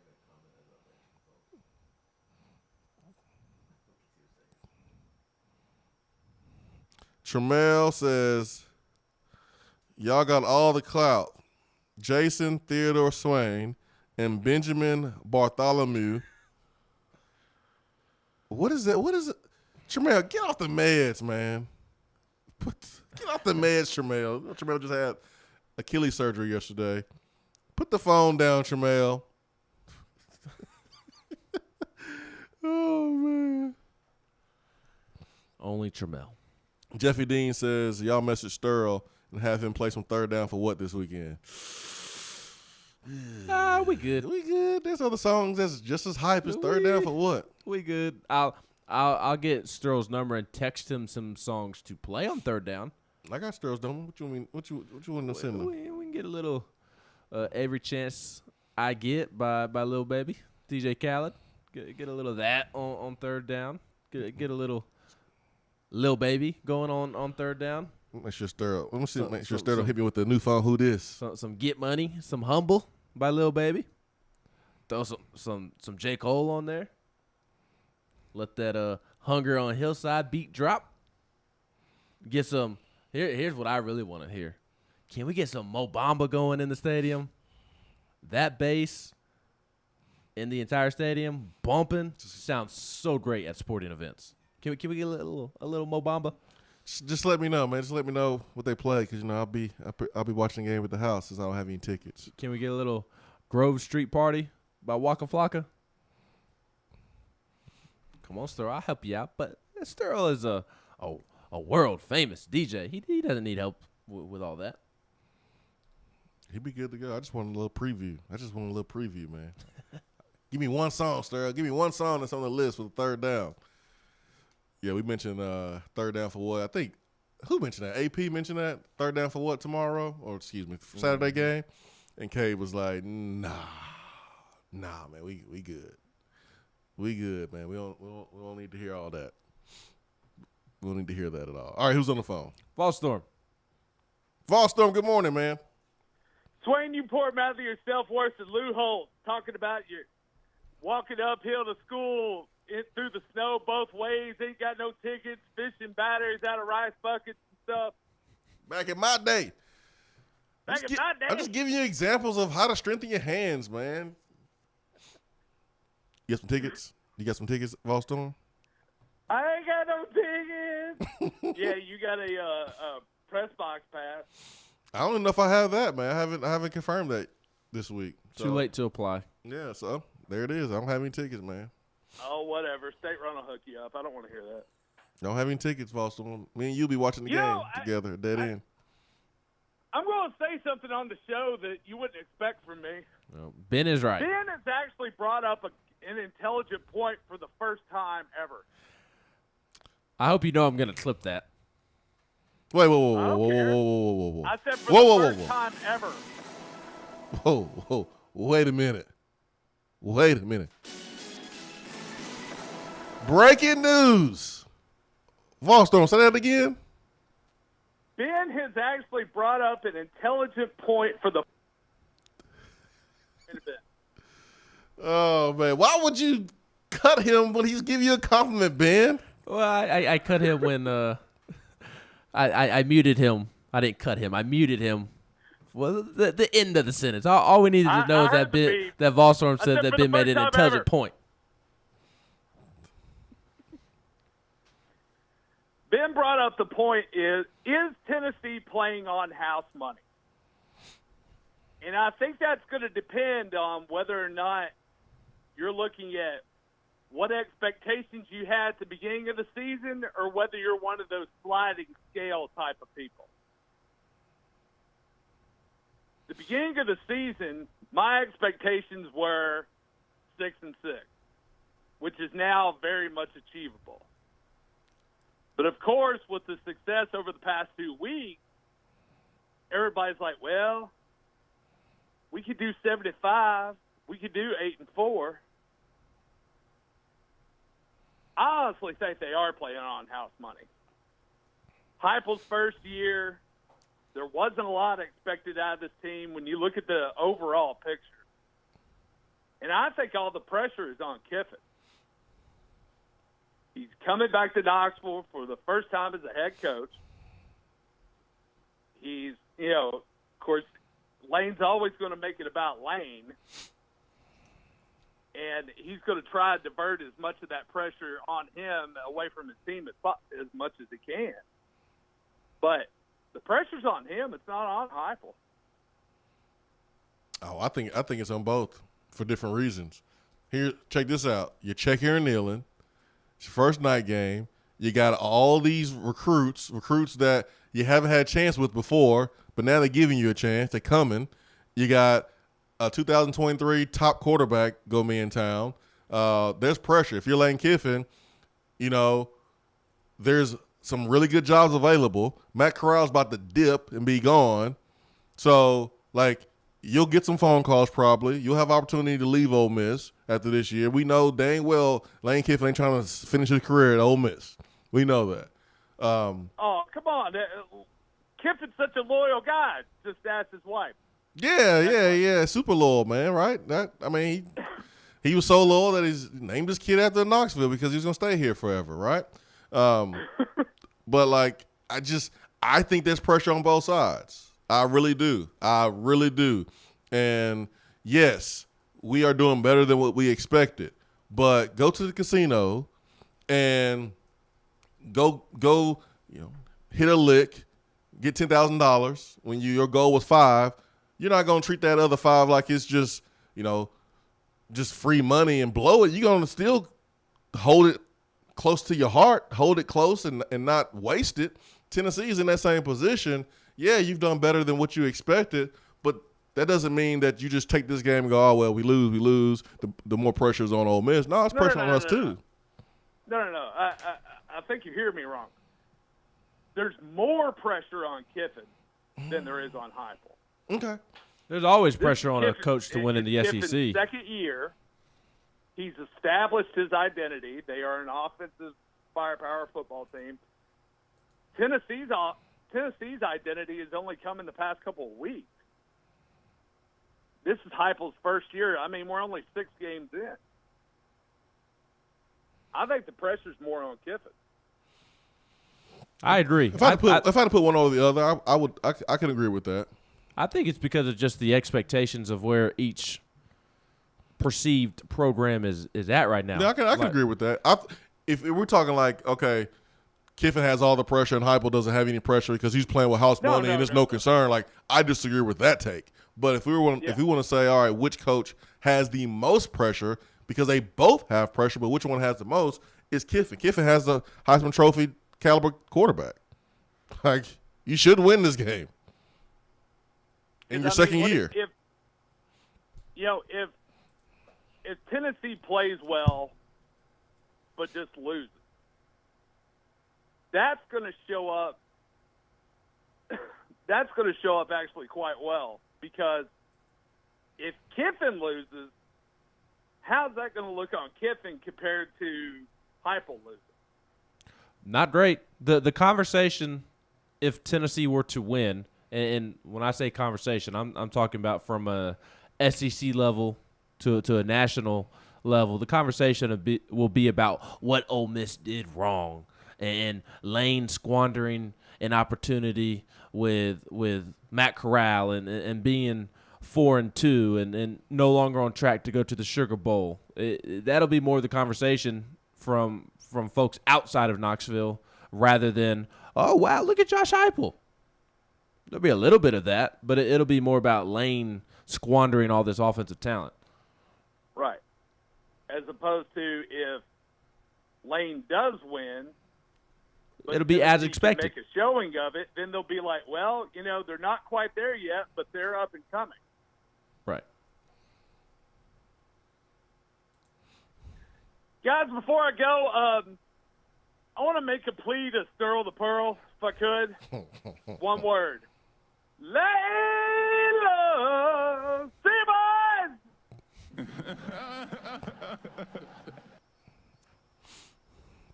Tremel says, y'all got all the clout. Jason Theodore Swain and Benjamin Bartholomew. What is that? What is it? Tremel, get off the meds, man. Get off the meds, Tremel. Tremel just had Achilles surgery yesterday. Put the phone down, Tremel. Oh, man. Only Tremel. Jeffy Dean says, y'all message Sterl and have him play some third down for what this weekend? We good. We good. There's other songs that's just as hype as third down for what? We good. I'll get Sterl's number and text him some songs to play on third down. I got Sterl's number. What you mean? What you want to send him? We can get a little Every Chance I Get by Lil Baby, DJ Khaled. Get a little of that on third down. Get a little Lil Baby going on third down. Make sure Sterl. Let me see. Make sure Sterl hit me with the new phone. Who this? Some Get Money, some Humble by Lil Baby. Throw some J. Cole on there. Let that Hunger on Hillside beat drop. Get some. Here's what I really want to hear. Can we get some Mo Bamba going in the stadium? That bass in the entire stadium bumping sounds so great at sporting events. Can we get a little Mo Bamba? Just let me know, man. Just let me know what they play, because I'll be watching the game at the house since I don't have any tickets. Can we get a little Grove Street Party by Waka Flocka? Come on, Sterl, I'll help you out. But Sterl is a world famous DJ. He doesn't need help with all that. He'd be good to go. I just want a little preview. Man. Give me one song, Sterl. Give me one song that's on the list for the third down. Yeah, we mentioned third down for what? I think, who mentioned that? AP mentioned that? Third down for what tomorrow? Or, excuse me, Saturday game? And Cade was like, nah, man, we good. We good, man. We don't need to hear all that. We don't need to hear that at all. All right, who's on the phone? Fallstorm, good morning, man. Swain, you poor mouth of yourself worse than Lou Holt, talking about your walking uphill to school through the snow both ways, ain't got no tickets, fishing batteries out of rice buckets and stuff. Back in my day. I'm just giving you examples of how to strengthen your hands, man. You got some tickets? You got some tickets, Volstorm? I ain't got no tickets. Yeah, you got a press box pass. I don't even know if I have that, man. I haven't confirmed that this week. Too late to apply. Yeah, so there it is. I don't have any tickets, man. Oh, whatever. State Run will hook you up. I don't want to hear that. Don't have any tickets, Volstorm. Me and you'll be watching the game together at Dead End. I'm going to say something on the show that you wouldn't expect from me. Well, Ben is right. Ben has actually brought up an intelligent point for the first time ever. I hope you know I'm going to clip that. Wait, whoa. I said for the first time ever. Whoa. Wait a minute. Breaking news. Volstorm, say that again. Ben has actually brought up an intelligent point for the Oh, man. Why would you cut him when he's giving you a compliment, Ben? Well, I cut him when I muted him. I didn't cut him. I muted him. Well, the end of the sentence. All we needed to know is that Volstorm said that Ben made an intelligent point. Ben brought up the point is Tennessee playing on house money? And I think that's going to depend on whether or not you're looking at what expectations you had at the beginning of the season or whether you're one of those sliding scale type of people. The beginning of the season, my expectations were 6-6, which is now very much achievable. But, of course, with the success over the past 2 weeks, everybody's like, well, we could do 75. We could do 8-4. I honestly think they are playing on house money. Heupel's first year, there wasn't a lot expected out of this team when you look at the overall picture. And I think all the pressure is on Kiffin. He's coming back to Knoxville for the first time as a head coach. He's, of course, Lane's always going to make it about Lane. And he's going to try to divert as much of that pressure on him away from his team as much as he can. But the pressure's on him. It's not on Heupel. Oh, I think it's on both for different reasons. Here, check this out. You check Aaron Nealon. It's your first night game. You got all these recruits that you haven't had a chance with before, but now they're giving you a chance. They're coming. You got a 2023 top quarterback going to be in town. There's pressure. If you're Lane Kiffin, there's some really good jobs available. Matt Corral's about to dip and be gone. So, you'll get some phone calls probably. You'll have opportunity to leave Ole Miss after this year. We know dang well Lane Kiffin ain't trying to finish his career at Ole Miss. We know that. Oh, come on. Kiffin's such a loyal guy. Just ask his wife. Yeah. Super loyal, man, right? He was so loyal that he's named his kid after Knoxville because he's going to stay here forever, right? But, I think there's pressure on both sides. I really do. And, yes, we are doing better than what we expected. But go to the casino and go hit a lick, get $10,000 when your goal was $5,000. You're not going to treat that other $5,000 like it's just free money and blow it. You're going to still hold it close to your heart, hold it close and not waste it. Tennessee's in that same position. Yeah, you've done better than what you expected, but that doesn't mean that you just take this game and go, oh, well, we lose. The more pressure is on Ole Miss. No, it's pressure on us too. No. I think you hear me wrong. There's more pressure on Kiffin than there is on Heupel. Okay. There's always pressure on a coach to win in the SEC. Kiffin's second year, he's established his identity. They are an offensive firepower football team. Tennessee's identity has only come in the past couple of weeks. This is Heupel's first year. We're only 6 games in. I think the pressure's more on Kiffin. I agree. If I had to put one over the other, I can agree with that. I think it's because of just the expectations of where each perceived program is at right now. Yeah, I can agree with that. If we're talking like, okay, Kiffin has all the pressure and Heupel doesn't have any pressure because he's playing with house money and there's no concern, like, I disagree with that take. But if we want to say, all right, which coach has the most pressure, because they both have pressure, but which one has the most, is Kiffin. Kiffin has the Heisman Trophy caliber quarterback. Like, you should win this game in your second year. If Tennessee plays well but just loses, that's going to show up. That's going to show up actually quite well, because if Kiffin loses, how's that going to look on Kiffin compared to Heupel losing? Not great. The conversation, if Tennessee were to win, and when I say conversation, I'm talking about from a SEC level to a national level. The conversation will be about what Ole Miss did wrong, and Lane squandering an opportunity with Matt Corral and being 4-2 and no longer on track to go to the Sugar Bowl. That'll be more of the conversation from folks outside of Knoxville, rather than, oh, wow, look at Josh Heupel. There'll be a little bit of that, but it'll be more about Lane squandering all this offensive talent. Right. As opposed to if Lane does win, but it'll be as expected. Make a showing of it, then they'll be like, well, they're not quite there yet, but they're up and coming. Right. Guys, before I go, I want to make a plea to Sterl the Pearl, if I could. One word. Layla! See you, boys!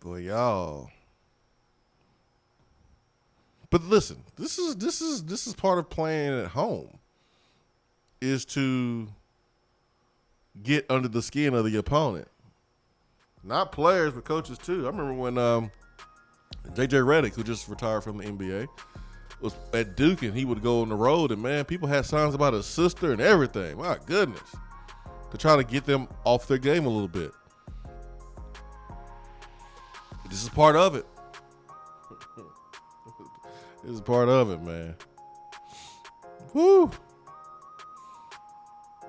Boy, y'all. But listen, this is part of playing at home, is to get under the skin of the opponent. Not players, but coaches too. I remember when J.J. Redick, who just retired from the NBA, was at Duke, and he would go on the road, and man, people had signs about his sister and everything. My goodness. To try to get them off their game a little bit. This is part of it. This is part of it, man. Woo.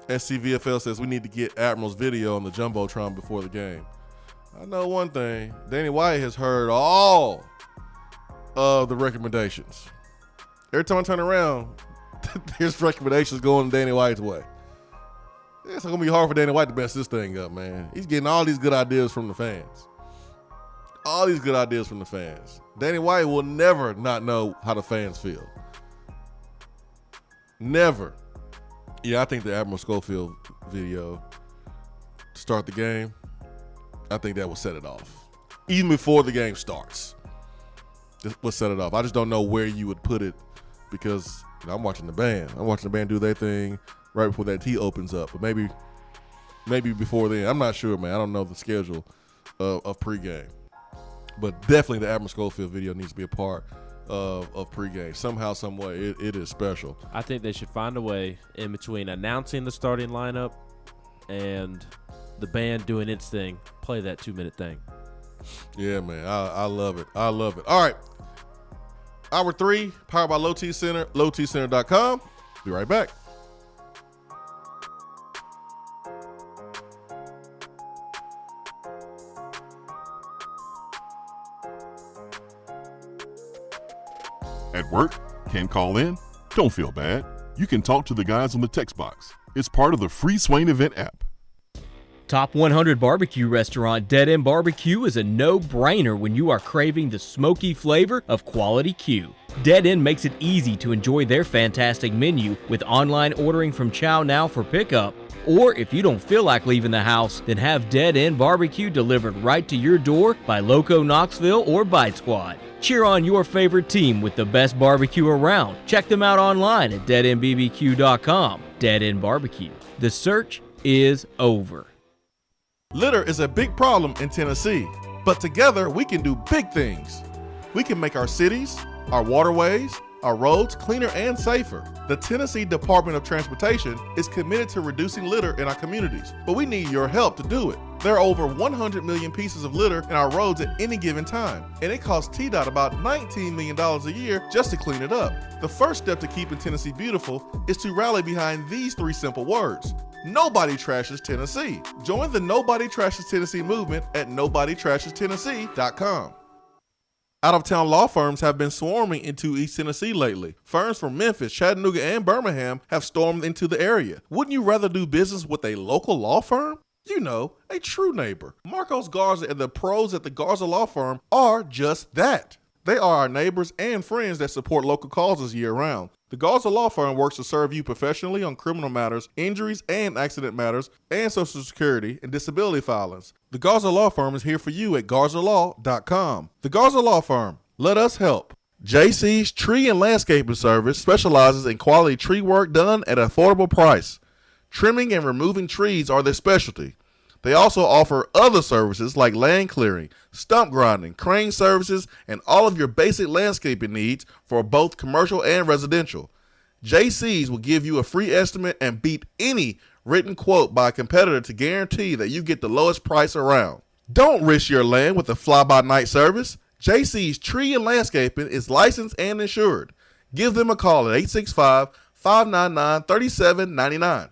SCVFL says we need to get Admiral's video on the Jumbotron before the game. I know one thing. Danny White has heard all of the recommendations. Every time I turn around, there's recommendations going Danny White's way. It's going to be hard for Danny White to mess this thing up, man. He's getting all these good ideas from the fans. All these good ideas from the fans. Danny White will never not know how the fans feel. Never. Yeah, I think the Admiral Schofield video to start the game, I think that will set it off. Even before the game starts, this will set it off. I just don't know where you would put it, because I'm watching the band. I'm watching the band do their thing right before that tee opens up. But maybe before then. I'm not sure, man. I don't know the schedule of pregame. But definitely the Admiral Schofield video needs to be a part of pregame. Somehow, some way, it is special. I think they should find a way in between announcing the starting lineup and the band doing its thing, play that 2-minute thing. Yeah, man. I love it. I love it. All right. Hour 3, powered by Low T Center, lowtcenter.com. Be right back. At work? Can't call in? Don't feel bad. You can talk to the guys on the text box. It's part of the free Swain Event app. Top 100 barbecue restaurant Dead End Barbecue is a no-brainer when you are craving the smoky flavor of quality Q. Dead End makes it easy to enjoy their fantastic menu with online ordering from Chow Now for pickup. Or if you don't feel like leaving the house, then have Dead End Barbecue delivered right to your door by Loco Knoxville or Bite Squad. Cheer on your favorite team with the best barbecue around. Check them out online at deadendbbq.com. Dead End Barbecue. The search is over. Litter is a big problem in Tennessee, but together we can do big things. We can make our cities, our waterways, our roads cleaner and safer. The Tennessee Department of Transportation is committed to reducing litter in our communities, but we need your help to do it. There are over 100 million pieces of litter in our roads at any given time, and it costs TDOT about $19 million a year just to clean it up. The first step to keeping Tennessee beautiful is to rally behind these 3 simple words. Nobody trashes Tennessee. Join the Nobody Trashes Tennessee movement at NobodyTrashesTennessee.com. Out-of-town law firms have been swarming into East Tennessee lately. Firms from Memphis, Chattanooga, and Birmingham have stormed into the area. Wouldn't you rather do business with a local law firm? You know, a true neighbor. Marcos Garza and the pros at the Garza Law Firm are just that. They are our neighbors and friends that support local causes year-round. The Garza Law Firm works to serve you professionally on criminal matters, injuries and accident matters, and Social Security and disability filings. The Garza Law Firm is here for you at GarzaLaw.com. The Garza Law Firm. Let us help. JC's Tree and Landscaping Service specializes in quality tree work done at an affordable price. Trimming and removing trees are their specialty. They also offer other services like land clearing, stump grinding, crane services, and all of your basic landscaping needs for both commercial and residential. JC's will give you a free estimate and beat any written quote by a competitor to guarantee that you get the lowest price around. Don't risk your land with a fly-by-night service. JC's Tree and Landscaping is licensed and insured. Give them a call at 865-599-3799.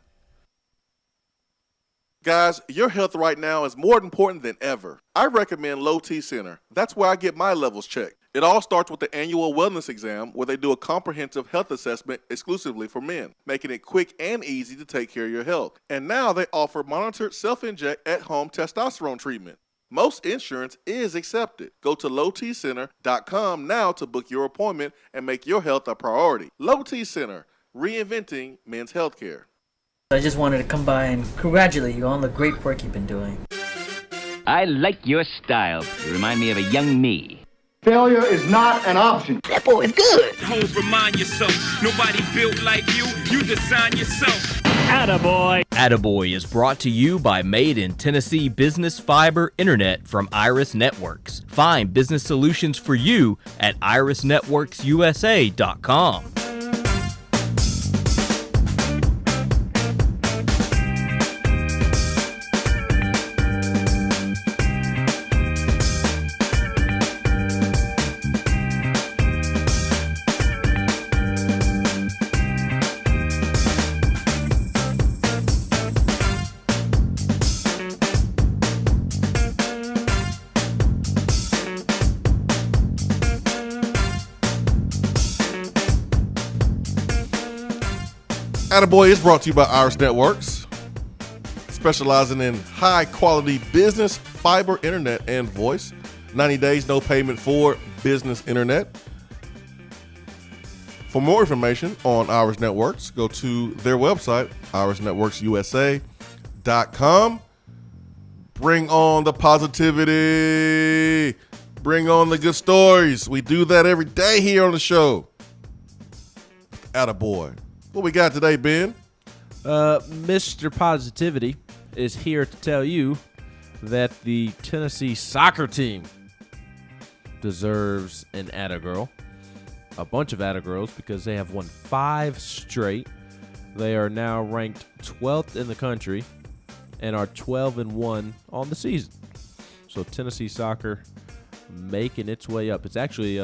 Guys, your health right now is more important than ever. I recommend Low T Center. That's where I get my levels checked. It all starts with the annual wellness exam where they do a comprehensive health assessment exclusively for men, making it quick and easy to take care of your health. And now they offer monitored self-inject at-home testosterone treatment. Most insurance is accepted. Go to lowtcenter.com now to book your appointment and make your health a priority. Low T Center, reinventing men's healthcare. I just wanted to come by and congratulate you on the great work you've been doing. I like your style. You remind me of a young me. Failure is not an option. That boy is good. Homes, remind yourself, nobody built like you. You design yourself. Attaboy. Attaboy is brought to you by Made in Tennessee Business Fiber Internet from Iris Networks. Find business solutions for you at irisnetworksusa.com. Attaboy is brought to you by Iris Networks, specializing in high-quality business, fiber, internet, and voice. 90 days, no payment for business internet. For more information on Iris Networks, go to their website, irisnetworksusa.com. Bring on the positivity. Bring on the good stories. We do that every day here on the show. Attaboy. What we got today, Ben? Mr. Positivity is here to tell you that the Tennessee soccer team deserves an Attagirl. A bunch of Attagirls because they have won 5 straight. They are now ranked 12th in the country and are 12-1 on the season. So Tennessee soccer making its way up. It's actually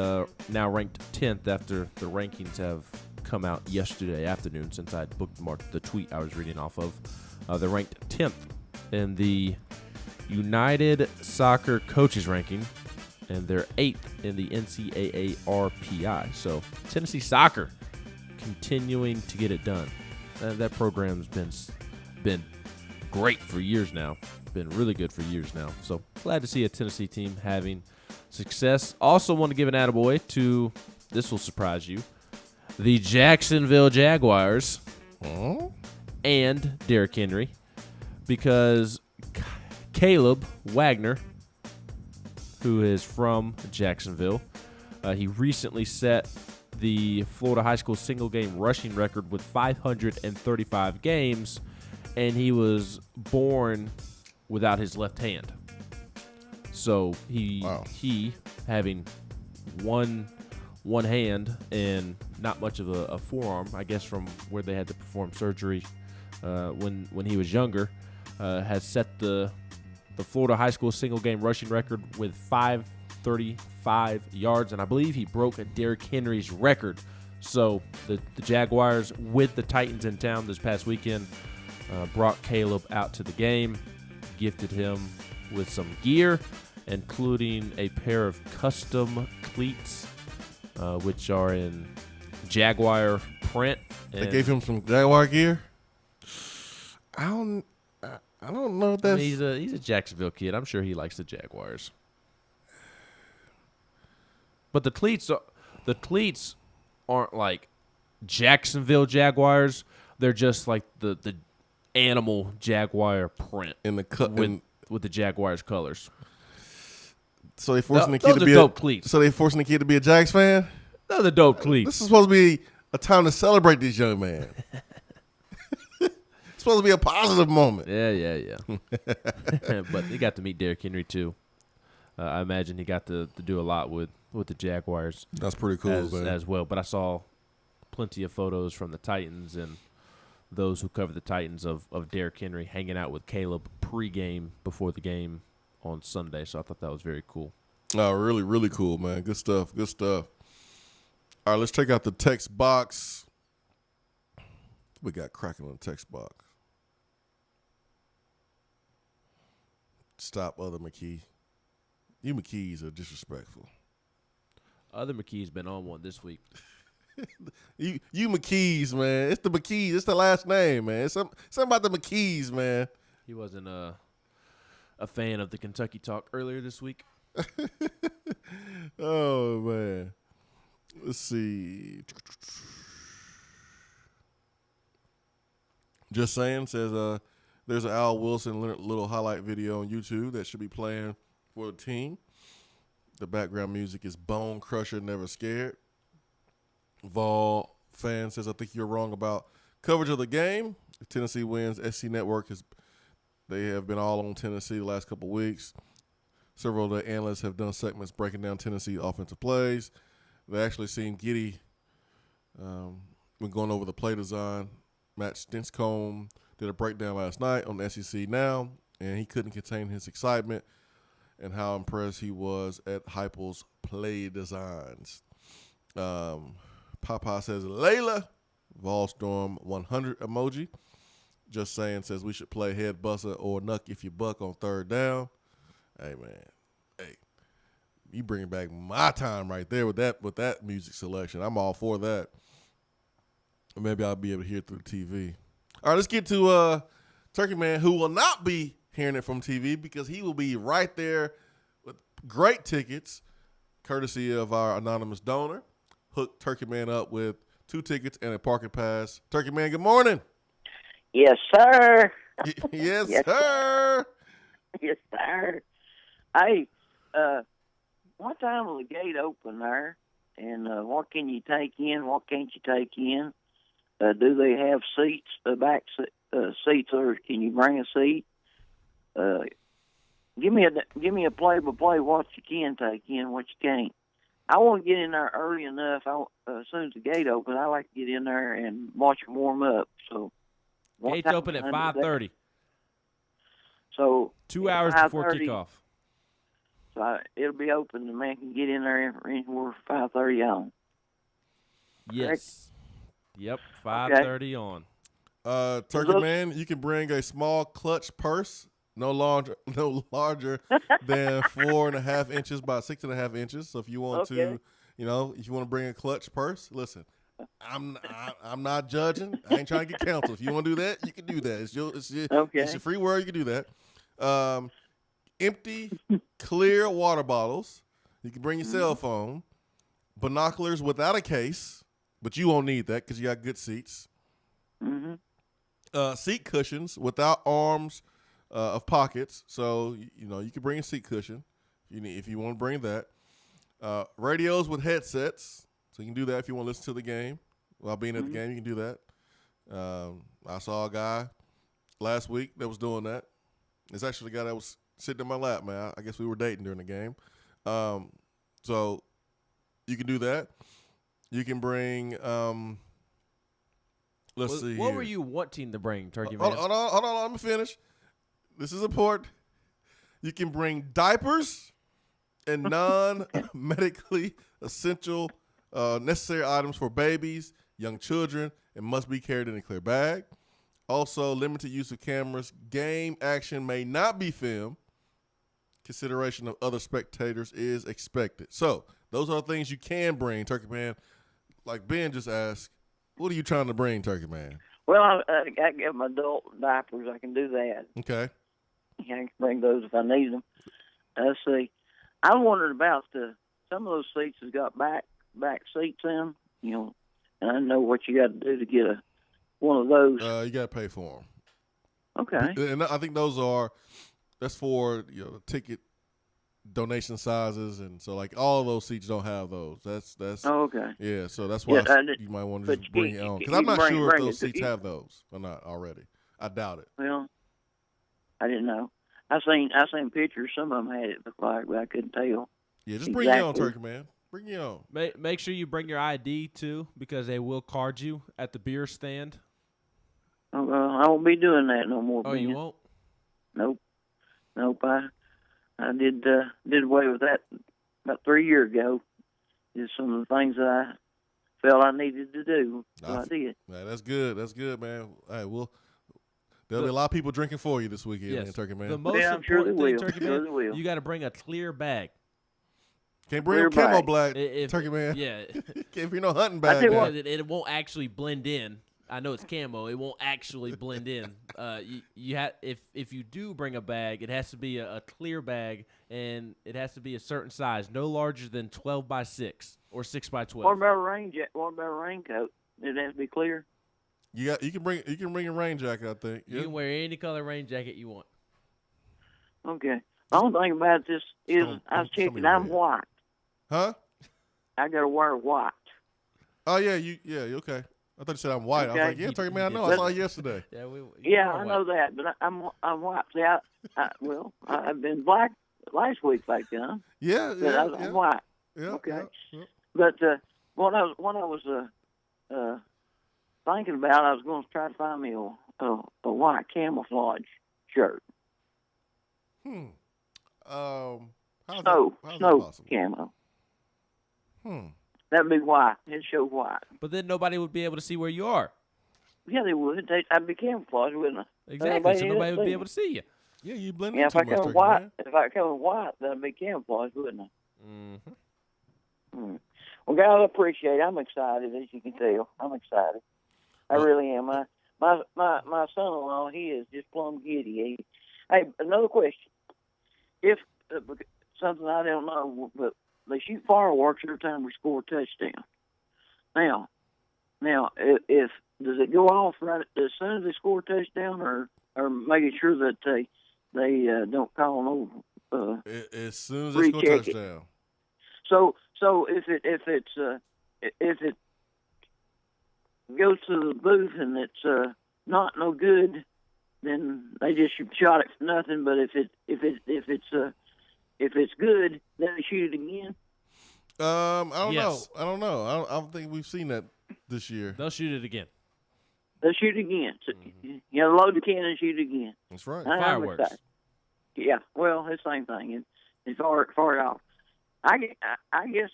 now ranked 10th after the rankings have come out yesterday afternoon since I bookmarked the tweet I was reading off of. They're ranked 10th in the United Soccer Coaches Ranking, and they're 8th in the NCAA RPI. So Tennessee soccer continuing to get it done. That program's been great for years now. Been really good for years now. So glad to see a Tennessee team having success. Also want to give an attaboy to, this will surprise you, the Jacksonville Jaguars and Derrick Henry, because Caleb Wagner, who is from Jacksonville, he recently set the Florida high school single-game rushing record with 535 games, and he was born without his left hand. So he having one one hand and not much of a forearm, I guess, from where they had to perform surgery when he was younger, has set the Florida high school single-game rushing record with 535 yards, and I believe he broke a Derrick Henry's record. So the Jaguars, with the Titans in town this past weekend, brought Caleb out to the game, gifted him with some gear, including a pair of custom cleats, which are in Jaguar print. They gave him some Jaguar gear. I don't know if that's. He's a Jacksonville kid. I'm sure he likes the Jaguars. But the cleats aren't like Jacksonville Jaguars. They're just like the animal Jaguar print in the with the Jaguars colors. So they forcing the kid to be dope cleats. So they forcing the kid to be a Jags fan. Those are dope cleats. This is supposed to be a time to celebrate this young man. It's supposed to be a positive moment. Yeah. But he got to meet Derrick Henry too. I imagine he got to do a lot with the Jaguars. That's pretty cool, as well. But I saw plenty of photos from the Titans and those who cover the Titans of Derrick Henry hanging out with Caleb pregame before the game on Sunday. So I thought that was very cool. Oh, really, really cool, man. Good stuff. All right, let's check out the text box. We got cracking on the text box. Stop, other McKee. You McKees are disrespectful. Other McKee's been on one this week. you McKees, man. It's the McKees. It's the last name, man. It's something about the McKees, man. He wasn't a fan of the Kentucky talk earlier this week. Oh, man. Let's see. Just saying says there's an Al Wilson little highlight video on YouTube that should be playing for the team. The background music is Bone Crusher, Never Scared. Vol fan says, I think you're wrong about coverage of the game. If Tennessee wins, SC Network they have been all on Tennessee the last couple weeks. Several of the analysts have done segments breaking down Tennessee offensive plays. They actually seen Giddy when going over the play design. Matt Stinscombe did a breakdown last night on the SEC Now, and he couldn't contain his excitement and how impressed he was at Heupel's play designs. Papa says, Layla, Volstorm 100 emoji. Just saying says we should play head buster or knuck if you buck on third down. Hey, man. Hey, you bring back my time right there with that music selection. I'm all for that. Maybe I'll be able to hear it through the TV. All right, let's get to Turkey Man, who will not be hearing it from TV because he will be right there with great tickets, courtesy of our anonymous donor. Hook Turkey Man up with 2 tickets and a parking pass. Turkey Man, good morning. Yes, sir. Yes, sir. Yes, sir. Hey, what time will the gate open there? And what can you take in? What can't you take in? Do they have seats, back seats, or can you bring a seat? Give me a play-by-play what you can take in, what you can't. I want to get in there early enough. As soon as the gate opens, I like to get in there and watch them warm up. So gates open at 5:30. So 2 hours before kickoff. So it'll be open. The man can get in there anywhere 5:30 on. Yes. Correct? Yep, 5:30 on. Turkey Man, you can bring a small clutch purse, no larger than 4.5 inches by 6.5 inches. So if you want to, if you want to bring a clutch purse, listen, I'm not judging. I ain't trying to get counsel. If you want to do that, you can do that. It's your free word. You can do that. Empty, clear water bottles. You can bring your cell phone. Binoculars without a case, but you won't need that because you got good seats. Mm-hmm. Seat cushions without arms of pockets. So, you can bring a seat cushion if you want to bring that. Radios with headsets. So you can do that if you want to listen to the game. While being at the game, you can do that. I saw a guy last week that was doing that. It's actually the guy that was sitting in my lap, man. I guess we were dating during the game. So you can do that. You can bring. Let's see. What here. were you wanting to bring, Turkey Hold Man? on. Let me finish. This is important. You can bring diapers and non-medically essential necessary items for babies, young children, and must be carried in a clear bag. Also, limited use of cameras. Game action may not be filmed. Consideration of other spectators is expected. So, those are things you can bring, Turkey Man. Like Ben just asked, what are you trying to bring, Turkey Man? Well, I get my adult diapers. I can do that. Okay. I can bring those if I need them. Let's see. I wondered about some of those seats has got back seats in, and I know what you got to do to get one of those. You got to pay for them. Okay. And I think that's for ticket donation sizes, and so like all of those seats don't have those. That's okay. Yeah, so that's why you might want to just bring it on, because I'm not sure if those seats have those or not already. I doubt it. Well, I didn't know. I seen pictures. Some of them had it look like, but I couldn't tell. Yeah, just bring it on, Turkey Man. Bring it on. Make sure you bring your ID too, because they will card you at the beer stand. I won't be doing that no more. Oh, you won't? Nope. I did away with that about 3 years ago. Just some of the things that I felt I needed to do, so I did. Man, that's good. That's good, man. All right, there'll be a lot of people drinking for you this weekend, man, Turkey Man. The most important thing, Turkey Man, you got to bring a clear bag. Can't bring a camo black, Turkey Man. Yeah. Can't bring no hunting bag. It won't actually blend in. I know it's camo. It won't actually blend in. You have if you do bring a bag, it has to be a clear bag, and it has to be a certain size, no larger than 12 by 6 or 6 by 12. What about a raincoat? It has to be clear. You can bring a rain jacket, I think. You can wear any color rain jacket you want. Okay. The only thing about this is I was checking. I'm white. Huh? I got to wear white. Oh yeah, okay. I thought you said I'm white. Okay. I was like, yeah, Turkey Man, I know. I saw you yesterday. I know that, but I'm white. See, I've been black last week back then. Yeah, but I'm white. Yeah. Okay. Yeah. But what I was thinking about, I was going to try to find me a white camouflage shirt. How's Snow possible? camo. That'd be white. It'd show white. But then nobody would be able to see where you are. Yeah, they would. I'd be camouflaged, wouldn't I? Exactly. So nobody would be able to see you. Yeah, you blend in in too too much, if I come in white, then I'd be camouflaged, wouldn't I? Mm-hmm. Well, guys, I appreciate it. I'm excited, as you can tell. I'm excited. I really am. My son-in-law, he is just plumb giddy. Hey, another question. If something I don't know, but they shoot fireworks every time we score a touchdown. Now, if does it go off right as soon as they score a touchdown, or making sure that they don't call no as soon as they score a touchdown. So if it goes to the booth and it's not no good, then they just shot it for nothing. But if it's good, then they shoot it again. I don't know. I don't think we've seen that this year. They'll shoot it again. They'll shoot it again. So, load the cannon and shoot it again. That's right. Fireworks. Yeah, well, it's the same thing. It's far off. I guess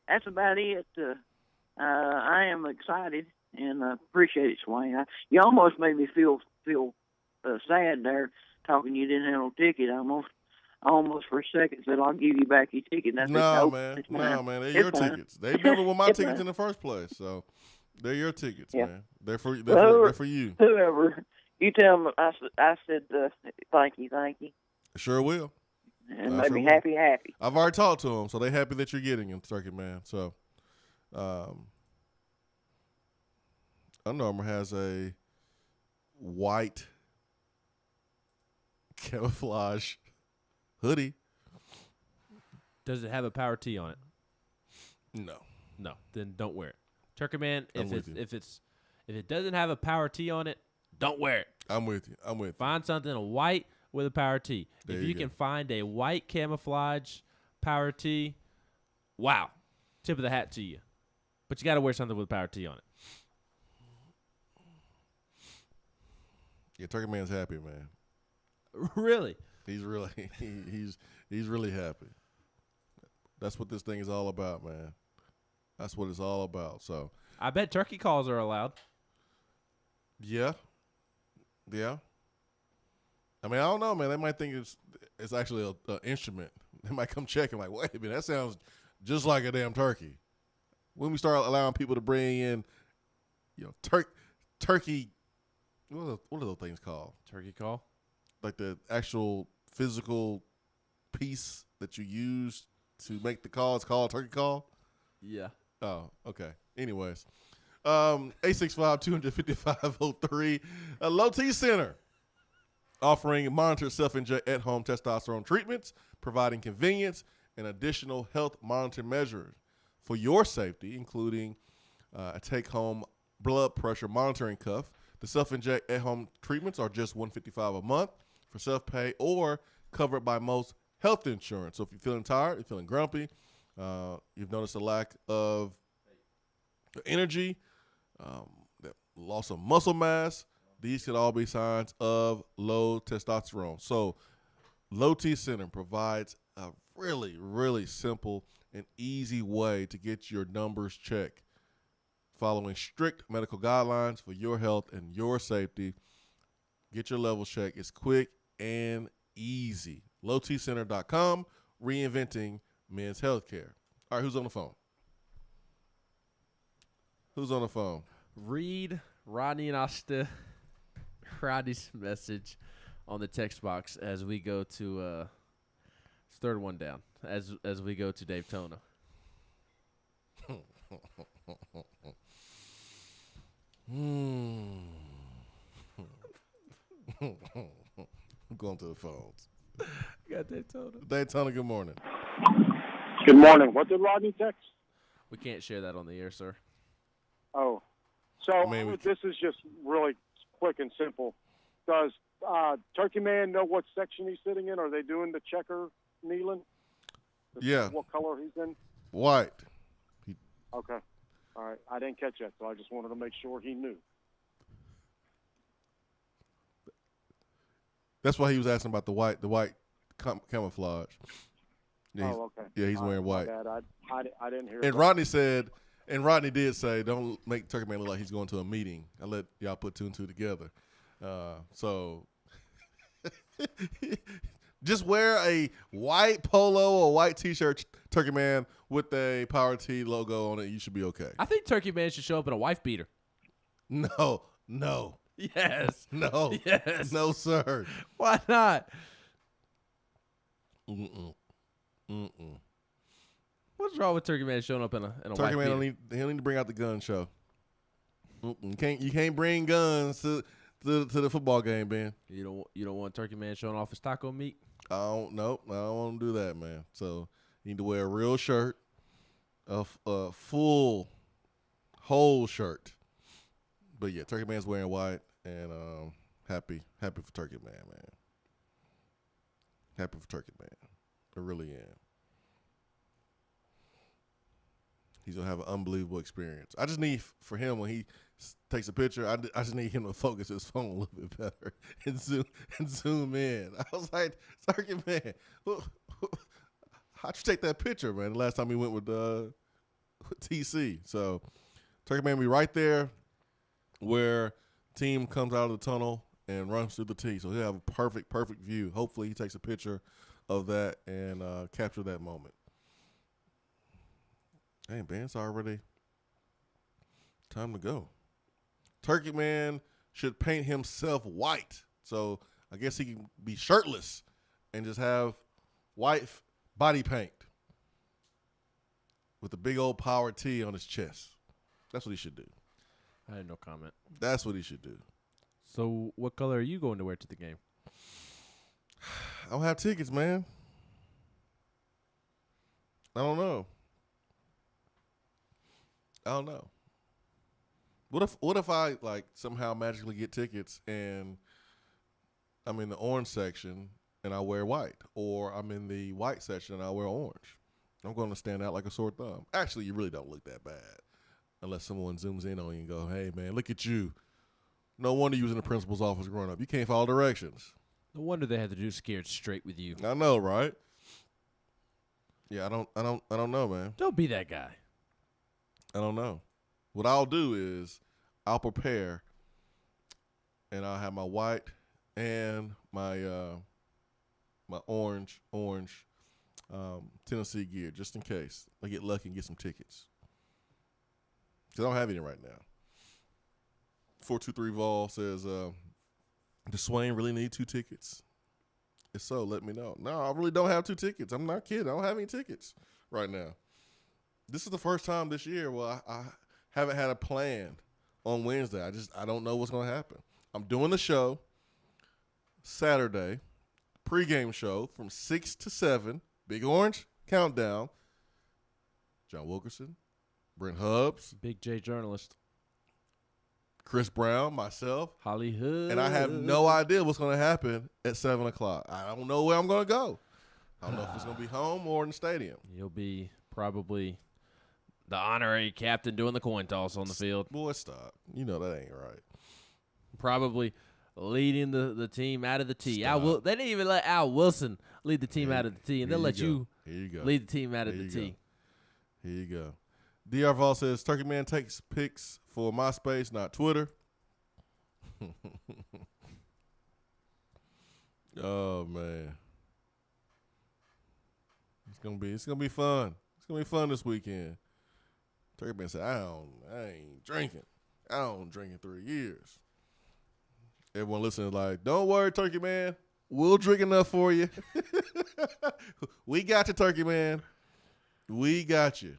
that's about it. I am excited and appreciate it, Swain. You almost made me feel sad there, talking you didn't have no ticket. I almost for a second said, I'll give you back your ticket. And No, man. They're your tickets. They never were my tickets in the first place, so they're your tickets, man. They're for you. Whoever. You tell them I said thank you. Sure will. And make me happy. I've already talked to them, so they're happy that you're getting them, Turkey Man. So, Under Armour has a white camouflage hoodie. Does it have a power T on it? No. Then don't wear it. Turkey Man, if it doesn't have a power T on it, don't wear it. I'm with you. Find something white with a power T. If you can find a white camouflage power T, wow. Tip of the hat to you. But you got to wear something with power T on it. Yeah, Turkey Man's happy, man. Really? He's really he's really happy. That's what this thing is all about, man. That's what it's all about. So I bet turkey calls are allowed. Yeah. I mean, I don't know, man. They might think it's actually an instrument. They might come check and like, wait a minute, that sounds just like a damn turkey. When we start allowing people to bring in, turkey, what are those things called? Turkey call? Like the actual physical piece that you use to make the call. It's called a turkey call? Yeah. Oh, okay. Anyways, 865-255-03. Low T Center offering monitored self-inject at-home testosterone treatments, providing convenience and additional health monitoring measures for your safety, including a take-home blood pressure monitoring cuff. The self-inject at-home treatments are just $155 a month for self-pay or covered by most health insurance. So if you're feeling tired, you're feeling grumpy, you've noticed a lack of energy, loss of muscle mass, these could all be signs of low testosterone. So Low T Center provides a really, really simple and easy way to get your numbers checked, following strict medical guidelines for your health and your safety. Get your levels checked. It's quick and easy. LowTCenter.com, reinventing men's healthcare. All right, who's on the phone? Who's on the phone? Read Rodney's message on the text box as we go to it's third one down as we go to Dave Tona. I'm going to the phones. Got Dave Tona. Dave Tona, good morning. Good morning. What did Rodney text? We can't share that on the air, sir. Oh, so this is just really quick and simple. Does Turkey Man know what section he's sitting in? Are they doing the checker kneeling? Yeah. What color he's in? White. Okay. All right. I didn't catch that, so I just wanted to make sure he knew. That's why he was asking about the white camouflage. Yeah, okay. Yeah, he's wearing white. My bad. I didn't hear. And Rodney did say, don't make Turkey Man look like he's going to a meeting. I let y'all put two and two together. So just wear a white polo or white T-shirt, Turkey Man, with a Power T logo on it. You should be okay. I think Turkey Man should show up in a wife beater. No. Yes. No. Yes. No, sir. Why not? What's wrong with Turkey Man showing up in a Turkey wife Man beater? he'll need to bring out the gun show. You can't bring guns to the football game, Ben. You don't want Turkey Man showing off his taco meat? I don't want to do that, man. So you need to wear a real shirt, a full whole shirt. But yeah, Turkey Man's wearing white, and happy for Turkey Man. Happy for Turkey Man. I really am. He's gonna have an unbelievable experience. I just need for him when he takes a picture. I just need him to focus his phone a little bit better and zoom in. I was like, Turkey Man, how'd you take that picture, man? The last time we went with TC. So Turkey Man be right there where team comes out of the tunnel and runs through the tee. So he'll have a perfect view. Hopefully he takes a picture of that and capture that moment. Hey, man, it's already time to go. Turkey Man should paint himself white. So I guess he can be shirtless and just have white body paint with a big old Power T on his chest. That's what he should do. I had no comment. That's what he should do. So what color are you going to wear to the game? I don't have tickets, man. I don't know. What if I like somehow magically get tickets and I'm in the orange section and I wear white, or I'm in the white section and I wear orange? I'm going to stand out like a sore thumb. Actually, you really don't look that bad. unless someone zooms in on you and go, hey, man, look at you. No wonder you was in the principal's office growing up. You can't follow directions. No wonder they had to do Scared Straight with you. I know, right? Yeah, I don't know, man. Don't be that guy. I don't know. What I'll do is I'll prepare, and I'll have my white and my my orange Tennessee gear just in case I get lucky and get some tickets. Because I don't have any right now. 423 Vol says, does Swain really need 2 tickets? If so, let me know. No, I really don't have 2 tickets. I'm not kidding. I don't have any tickets right now. This is the first time this year where I haven't had a plan on Wednesday. I don't know what's going to happen. I'm doing the show Saturday, pregame show from 6 to 7, Big Orange Countdown. John Wilkerson, Brent Hubbs, Big J journalist, Chris Brown, myself, Hollywood, and I have no idea what's going to happen at 7 o'clock. I don't know where I'm going to go. I don't know if it's going to be home or in the stadium. You'll be probably the honorary captain doing the coin toss on the field. Boy, stop. You know that ain't right. Probably leading the team out of the tee. Stop. They didn't even let Al Wilson lead the team out of the tee, and they'll let you go. lead the team out of the tee. Here you go. DR Vol says, Turkey Man takes pics for MySpace, not Twitter. Oh, man. It's gonna be fun. It's gonna be fun this weekend. Turkey Man said, I ain't drinking. I don't drink in 3 years. Everyone listening is like, don't worry, Turkey Man. We'll drink enough for you. We got you, Turkey Man. We got you.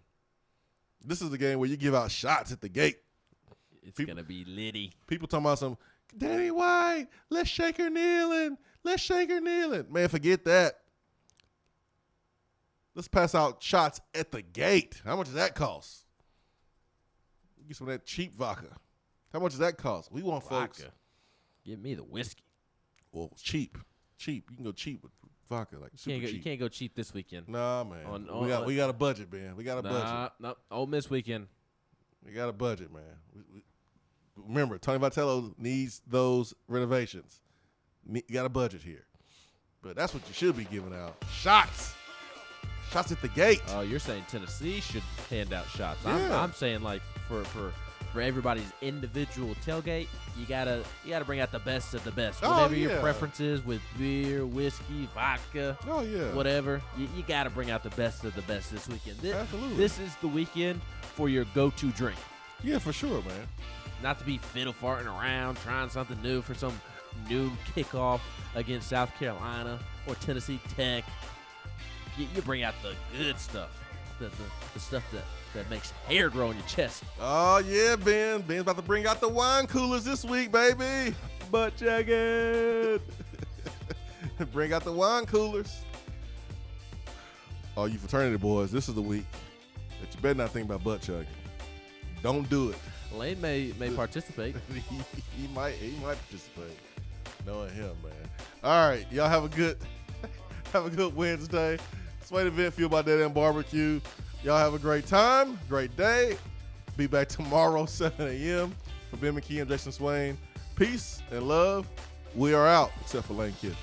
This is the game where you give out shots at the gate. It's going to be litty. People talking about some, Danny White, let's shake her kneeling. Let's shake her kneeling. Man, forget that. Let's pass out shots at the gate. How much does that cost? Get some of that cheap vodka. How much does that cost? We want folks. Vodka. Give me the whiskey. Well, cheap. Cheap. You can go cheap with vodka. Like super cheap. You can't go cheap this weekend. Nah, man. We got a budget, man. We got a budget. No, Ole Miss weekend. We got a budget, man. Remember, Tony Vitello needs those renovations. You got a budget here. But that's what you should be giving out. Shots. Shots at the gate. Oh, you're saying Tennessee should hand out shots. Yeah. I'm saying like for everybody's individual tailgate, you gotta bring out the best of the best. Whatever your preference is with beer, whiskey, vodka, whatever, you gotta bring out the best of the best this weekend. Absolutely. This is the weekend for your go-to drink. Yeah, for sure, man. Not to be fiddle farting around, trying something new for some noon kickoff against South Carolina or Tennessee Tech. You bring out the good stuff, the stuff that makes hair grow on your chest. Oh, yeah, Ben. Ben's about to bring out the wine coolers this week, baby. Butt chugging. Bring out the wine coolers. Oh, you fraternity boys, this is the week that you better not think about butt chugging. Don't do it. Lane may participate. he might participate. Knowing him, man. All right, y'all have a good Wednesday. Swain Event fueled by Dead End Barbecue. Y'all have a great time, great day. Be back tomorrow, 7 a.m. For Ben McKee and Jason Swain. Peace and love. We are out, except for Lane Kiffin.